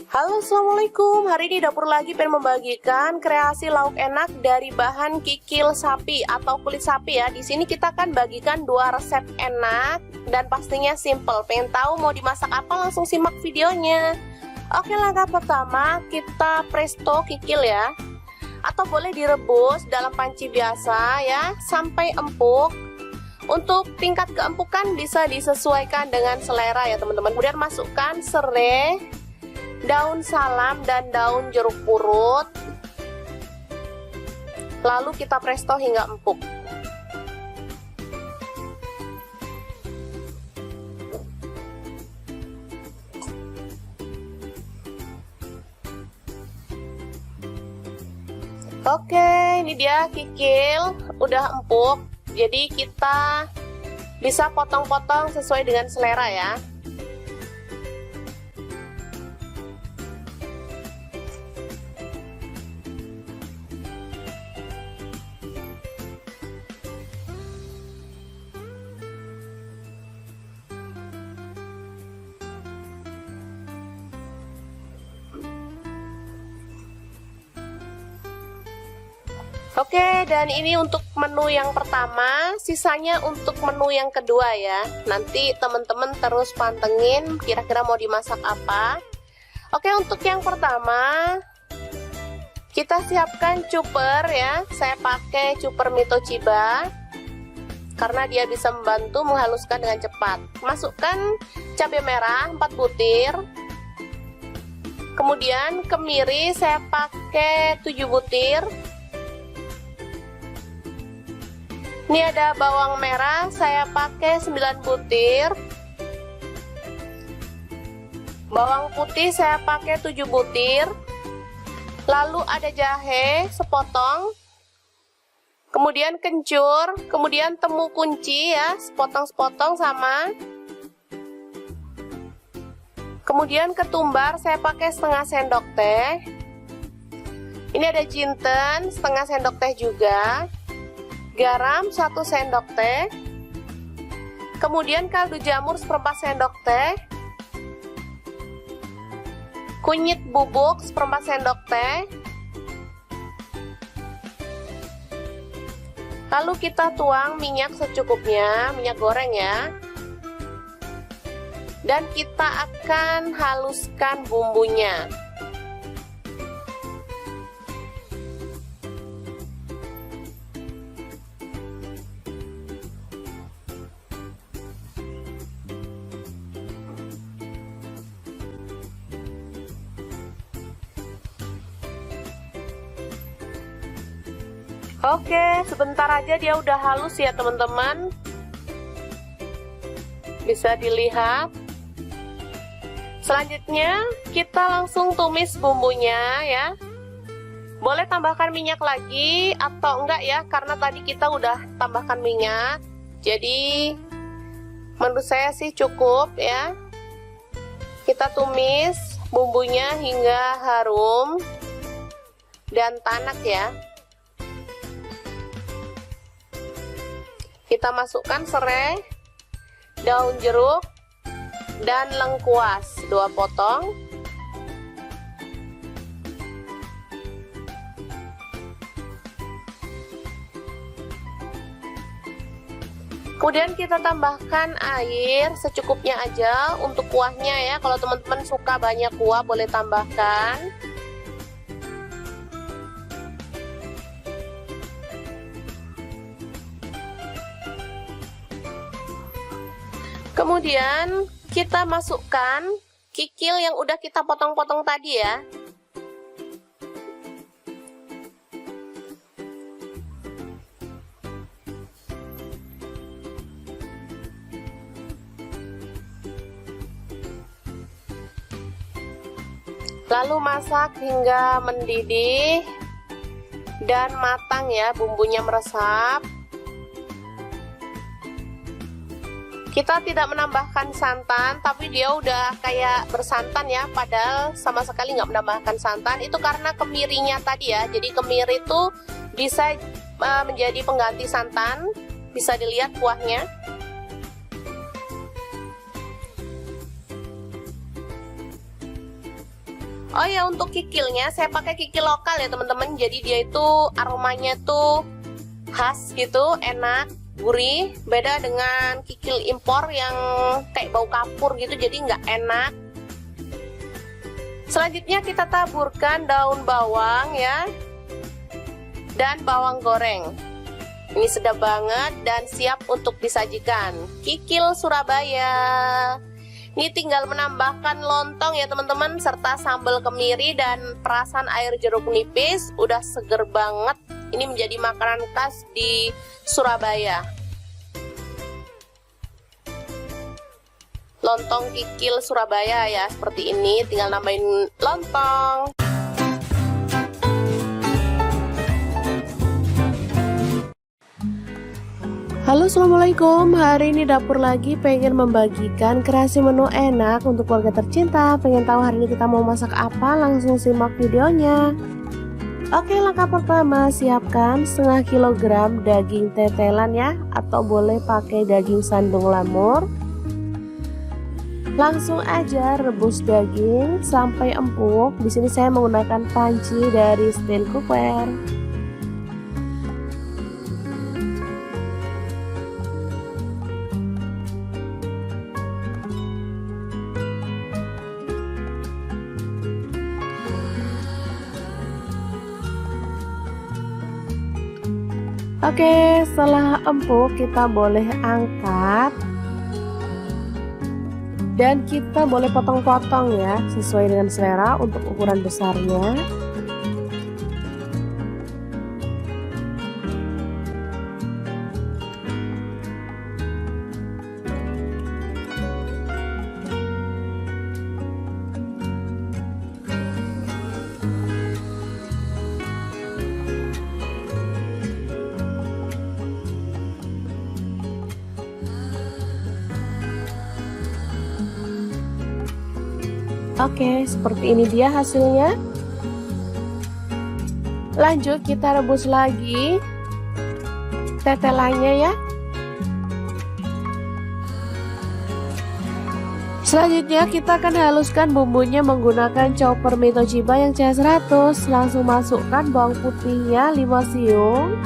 Halo, assalamualaikum. Hari ini dapur lagi pengen membagikan kreasi lauk enak dari bahan kikil sapi atau kulit sapi ya. Di sini kita akan bagikan 2 resep enak dan pastinya simple. Pengen tahu mau dimasak apa? Langsung simak videonya. Oke, langkah pertama kita presto kikil ya, atau boleh direbus dalam panci biasa ya sampai empuk. Untuk tingkat keempukan bisa disesuaikan dengan selera ya teman-teman. Kemudian masukkan serai, daun salam dan daun jeruk purut, lalu kita presto hingga empuk. Oke, ini dia kikil udah empuk. Jadi kita Bisa potong-potong sesuai dengan selera ya. Oke, dan ini untuk menu yang pertama, sisanya untuk menu yang kedua ya. Nanti teman-teman terus pantengin kira-kira mau dimasak apa. Oke, untuk yang pertama kita siapkan cuper ya. Saya pakai cuper Mitochiba karena dia bisa membantu menghaluskan dengan cepat. Masukkan cabai merah 4 butir. Kemudian kemiri saya pakai 7 butir. Ini ada bawang merah, saya pakai 9 butir. Bawang putih saya pakai 7 butir. Lalu ada jahe sepotong. Kemudian kencur, kemudian temu kunci ya, sepotong-sepotong sama. Kemudian ketumbar saya pakai setengah sendok teh. Ini ada jinten setengah sendok teh juga. Garam 1 sendok teh, kemudian kaldu jamur 1/4 sendok teh, kunyit bubuk 1/4 sendok teh, lalu kita tuang minyak secukupnya, minyak goreng ya, dan kita akan haluskan bumbunya. Oke, sebentar aja dia udah halus ya teman-teman. Bisa dilihat. Selanjutnya kita langsung tumis bumbunya ya. Boleh tambahkan minyak lagi atau enggak ya, karena tadi kita udah tambahkan minyak. Jadi menurut saya sih cukup ya. Kita tumis bumbunya hingga harum dan tanak ya. Kita masukkan serai, daun jeruk, dan lengkuas 2 potong. Kemudian kita tambahkan air secukupnya aja untuk kuahnya ya. Kalau teman-teman suka banyak kuah boleh tambahkan. Kemudian kita masukkan kikil yang udah kita potong-potong tadi ya. Lalu masak hingga mendidih dan matang ya, bumbunya meresap. Kita tidak menambahkan santan, tapi dia udah kayak bersantan ya, padahal sama sekali nggak menambahkan santan. Itu karena kemirinya tadi ya, jadi kemiri itu bisa menjadi pengganti santan. Bisa dilihat kuahnya. Oh ya, untuk kikilnya saya pakai kikil lokal ya teman-teman. Jadi dia itu aromanya tuh khas gitu, enak, gurih. Beda dengan kikil impor yang kayak bau kapur gitu, jadi nggak enak. Selanjutnya kita taburkan daun bawang ya, dan bawang goreng. Ini sedap banget dan siap untuk disajikan. Kikil Surabaya. Ini tinggal menambahkan lontong ya teman-teman, serta sambal kemiri dan perasan air jeruk nipis. Udah seger banget. Ini menjadi makanan khas di Surabaya. Lontong kikil Surabaya ya, seperti ini. Tinggal nambahin lontong. Halo, assalamualaikum. Hari ini dapur lagi pengen membagikan kreasi menu enak untuk keluarga tercinta. Pengen tahu hari ini kita mau masak apa? Langsung simak videonya. Oke, langkah pertama siapkan setengah kilogram daging tetelan ya, atau boleh pakai daging sandung lamur. Langsung aja rebus daging sampai empuk. Di sini saya menggunakan panci dari steel cookware. Oke, setelah empuk kita boleh angkat dan kita boleh potong-potong ya, sesuai dengan selera untuk ukuran besarnya. Oke, seperti ini dia hasilnya. Lanjut kita rebus lagi tetelannya ya. Selanjutnya kita akan haluskan bumbunya menggunakan chopper Mitochiba yang CH100. Langsung masukkan bawang putihnya 5 siung.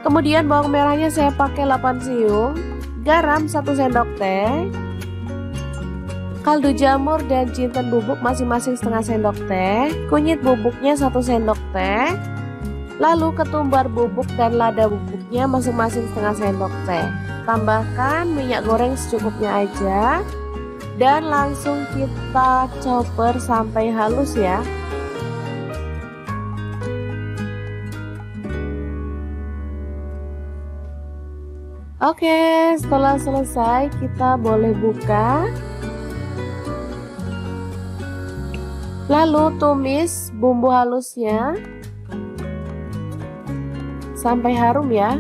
Kemudian bawang merahnya saya pakai 8 siung. Garam 1 sendok teh. Kaldu jamur dan jinten bubuk masing-masing setengah sendok teh, kunyit bubuknya 1 sendok teh, lalu ketumbar bubuk dan lada bubuknya masing-masing setengah sendok teh. Tambahkan minyak goreng secukupnya aja dan langsung kita chopper sampai halus ya. Oke, setelah selesai kita boleh buka. Lalu tumis bumbu halusnya sampai harum ya.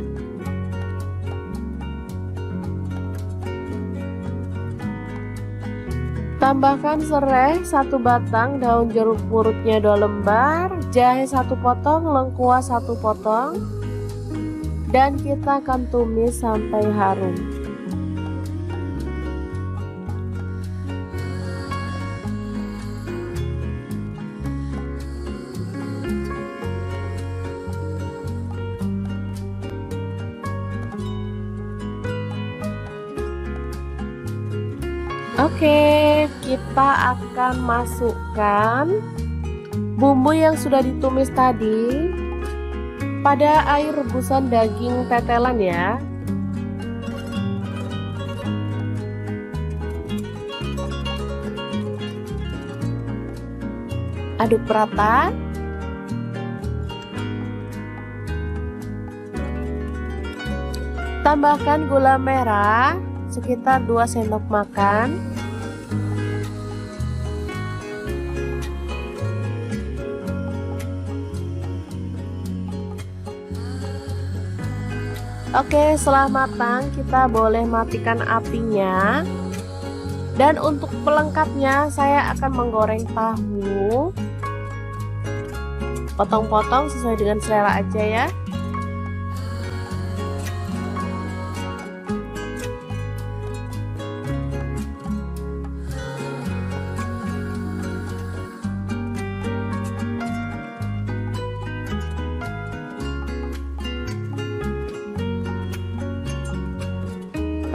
Tambahkan serai 1 batang, daun jeruk purutnya 2 lembar, jahe 1 potong, lengkuas 1 potong, dan kita akan tumis sampai harum. Oke, kita akan masukkan bumbu yang sudah ditumis tadi pada air rebusan daging tetelan ya. Aduk rata. Tambahkan gula merah sekitar 2 sendok makan. Oke, setelah matang kita boleh matikan apinya. Dan untuk pelengkapnya saya akan menggoreng tahu. Potong-potong sesuai dengan selera aja ya.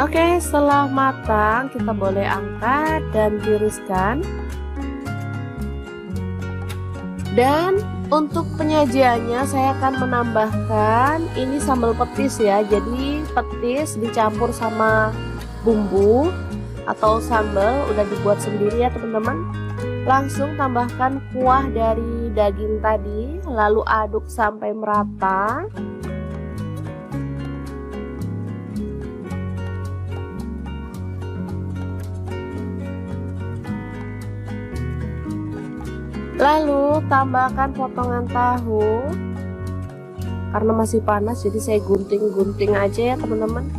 Oke, setelah matang kita boleh angkat dan tiriskan. Dan untuk penyajiannya saya akan menambahkan ini sambal petis ya. Jadi petis dicampur sama bumbu atau sambal udah dibuat sendiri ya teman-teman. Langsung tambahkan kuah dari daging tadi, lalu aduk sampai merata. Lalu tambahkan potongan tahu. Karena masih panas jadi saya gunting-gunting aja ya teman-teman.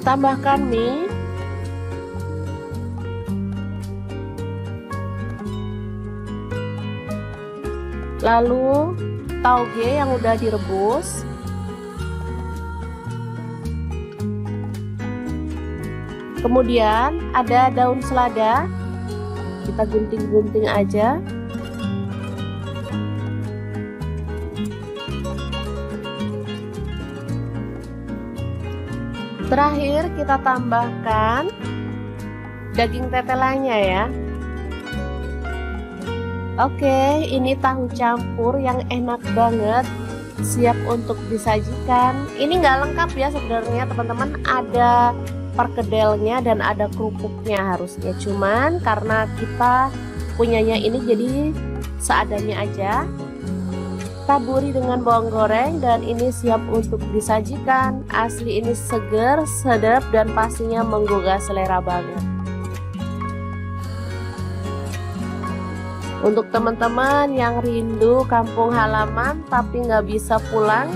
Tambahkan mie. Lalu tauge yang udah direbus. Kemudian ada daun selada. Kita gunting-gunting aja. Terakhir kita tambahkan daging tetelannya ya. Oke, ini tahu campur yang enak banget, siap untuk disajikan. Ini nggak lengkap ya sebenarnya teman-teman, ada perkedelnya dan ada kerupuknya harusnya. Cuman karena kita punyanya ini jadi seadanya aja. Taburi dengan bawang goreng dan ini siap untuk disajikan. Asli ini seger, sedap dan pastinya menggugah selera banget. Untuk teman-teman yang rindu kampung halaman tapi nggak bisa pulang,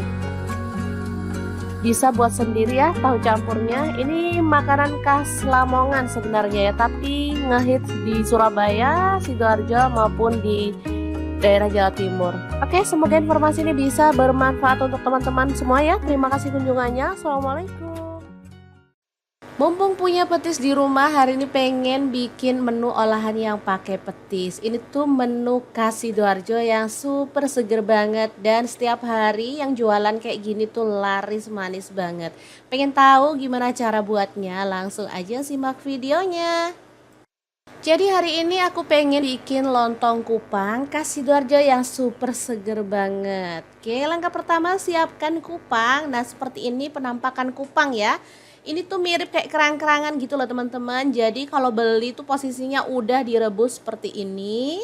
bisa buat sendiri ya tahu campurnya. Ini makanan khas Lamongan sebenarnya ya, tapi ngehits di Surabaya, Sidoarjo maupun di daerah Jawa Timur. Oke, semoga informasi ini bisa bermanfaat untuk teman-teman semua ya. Terima kasih kunjungannya. Assalamualaikum. Mumpung punya petis di rumah, hari ini pengen bikin menu olahan yang pakai petis. Ini tuh menu khas Sidoarjo yang super seger banget dan setiap hari yang jualan kayak gini tuh laris manis banget. Pengen tahu gimana cara buatnya? Langsung aja simak videonya. Jadi hari ini aku pengen bikin lontong kupang khas Sidoarjo yang super seger banget. Oke, langkah pertama siapkan kupang. Nah, seperti ini penampakan kupang ya. Ini tuh mirip kayak kerang-kerangan gitu loh teman-teman. Jadi kalau beli tuh posisinya udah direbus seperti ini.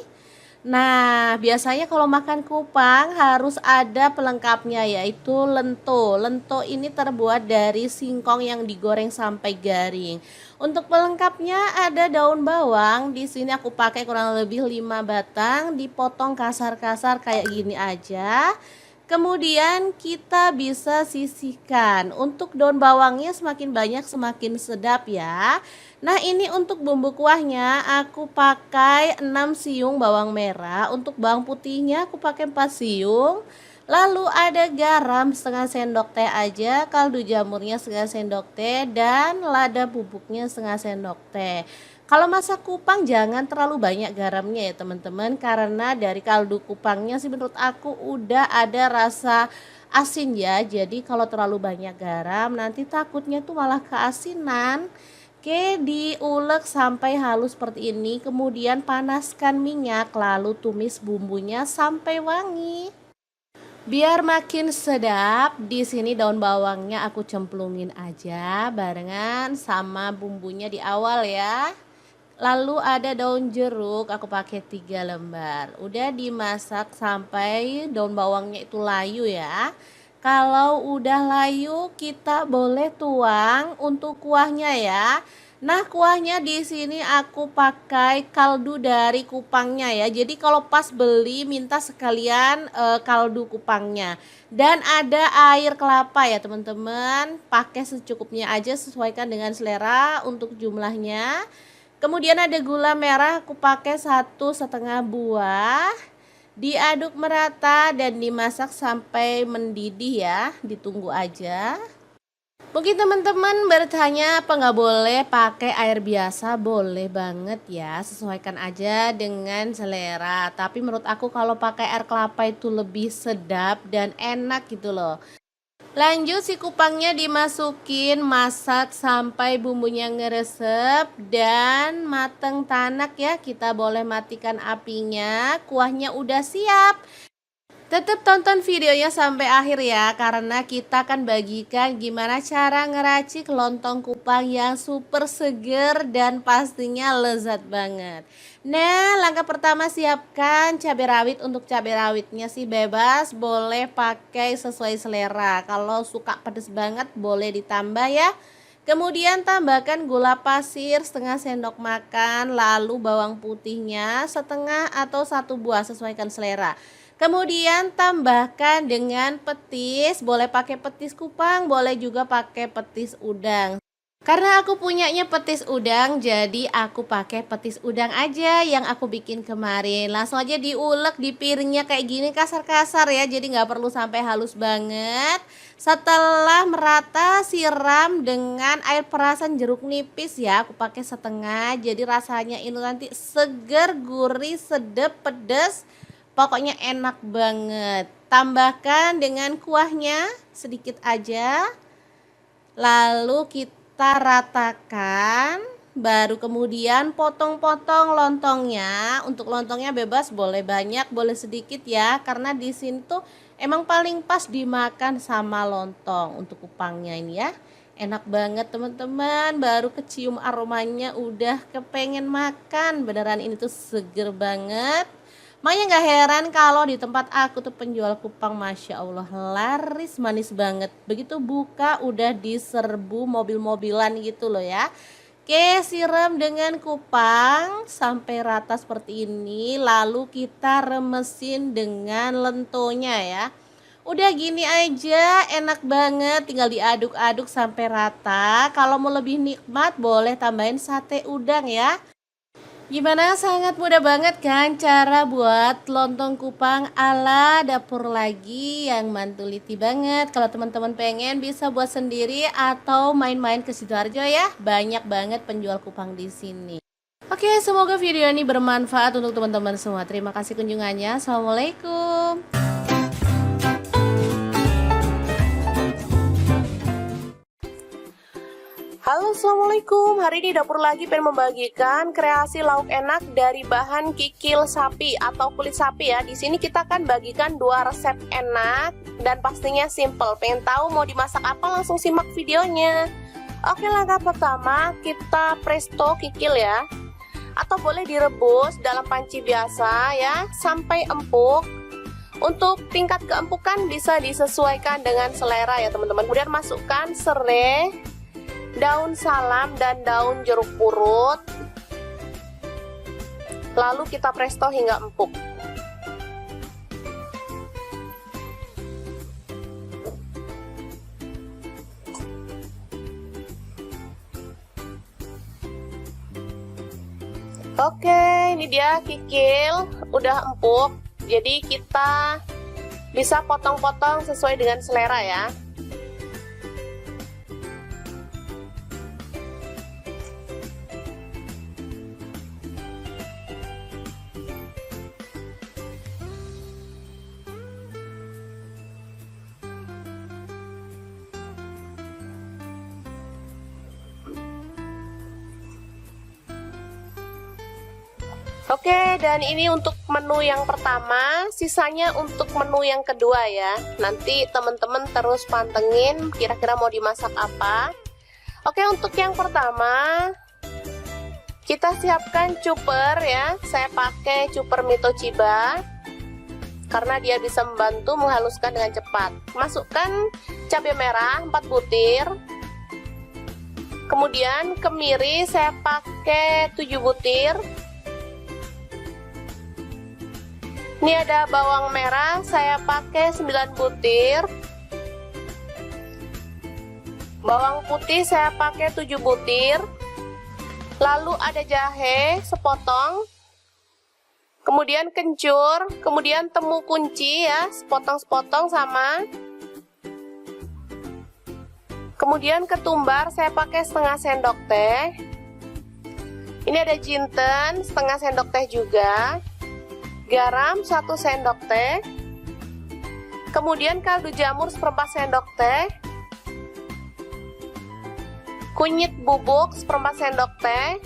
Nah, biasanya kalau makan kupang harus ada pelengkapnya yaitu lento. Lento ini terbuat dari singkong yang digoreng sampai garing. Untuk pelengkapnya ada daun bawang. Di sini aku pakai kurang lebih 5 batang, dipotong kasar-kasar kayak gini aja. Kemudian kita bisa sisihkan. Untuk daun bawangnya semakin banyak semakin sedap ya. Nah, ini untuk bumbu kuahnya aku pakai 6 siung bawang merah. Untuk bawang putihnya aku pakai 4 siung. Lalu ada garam setengah sendok teh aja, kaldu jamurnya setengah sendok teh, dan lada bubuknya setengah sendok teh. Kalau masak kupang jangan terlalu banyak garamnya ya teman-teman, karena dari kaldu kupangnya sih menurut aku udah ada rasa asin ya. Jadi kalau terlalu banyak garam nanti takutnya tuh malah keasinan. Oke, diulek sampai halus seperti ini, kemudian panaskan minyak lalu tumis bumbunya sampai wangi. Biar makin sedap, di sini daun bawangnya aku cemplungin aja barengan sama bumbunya di awal ya. Lalu ada daun jeruk, aku pakai 3 lembar. Udah dimasak sampai daun bawangnya itu layu ya. Kalau udah layu, kita boleh tuang untuk kuahnya ya. Nah, kuahnya di sini aku pakai kaldu dari kupangnya ya. Jadi kalau pas beli minta sekalian kaldu kupangnya. Dan ada air kelapa ya teman-teman. Pakai secukupnya aja, sesuaikan dengan selera untuk jumlahnya. Kemudian ada gula merah, aku pakai 1,5 buah. Diaduk merata dan dimasak sampai mendidih ya. Ditunggu aja. Mungkin teman-teman bertanya apa nggak boleh pakai air biasa? Boleh banget ya, sesuaikan aja dengan selera. Tapi menurut aku kalau pakai air kelapa itu lebih sedap dan enak gitu loh. Lanjut si kupangnya dimasukin, masak sampai bumbunya ngeresep dan mateng tanak ya. Kita boleh matikan apinya, kuahnya udah siap. Tetap tonton videonya sampai akhir ya, karena kita akan bagikan gimana cara ngeracik lontong kupang yang super seger dan pastinya lezat banget. Nah, langkah pertama siapkan cabai rawit. Untuk cabai rawitnya sih bebas, boleh pakai sesuai selera. Kalau suka pedas banget boleh ditambah ya. Kemudian tambahkan gula pasir setengah sendok makan, lalu bawang putihnya setengah atau 1 buah sesuaikan selera. Kemudian tambahkan dengan petis, boleh pakai petis kupang, boleh juga pakai petis udang. Karena aku punyanya petis udang, jadi aku pakai petis udang aja yang aku bikin kemarin. Langsung aja diulek di piringnya kayak gini kasar-kasar ya, jadi nggak perlu sampai halus banget. Setelah merata, siram dengan air perasan jeruk nipis ya, aku pakai setengah. Jadi rasanya ini nanti seger, gurih, sedap, pedas, pokoknya enak banget. Tambahkan dengan kuahnya sedikit aja, lalu kita ratakan, baru kemudian potong-potong lontongnya. Untuk lontongnya bebas, boleh banyak boleh sedikit ya, karena di sini tuh emang paling pas dimakan sama lontong. Untuk kupangnya ini ya, enak banget teman-teman, baru kecium aromanya udah kepengen makan. Beneran ini tuh seger banget. Makanya gak heran kalau di tempat aku tuh penjual kupang Masya Allah laris manis banget. Begitu buka udah diserbu mobil-mobilan gitu loh ya. Oke, siram dengan kupang sampai rata seperti ini. Lalu kita remesin dengan lentonya ya. Udah gini aja enak banget, tinggal diaduk-aduk sampai rata. Kalau mau lebih nikmat boleh tambahin sate udang ya. Gimana, sangat mudah banget kan cara buat lontong kupang ala dapur lagi yang mantuliti banget. Kalau teman-teman pengen bisa buat sendiri atau main-main ke Sidoarjo ya. Banyak banget penjual kupang di sini. Oke, semoga video ini bermanfaat untuk teman-teman semua. Terima kasih kunjungannya. Assalamualaikum. Halo, assalamualaikum. Hari ini dapur lagi pengen membagikan kreasi lauk enak dari bahan kikil sapi atau kulit sapi ya. Di sini kita akan bagikan 2 resep enak dan pastinya simple. Pengen tahu mau dimasak apa? Langsung simak videonya. Oke, langkah pertama kita presto kikil ya, atau boleh direbus dalam panci biasa ya sampai empuk. Untuk tingkat keempukan bisa disesuaikan dengan selera ya teman-teman. Kemudian masukkan serai, daun salam dan daun jeruk purut, lalu kita presto hingga empuk. Oke, ini dia kikil udah empuk, jadi kita bisa potong-potong sesuai dengan selera ya. Oke, dan ini untuk menu yang pertama, sisanya untuk menu yang kedua ya. Nanti teman-teman terus pantengin kira-kira mau dimasak apa. Oke, untuk yang pertama kita siapkan cuper ya. Saya pakai cuper Mitochiba karena dia bisa membantu menghaluskan dengan cepat. Masukkan cabai merah 4 butir. Kemudian kemiri saya pakai 7 butir. Ini ada bawang merah, saya pakai 9 butir. Bawang putih saya pakai 7 butir. Lalu ada jahe sepotong. Kemudian kencur, kemudian temu kunci ya, sepotong-sepotong sama. Kemudian ketumbar saya pakai setengah sendok teh. Ini ada jinten setengah sendok teh juga. Garam 1 sendok teh. Kemudian kaldu jamur 1/4 sendok teh. Kunyit bubuk 1/4 sendok teh.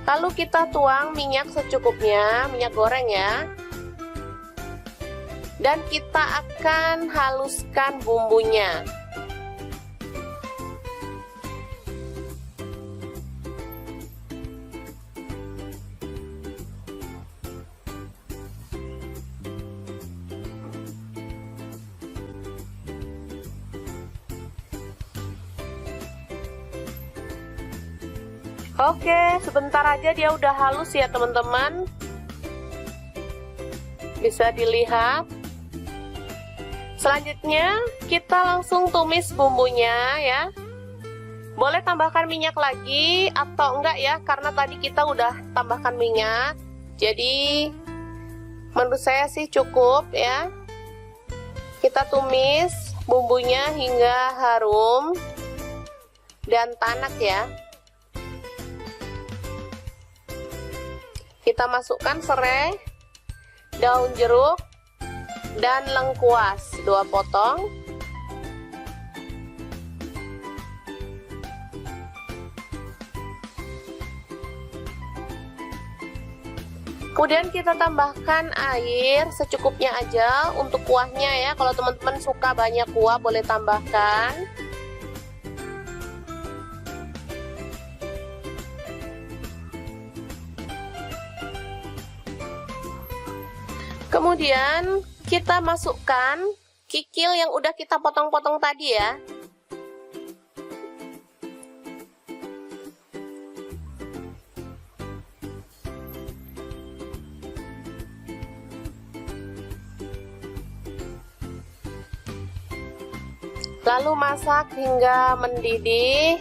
Lalu kita tuang minyak secukupnya, minyak goreng ya. Dan kita akan haluskan bumbunya. Oke, sebentar aja dia udah halus ya teman-teman. Bisa dilihat. Selanjutnya kita langsung tumis bumbunya ya. Boleh tambahkan minyak lagi atau enggak ya, karena tadi kita udah tambahkan minyak. Jadi menurut saya sih cukup ya. Kita tumis bumbunya hingga harum dan tanak ya. Kita masukkan serai, daun jeruk, dan lengkuas 2 potong. Kemudian kita tambahkan air secukupnya aja untuk kuahnya ya. Kalau teman-teman suka banyak kuah boleh tambahkan. Kemudian kita masukkan kikil yang udah kita potong-potong tadi ya. Lalu masak hingga mendidih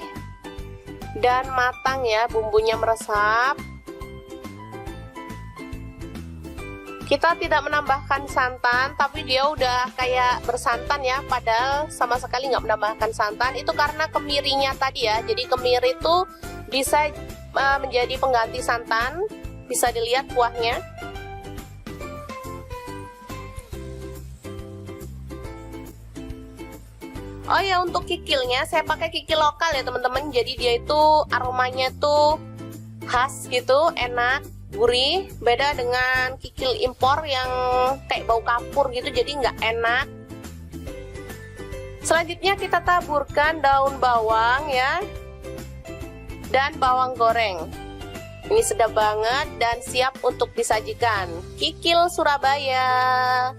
dan matang ya, bumbunya meresap. Kita tidak menambahkan santan, tapi dia udah kayak bersantan ya, padahal sama sekali nggak menambahkan santan. Itu karena kemirinya tadi ya, jadi kemiri itu bisa menjadi pengganti santan. Bisa dilihat kuahnya. Oh ya, untuk kikilnya saya pakai kikil lokal ya teman-teman. Jadi dia itu aromanya tuh khas gitu, enak, gurih. Beda dengan kikil impor yang kayak bau kapur gitu, jadi nggak enak. Selanjutnya kita taburkan daun bawang ya, dan bawang goreng. Ini sedap banget dan siap untuk disajikan. Kikil Surabaya.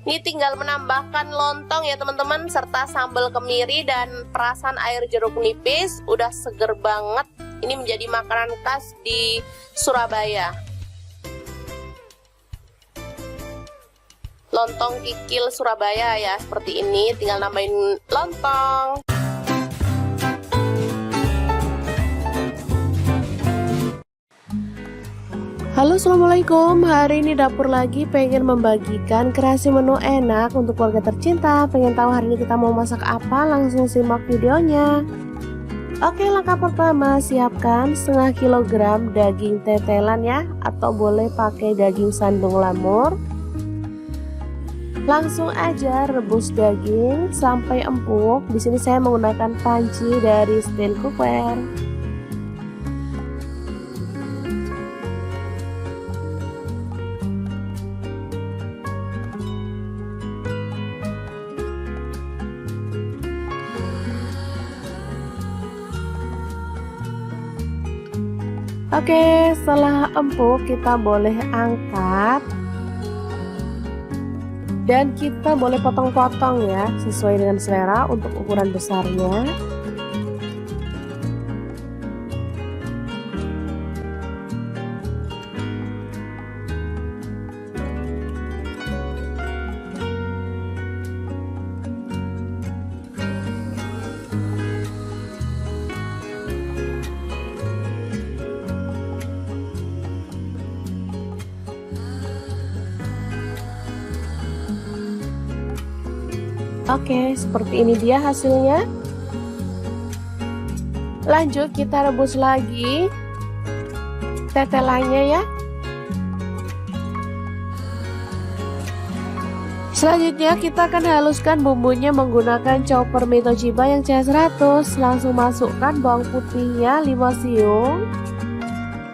Ini tinggal menambahkan lontong ya teman-teman, serta sambal kemiri dan perasan air jeruk nipis. Udah seger banget. Ini menjadi makanan khas di Surabaya. Lontong kikil Surabaya ya, seperti ini. Tinggal nambahin lontong. Halo, assalamualaikum. Hari ini dapur lagi pengen membagikan kreasi menu enak untuk keluarga tercinta. Pengen tahu hari ini kita mau masak apa? Langsung simak videonya. Oke, langkah pertama siapkan setengah kilogram daging tetelan ya, atau boleh pakai daging sandung lamur. Langsung aja rebus daging sampai empuk. Di sini saya menggunakan panci dari steel cooker. Oke, setelah empuk kita boleh angkat dan kita boleh potong-potong ya, sesuai dengan selera untuk ukuran besarnya. Oke, seperti ini dia hasilnya. Lanjut kita rebus lagi tetelannya ya. Selanjutnya kita akan haluskan bumbunya menggunakan chopper Toshiba yang CS100. Langsung masukkan bawang putihnya 5 siung.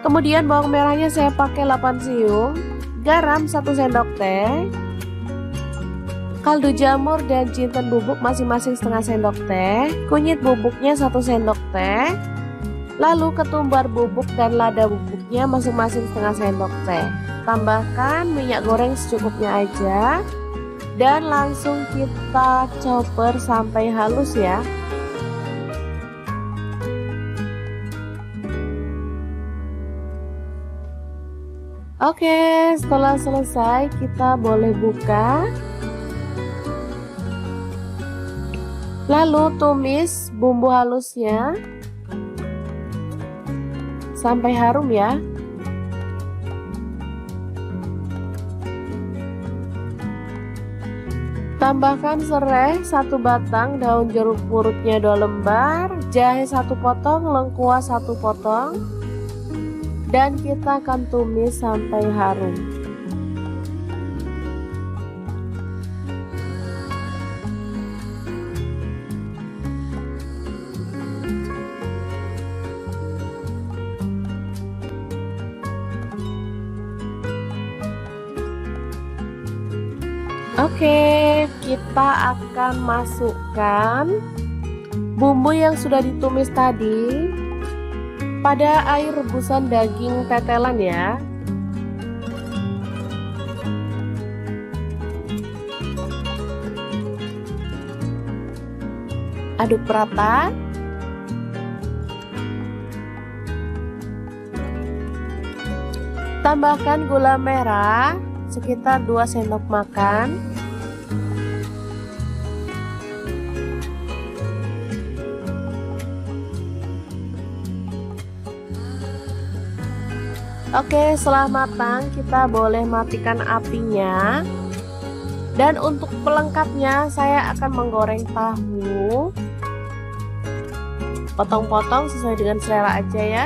Kemudian bawang merahnya saya pakai 8 siung. Garam 1 sendok teh. Kaldu jamur dan jinten bubuk masing-masing setengah sendok teh, kunyit bubuknya 1 sendok teh, lalu ketumbar bubuk dan lada bubuknya masing-masing setengah sendok teh. Tambahkan minyak goreng secukupnya aja dan langsung kita chopper sampai halus ya. Oke, setelah selesai kita boleh buka. Lalu tumis bumbu halusnya sampai harum ya. Tambahkan serai 1 batang, daun jeruk purutnya 2 lembar, jahe 1 potong, lengkuas 1 potong, dan kita akan tumis sampai harum. Oke, kita akan masukkan bumbu yang sudah ditumis tadi pada air rebusan daging tetelan ya. Aduk rata. Tambahkan gula merah sekitar 2 sendok makan. Oke, setelah matang kita boleh matikan apinya. Dan untuk pelengkapnya saya akan menggoreng tahu. Potong-potong sesuai dengan selera aja ya.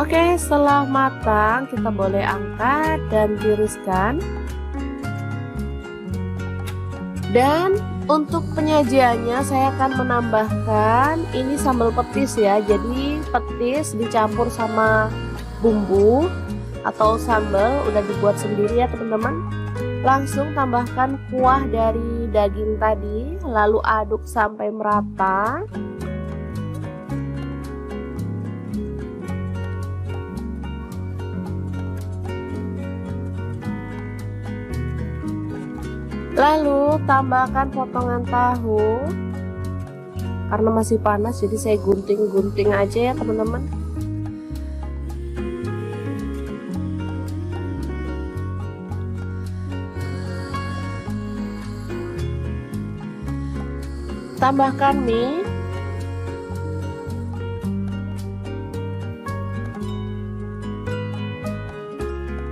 Oke, setelah matang kita boleh angkat dan tiriskan. Dan untuk penyajiannya saya akan menambahkan ini sambal petis ya. Jadi petis dicampur sama bumbu atau sambal udah dibuat sendiri ya teman-teman. Langsung tambahkan kuah dari daging tadi, lalu aduk sampai merata. Lalu tambahkan potongan tahu. Karena masih panas jadi saya gunting-gunting aja ya teman-teman. Tambahkan mie.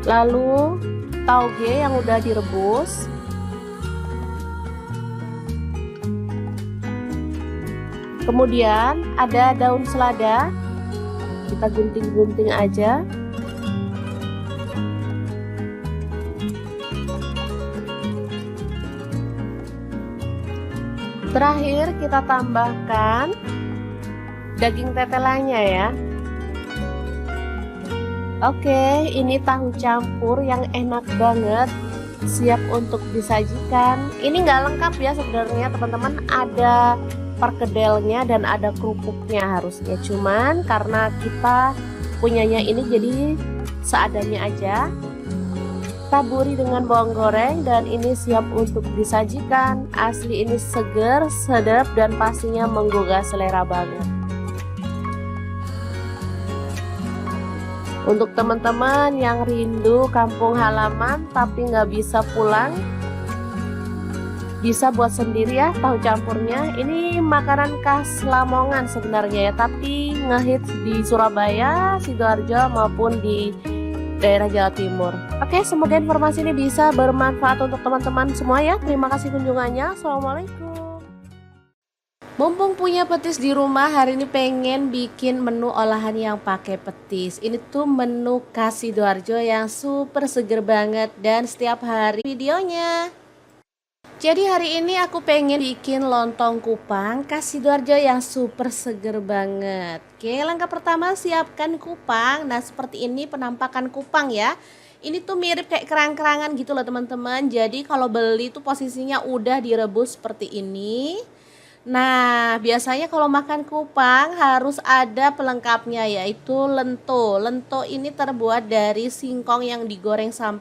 Lalu tauge yang udah direbus. Kemudian ada daun selada, kita gunting-gunting aja. Terakhir kita tambahkan daging tetelannya ya. Oke, ini tahu campur yang enak banget, siap untuk disajikan. Ini nggak lengkap ya sebenarnya teman-teman, ada perkedelnya dan ada kerupuknya harusnya, cuman karena kita punyanya ini jadi seadanya aja. Taburi dengan bawang goreng dan ini siap untuk disajikan. Asli ini seger, sedap dan pastinya menggugah selera banget. Untuk teman-teman yang rindu kampung halaman tapi nggak bisa pulang, bisa buat sendiri ya tahu campurnya. Ini makanan khas Lamongan sebenarnya ya, tapi ngehits di Surabaya, Sidoarjo maupun di daerah Jawa Timur. Oke, semoga informasi ini bisa bermanfaat untuk teman-teman semua ya. Terima kasih kunjungannya. Assalamualaikum. Mumpung punya petis di rumah, hari ini pengen bikin menu olahan yang pakai petis. Ini tuh menu khas Sidoarjo yang super seger banget dan setiap hari videonya. Jadi hari ini aku pengen bikin lontong kupang khas Sidoarjo yang super seger banget. Oke, langkah pertama siapkan kupang. Nah seperti ini penampakan kupang ya. Ini tuh mirip kayak kerang-kerangan gitu loh teman-teman. Jadi kalau beli tuh posisinya udah direbus seperti ini. Nah, biasanya kalau makan kupang harus ada pelengkapnya yaitu lento. Lento ini terbuat dari singkong yang digoreng sampai